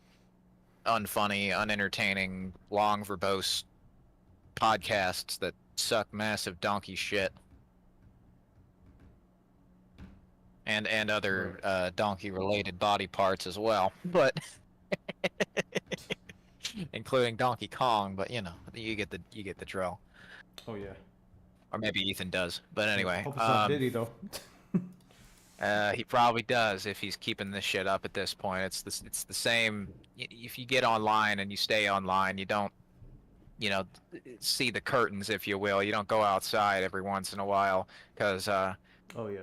unfunny, unentertaining, long, verbose podcasts that suck massive donkey shit. And other donkey-related body parts as well, but including Donkey Kong. But you know, you get the drill. Oh yeah. Or maybe Ethan does. But anyway, Hope it's not Diddy though. He probably does if he's keeping this shit up at this point. It's the same. If you get online and you stay online, you don't, you know, see the curtains, if you will. You don't go outside every once in a while, because oh yeah.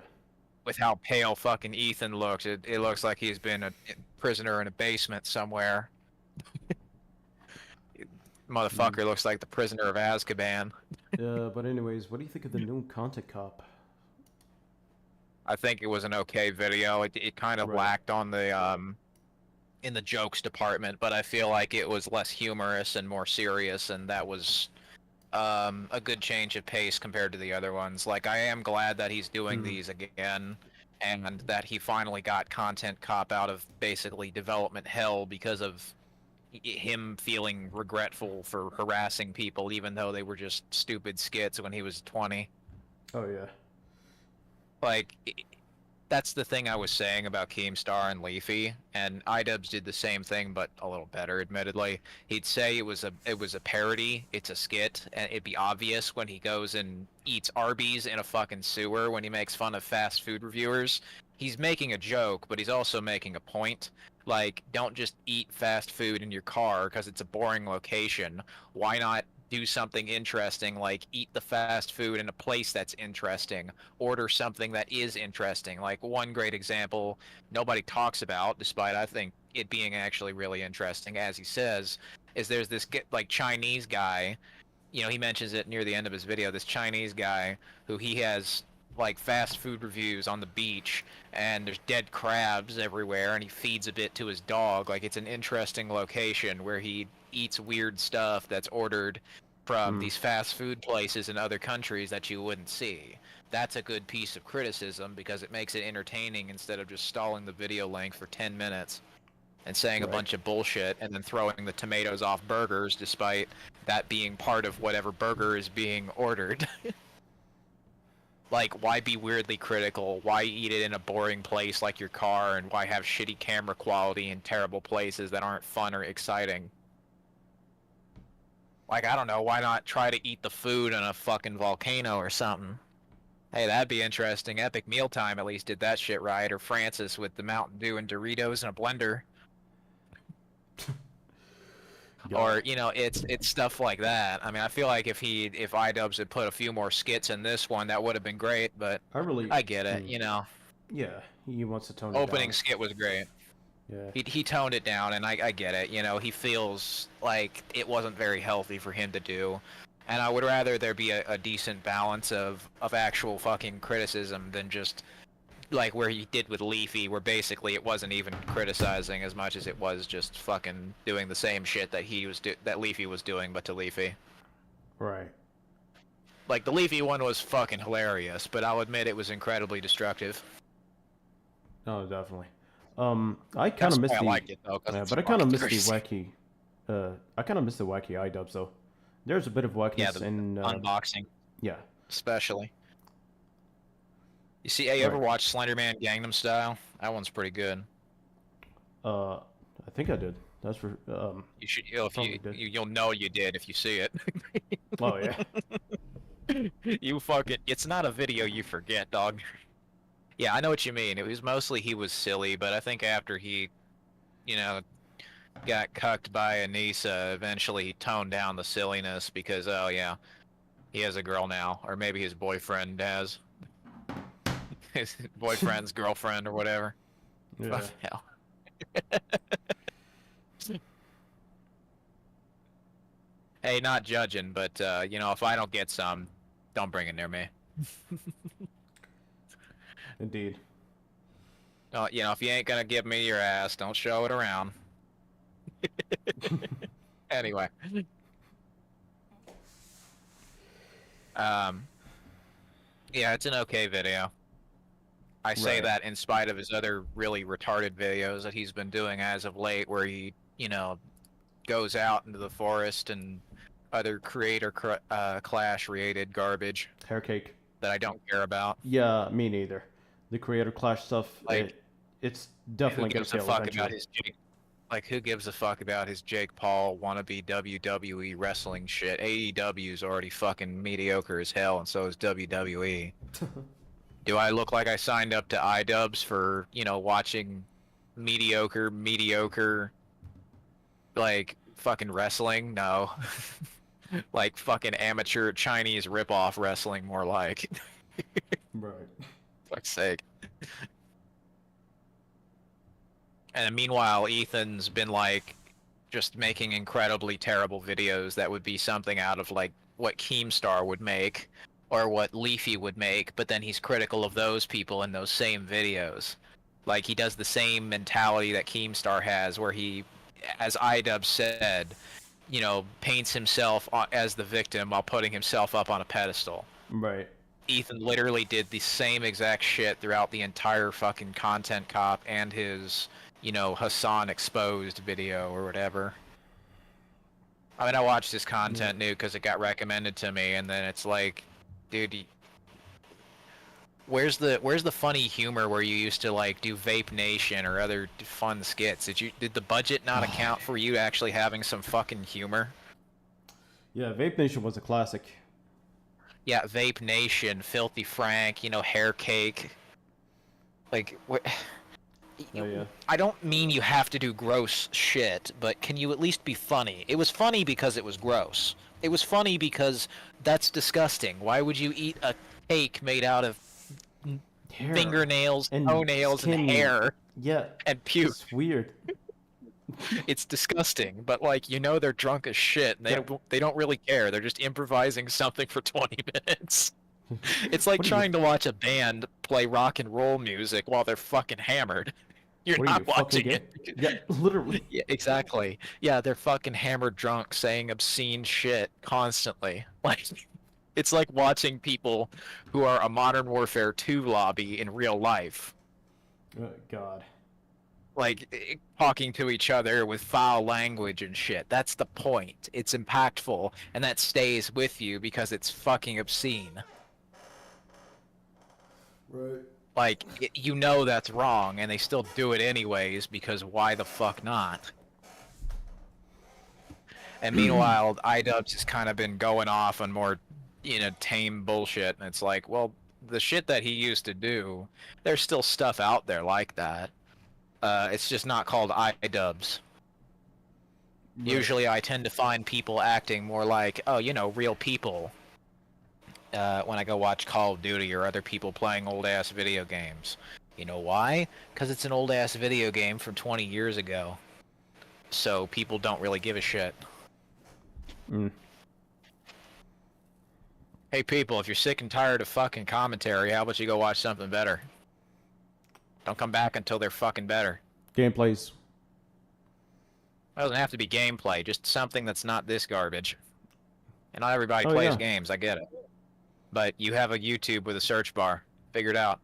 With how pale fucking Ethan looks, it looks like he's been a prisoner in a basement somewhere. Motherfucker looks like the prisoner of Azkaban. But anyways, what do you think of the new content cop? I think it was an okay video. It kind of lacked on the in the jokes department, but I feel like it was less humorous and more serious, and that was a good change of pace compared to the other ones. Like, I am glad that he's doing these again, and that he finally got Content Cop out of basically development hell because of, him feeling regretful for harassing people, even though they were just stupid skits when he was 20. Oh yeah. Like, that's the thing I was saying about Keemstar and Leafy, and idubbbz did the same thing, but a little better, admittedly. He'd say it was a parody, it's a skit, and it'd be obvious when he goes and eats Arby's in a fucking sewer when he makes fun of fast food reviewers. He's making a joke, but he's also making a point. Like, don't just eat fast food in your car because it's a boring location. Why not do something interesting, like eat the fast food in a place that's interesting, order something that is interesting? Like, one great example nobody talks about, despite I think it being actually really interesting, as he says, is there's this like Chinese guy, you know, he mentions it near the end of his video, this Chinese guy who he has like fast food reviews on the beach, and there's dead crabs everywhere, and he feeds a bit to his dog. Like, it's an interesting location where he eats weird stuff that's ordered from these fast food places in other countries that you wouldn't see. That's a good piece of criticism because it makes it entertaining instead of just stalling the video length for 10 minutes and saying a bunch of bullshit and then throwing the tomatoes off burgers despite that being part of whatever burger is being ordered. Like, why be weirdly critical? Why eat it in a boring place like your car? And why have shitty camera quality in terrible places that aren't fun or exciting? Like, I don't know, why not try to eat the food in a fucking volcano or something? Hey, that'd be interesting. Epic Mealtime at least did that shit right. Or Francis with the Mountain Dew and Doritos in a blender. Or, you know, it's stuff like that. I mean, I feel like if idubbbz had put a few more skits in this one, that would have been great, but I get it, you know. Yeah, he wants to tone it down. Opening skit was great. Yeah. He toned it down, and I get it. You know, he feels like it wasn't very healthy for him to do. And I would rather there be a decent balance of actual fucking criticism than just like where he did with Leafy, where basically it wasn't even criticizing as much as it was just fucking doing the same shit that that Leafy was doing, but to Leafy. Right. Like, the Leafy one was fucking hilarious, but I'll admit it was incredibly destructive. Oh, definitely. I kind of missed I the. liked it though, Yeah, but I kind of missed the wacky. I kind of missed the wacky idubbbz though. There's a bit of wackiness in unboxing. Yeah. Especially. You see, hey, you ever watch Slenderman Gangnam Style? That one's pretty good. I think I did. That's for. You should. You'll know you did if you see it. Oh yeah. You fucking. It's not a video you forget, dog. Yeah, I know what you mean. It was mostly he was silly, but I think after he, you know, got cucked by Anissa, eventually he toned down the silliness because, oh yeah, he has a girl now, or maybe his boyfriend has. His boyfriend's girlfriend or whatever. Yeah. Fuck hell. Hey, not judging, but you know, if I don't get some, don't bring it near me. Indeed. You know, if you ain't gonna give me your ass, don't show it around. Anyway. Yeah, it's an okay video. I say that in spite of his other really retarded videos that he's been doing as of late, where he, you know, goes out into the forest and other creator clash-related garbage. Hair cake. That I don't care about. Yeah, me neither. The creator clash stuff, like, it's definitely who gonna gives a fail fuck eventually. about his Jake? Like, who gives a fuck about his Jake Paul wannabe WWE wrestling shit? AEW's already fucking mediocre as hell, and so is WWE. Do I look like I signed up to idubbbz for, you know, watching mediocre, like, fucking wrestling? No. Like, fucking amateur Chinese rip-off wrestling, more like. Right. Fuck's sake. And meanwhile, Ethan's been, like, just making incredibly terrible videos that would be something out of, like, what Keemstar would make, or what Leafy would make, but then he's critical of those people in those same videos. Like, he does the same mentality that Keemstar has, where he, as idubbbz said, you know, paints himself as the victim while putting himself up on a pedestal. Right. Ethan literally did the same exact shit throughout the entire fucking Content Cop and his, you know, Hassan Exposed video or whatever. I mean, I watched his content new because it got recommended to me, and then it's like, dude, where's the funny humor where you used to like do Vape Nation or other fun skits? Did the budget not account for you actually having some fucking humor? Yeah, Vape Nation was a classic. Yeah, Vape Nation, Filthy Frank, Hair Cake. Like, Oh yeah. I don't mean you have to do gross shit, but can you at least be funny? It was funny because it was gross. It was funny because that's disgusting. Why would you eat a cake made out of fingernails, toenails, and hair? Yeah. And puke. It's weird. It's disgusting, but like they're drunk as shit, and they don't really care. They're just improvising something for 20 minutes. It's like trying to watch a band play rock and roll music while they're fucking hammered. You're What are not you, fucking watching gay? it. Yeah, literally. Yeah, exactly. Yeah, they're fucking hammered drunk saying obscene shit constantly. Like, it's like watching people who are a Modern Warfare 2 lobby in real life. Oh, God. Like, talking to each other with foul language and shit. That's the point. It's impactful, and that stays with you because it's fucking obscene. Right. Like, that's wrong, and they still do it anyways, because why the fuck not? And meanwhile, idubbbz has kind of been going off on more, tame bullshit, and it's like, well, the shit that he used to do, there's still stuff out there like that. It's just not called idubbbz. Right. Usually I tend to find people acting more like, real people. When I go watch Call of Duty or other people playing old-ass video games. You know why? Because it's an old-ass video game from 20 years ago. So people don't really give a shit. Hey people, if you're sick and tired of fucking commentary, how about you go watch something better? Don't come back until they're fucking better. Gameplays. It doesn't have to be gameplay, just something that's not this garbage. And not everybody Oh, plays yeah. games, I get it. But you have a YouTube with a search bar. Figure it out.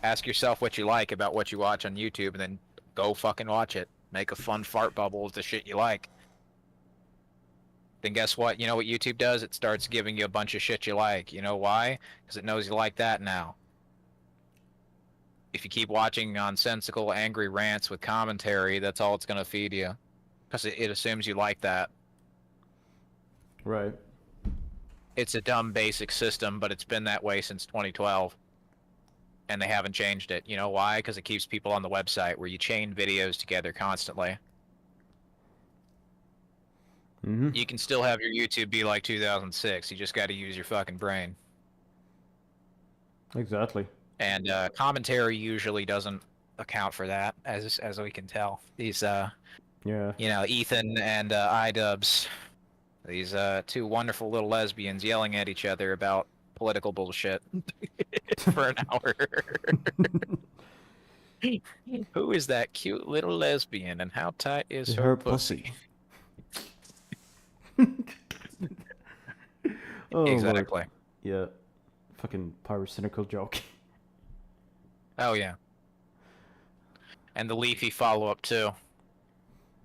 Ask yourself what you like about what you watch on YouTube, and then go fucking watch it. Make a fun fart bubble with the shit you like. Then guess what? You know what YouTube does? It starts giving you a bunch of shit you like. You know why? Because it knows you like that now. If you keep watching nonsensical, angry rants with commentary, that's all it's going to feed you. Because it assumes you like that. Right. It's a dumb basic system, but it's been that way since 2012. And they haven't changed it. You know why? Because it keeps people on the website where you chain videos together constantly. You can still have your YouTube be like 2006. You just got to use your fucking brain. Exactly. And commentary usually doesn't account for that, as we can tell. These, Ethan and idubbbz. These two wonderful little lesbians yelling at each other about political bullshit for an hour. Who is that cute little lesbian, and how tight is her pussy? Oh, Exactly. Lord. Yeah. Fucking pyrocynical joke. Oh, yeah. And the Leafy follow-up, too.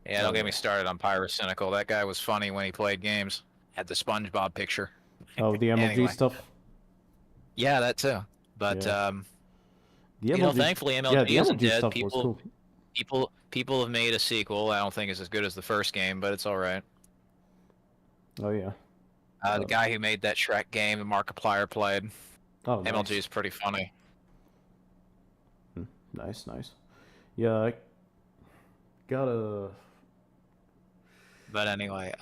Yeah, don't get me started on pyrocynical. That guy was funny when he played games. Had the SpongeBob picture. Oh, the MLG Anyway. stuff? Yeah, that too. But, Yeah. The you know, MLG thankfully yeah, MLG the isn't MLG dead. stuff was cool. People have made a sequel. I don't think it's as good as the first game, but it's alright. Oh, yeah. The guy who made that Shrek game, Markiplier, played. Oh, MLG nice. is pretty funny. Nice, nice. Yeah, I gotta... But anyway,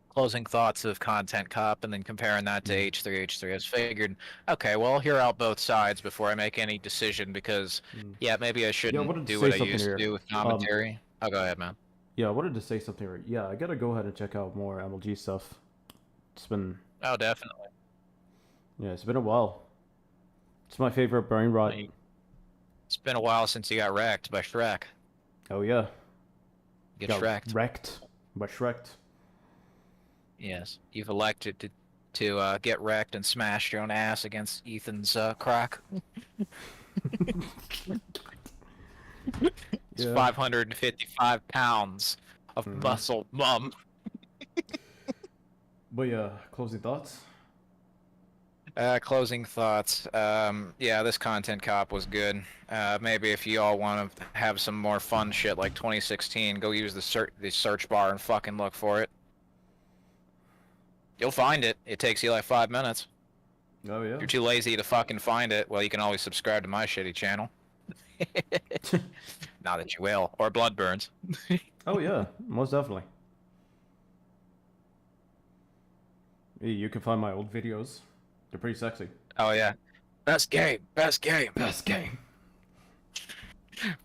closing thoughts of Content Cop, and then comparing that to H3H3. I just figured, okay, well, I'll hear out both sides before I make any decision, because, yeah, maybe I shouldn't wanted to do say what I something used here. to do with commentary. Oh, go ahead, man. Yeah, I wanted to say something. Yeah, I gotta go ahead and check out more MLG stuff. It's been... Oh, definitely. Yeah, it's been a while. It's my favorite brain rot. It's been a while since you got wrecked by Shrek. Oh, yeah. Get Got Shrek'd. Wrecked. By Shrek. Yes, you've elected to get wrecked and smash your own ass against Ethan's crack. It's Yeah. 555 pounds of muscle mum. But yeah, closing thoughts. Closing thoughts. Yeah, this content cop was good. Maybe if you all want to have some more fun shit like 2016, go use the search bar and fucking look for it. You'll find it. It takes you like 5 minutes. Oh yeah. If you're too lazy to fucking find it, well, you can always subscribe to my shitty channel. Not that you will. Or Bloodburns. Oh yeah, most definitely. You can find my old videos. They're pretty sexy. Oh yeah. Best game. Best game. Best game.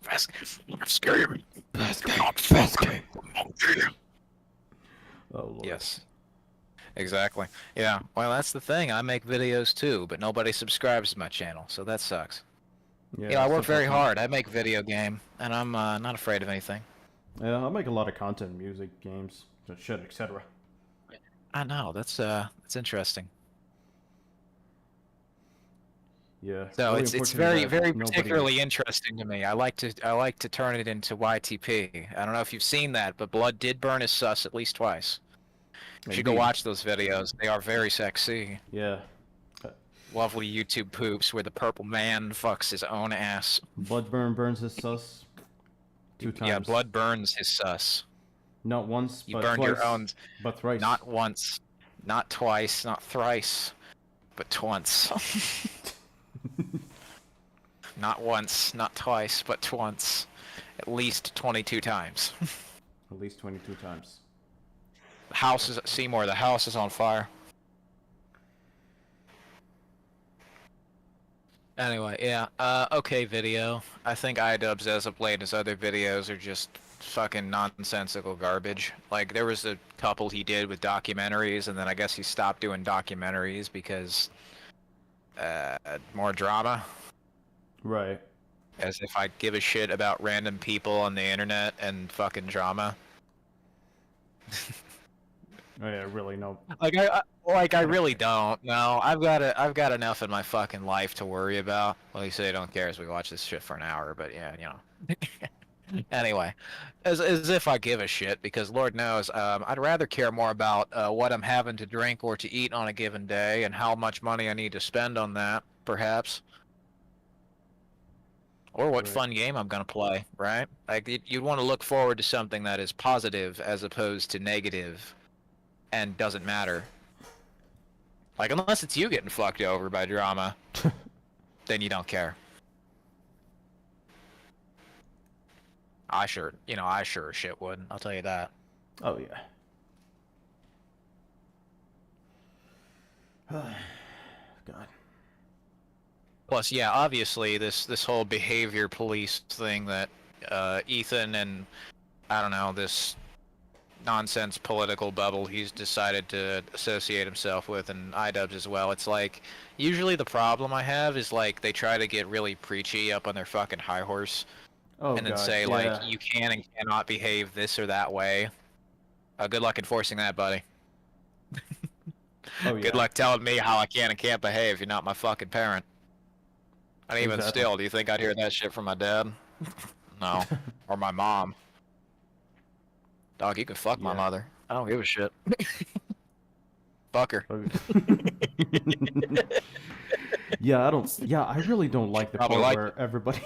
Best game. Best game. Best game. Oh Lord. Yes. Exactly. Yeah. Well, that's the thing. I make videos too, but nobody subscribes to my channel, so that sucks. Yeah, I work very hard. I make video game, and I'm not afraid of anything. Yeah, I make a lot of content, music, games, shit, etc. I know. That's interesting. Yeah. So really it's unfortunate very that nobody- particularly interesting to me. I like to turn it into YTP. I don't know if you've seen that, but Blood did burn his sus at least twice. You should go Indeed. watch those videos. They are very sexy. Yeah. Lovely YouTube poops where the purple man fucks his own ass. Bloodburn burns his sus 2 times. Yeah, Blood burns his sus. Not once, You but burned twice, your own. but thrice. Not once, not twice, not thrice, but twice. Not once, not twice, but twice. At least 22 times. At least 22 times. The house is Seymour. The house is on fire. Anyway, yeah. Okay, video. I think idubbbz as of late his other videos are just fucking nonsensical garbage. Like there was a couple he did with documentaries, and then I guess he stopped doing documentaries because more drama. Right. As if I give a shit about random people on the internet and fucking drama. Oh yeah, really no. I really don't. No, I've got enough in my fucking life to worry about. Well, you say I don't care as we watch this shit for an hour, but yeah, you know. Anyway, as if I give a shit, because Lord knows, I'd rather care more about what I'm having to drink or to eat on a given day and how much money I need to spend on that, perhaps. Or what fun game I'm gonna play, right? Like you'd want to look forward to something that is positive as opposed to negative, and doesn't matter. Like unless it's you getting fucked over by drama, then you don't care. I sure as shit would. I'll tell you that. Oh yeah. God. Plus, yeah, obviously this whole behavior police thing that Ethan and I don't know, this nonsense political bubble he's decided to associate himself with, and idubbbz as well. It's like usually the problem I have is like they try to get really preachy up on their fucking high horse, and then God, say yeah. like you can and cannot behave this or that way. Good luck enforcing that, buddy. Oh, Good yeah. luck telling me how I can and can't behave. You're not my fucking parent. And even Exactly. still, do you think I'd hear that shit from my dad? No. Or my mom. Dog, you can fuck my mother. I don't give a shit. Fuck her. Yeah, I really don't like the Probably part like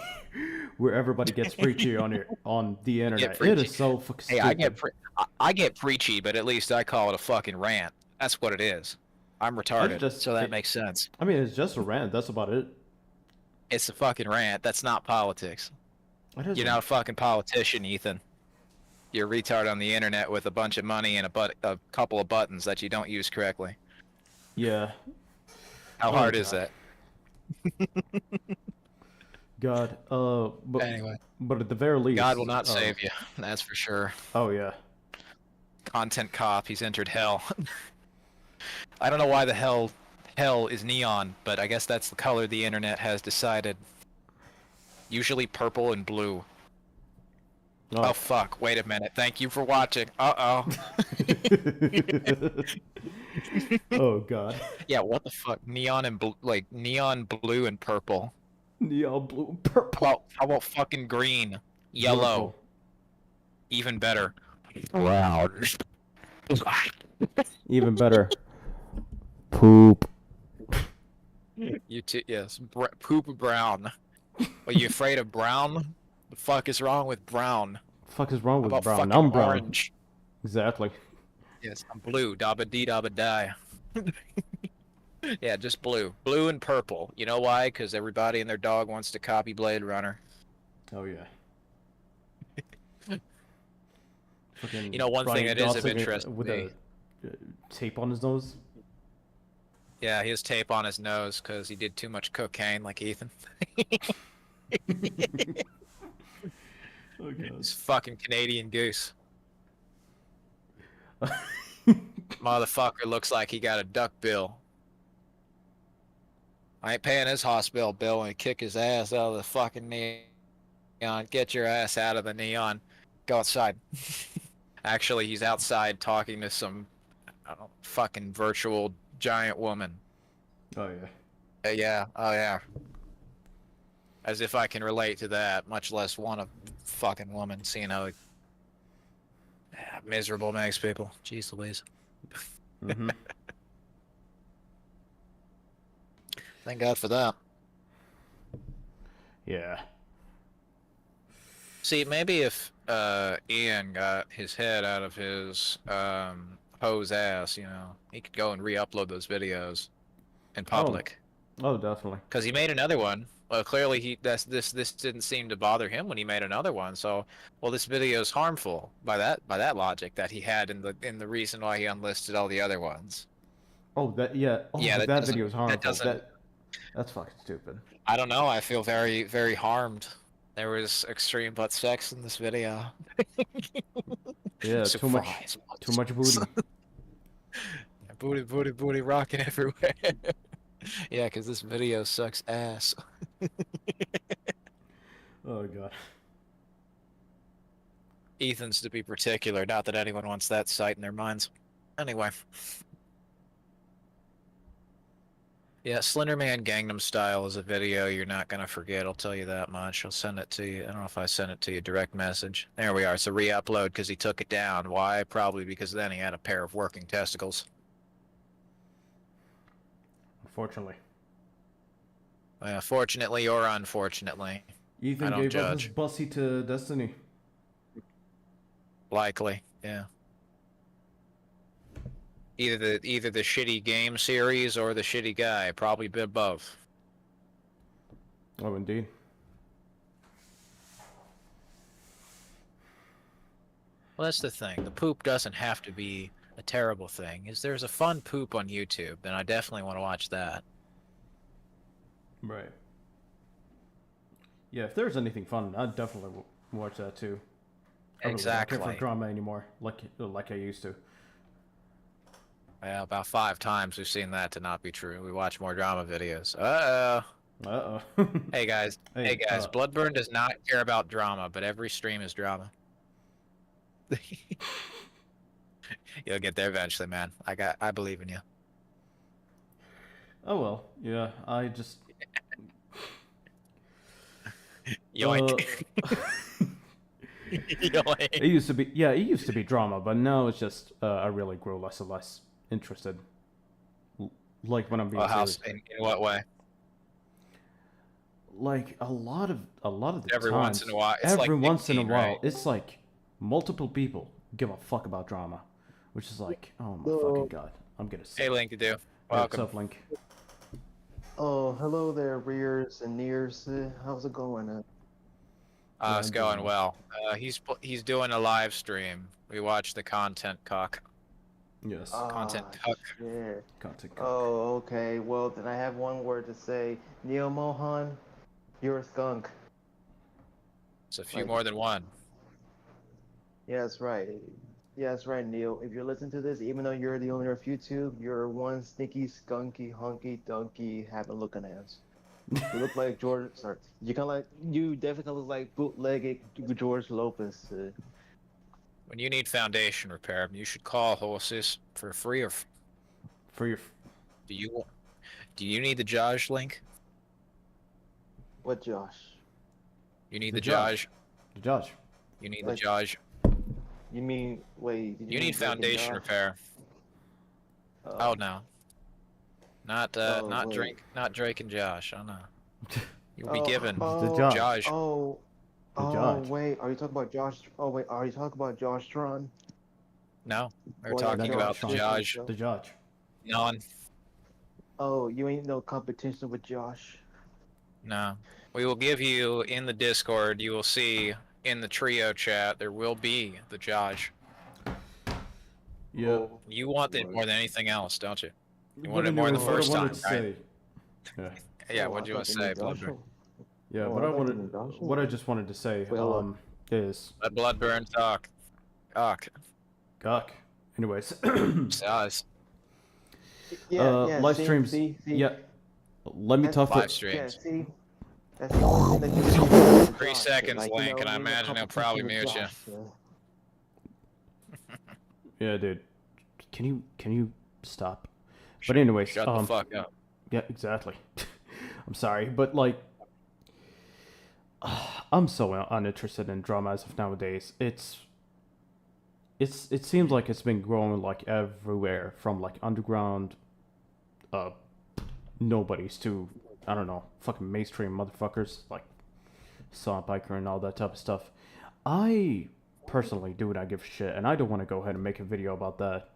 where everybody gets preachy on the internet. It preachy. is so fucking Hey, stupid. I get preachy, but at least I call it a fucking rant. That's what it is. I'm retarded, so that makes sense. I mean, it's just a rant. That's about it. It's a fucking rant. That's not politics. It isn't. You're not a fucking politician, Ethan. You're a retard on the internet with a bunch of money and a couple of buttons that you don't use correctly. Yeah. How Oh, hard is God. that? God. But Anyway. But at the very least, God will not save you. That's for sure. Oh yeah. Content cop. He's entered hell. I don't know why the hell is neon, but I guess that's the color the internet has decided. Usually purple and blue. Oh fuck, wait a minute. Thank you for watching. Uh-oh. Oh god. Yeah, what the fuck? Neon and neon blue and purple. Neon blue and purple. How about fucking green? Yellow. Beautiful. Even better. Brown. Even better. Poop. You too, yes. Poop brown. Are you afraid of brown? The fuck is wrong with brown? Fuck is wrong with About brown? fucking I'm brown. orange. Exactly. Yes, I'm blue. Dabba dee dabba die. Yeah, just blue. Blue and purple. You know why? Because everybody and their dog wants to copy Blade Runner. Oh yeah. Fucking You know, one thing Ryan that is of Gosling interest to with me. a tape on his nose. Yeah, he has tape on his nose because he did too much cocaine, like Ethan. Oh god. He's fucking Canadian goose. Motherfucker looks like he got a duck bill. I ain't paying his hospital bill and kick his ass out of the fucking neon. Get your ass out of the neon. Go outside. Actually, he's outside talking to some fucking virtual giant woman. Oh yeah. Yeah, oh yeah. As if I can relate to that, much less want a fucking woman, seeing how miserable makes people. Jeez Louise. Mm-hmm. Thank God for that. Yeah. See, maybe if Ian got his head out of his hose ass, you know, he could go and re-upload those videos in public. Oh, definitely. Because he made another one. Well, clearly this didn't seem to bother him when he made another one. So, well, this video is harmful by that logic that he had in the reason why he unlisted all the other ones. Oh, that yeah. Oh, Yeah, that video is harmful. doesn't- That's fucking stupid. I don't know. I feel very, very harmed. There was extreme butt sex in this video. Yeah, too much booty. Booty rocking everywhere. Yeah, because this video sucks ass. Oh god. Ethan's to be particular, not that anyone wants that sight in their minds. Anyway. Yeah, Slenderman Gangnam Style is a video you're not going to forget, I'll tell you that much. I'll send it to you. I don't know if I sent it to you direct message. There we are. It's a re-upload because he took it down. Why? Probably because then he had a pair of working testicles. Unfortunately. Fortunately or unfortunately. Ethan I don't gave judge. up his bussy to Destiny. Likely, yeah. Either the shitty game series or the shitty guy. Probably a bit both. Oh, indeed. Well, that's the thing. The poop doesn't have to be a terrible thing. Is there's a fun poop on YouTube, and I definitely want to watch that. Right. Yeah, if there's anything fun, I'd definitely watch that too. I don't Exactly. care for drama anymore, like I used to. Yeah, about 5 times we've seen that to not be true. We watch more drama videos. Uh-oh. Uh-oh. Hey guys, Bloodburn does not care about drama, but every stream is drama. You'll get there eventually, man. I believe in you. Oh well, yeah, I just... Yoink. Yoink. It used to be drama, but now it's just, I really grow less and less interested. Like when I'm being serious. In what way? Like a lot of the Every times, once in a while. It's every like once in a nicotine, while, right? it's like multiple people give a fuck about drama, which is like, oh my fucking god, I'm gonna say. Hey, Link, to do. What's Welcome. up, Link? Oh, hello there, rears and nears. How's it going? It's going well. He's doing a live stream. We watched the content cock. Yes. Content cuck. Yeah. Content cuck. Oh, okay. Well, then I have one word to say. Neo Mohan, you're a skunk. It's a few more than one. Yeah, that's right. Yeah, that's right, Neil. If you're listening to this, even though you're the owner of YouTube, you're one sneaky, skunky, hunky, donkey, having looking ass. You look like George. Sorry, you definitely look like bootlegged George Lopez. When you need foundation repair, you should call Horses for free or. For your. Do you need the Josh link? What Josh? You need The the Josh. The Josh. You need Like- the Josh. You mean wait? Did You need mean Drake and foundation Josh? repair. Oh no. Not wait. Drake and Josh. Oh no. You'll be Oh, given oh, Josh. Oh, The oh, Josh. wait. Are you talking about Josh? Oh, wait. Are you talking about Josh Tron? No, we're Well, talking no, about Josh. Josh. The Josh. None. Oh, you ain't no competition with Josh. No. We will give you in the Discord. You will see in the trio chat. There will be the Josh. Yeah. You want it more than anything else, don't you? You But want it more than the anyways, first what I time, wanted to right? say. Yeah. Oh, What I do you want to thought they say, meant Josh. Bloodburn? Yeah, Oh, what I I thought wanted, they meant Josh. what I just wanted to say, Wait, hold on. is Let Bloodburn talk. Talk. Gawk. Anyways, Size. live see, streams. see. Yeah. Let me That's- talk to. Live streams. Yeah, see. That's the only thing that you can do with 3 Josh, seconds, like, Link, you know, and I you're in a imagine he'll probably competition with mute you. Josh, Yeah, dude. Can you stop? But anyways, Shut the fuck up. Yeah, exactly. I'm sorry, but like, I'm so uninterested in drama as of nowadays. It seems like it's been growing like everywhere, from like underground, nobodies to, I don't know, fucking mainstream motherfuckers like Saw Biker and all that type of stuff. I personally do not give a shit, and I don't want to go ahead and make a video about that.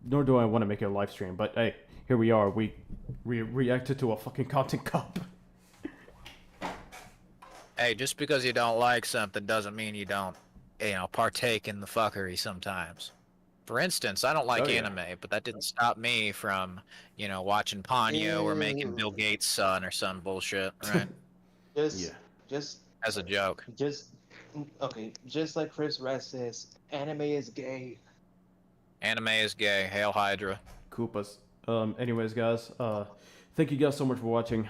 Nor do I want to make a live stream, but hey, here we are. We reacted to a fucking content cop. Hey, just because you don't like something doesn't mean you don't, partake in the fuckery sometimes. For instance, I don't like anime, but that didn't stop me from, watching Ponyo or making Bill Gates' son or some bullshit, right? Just As a joke. Okay, just like Chris Rest says, anime is gay. Anime is gay. Hail Hydra. Koopas. Anyways, guys, thank you guys so much for watching.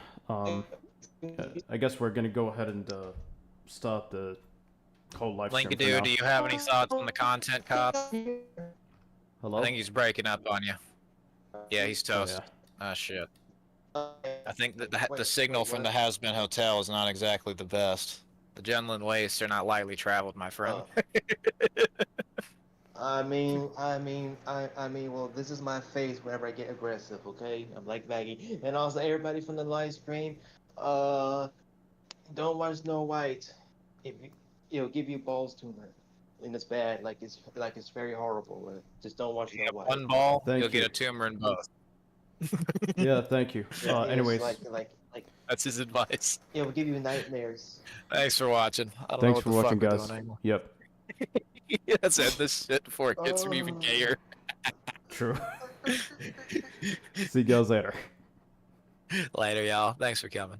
I guess we're gonna go ahead and stop the whole live stream. Linkadoo, do you have any thoughts on the content cop? Hello? I think he's breaking up on you. Yeah, he's toast. yeah. Ah, shit. I think that the signal from the Has-Been Hotel is not exactly the best. The Genland Wastes are not lightly traveled, my friend. I mean, well, this is my face whenever I get aggressive, okay? I'm like Maggie. And also, everybody from the live stream, don't watch Snow White. If it'll give you balls tumor, and it's bad. Like it's very horrible. Just don't watch Snow White. One ball, Thank you'll you. get a tumor in both. Yeah, thank you. Yeah, it's Anyways, like That's his advice. it will give you nightmares. Thanks for watching. I don't know thanks what for the watching, fuck we're guys. doing anymore. Yep. Let's end this shit before it gets me even gayer. True. See you guys later. Later, y'all. Thanks for coming.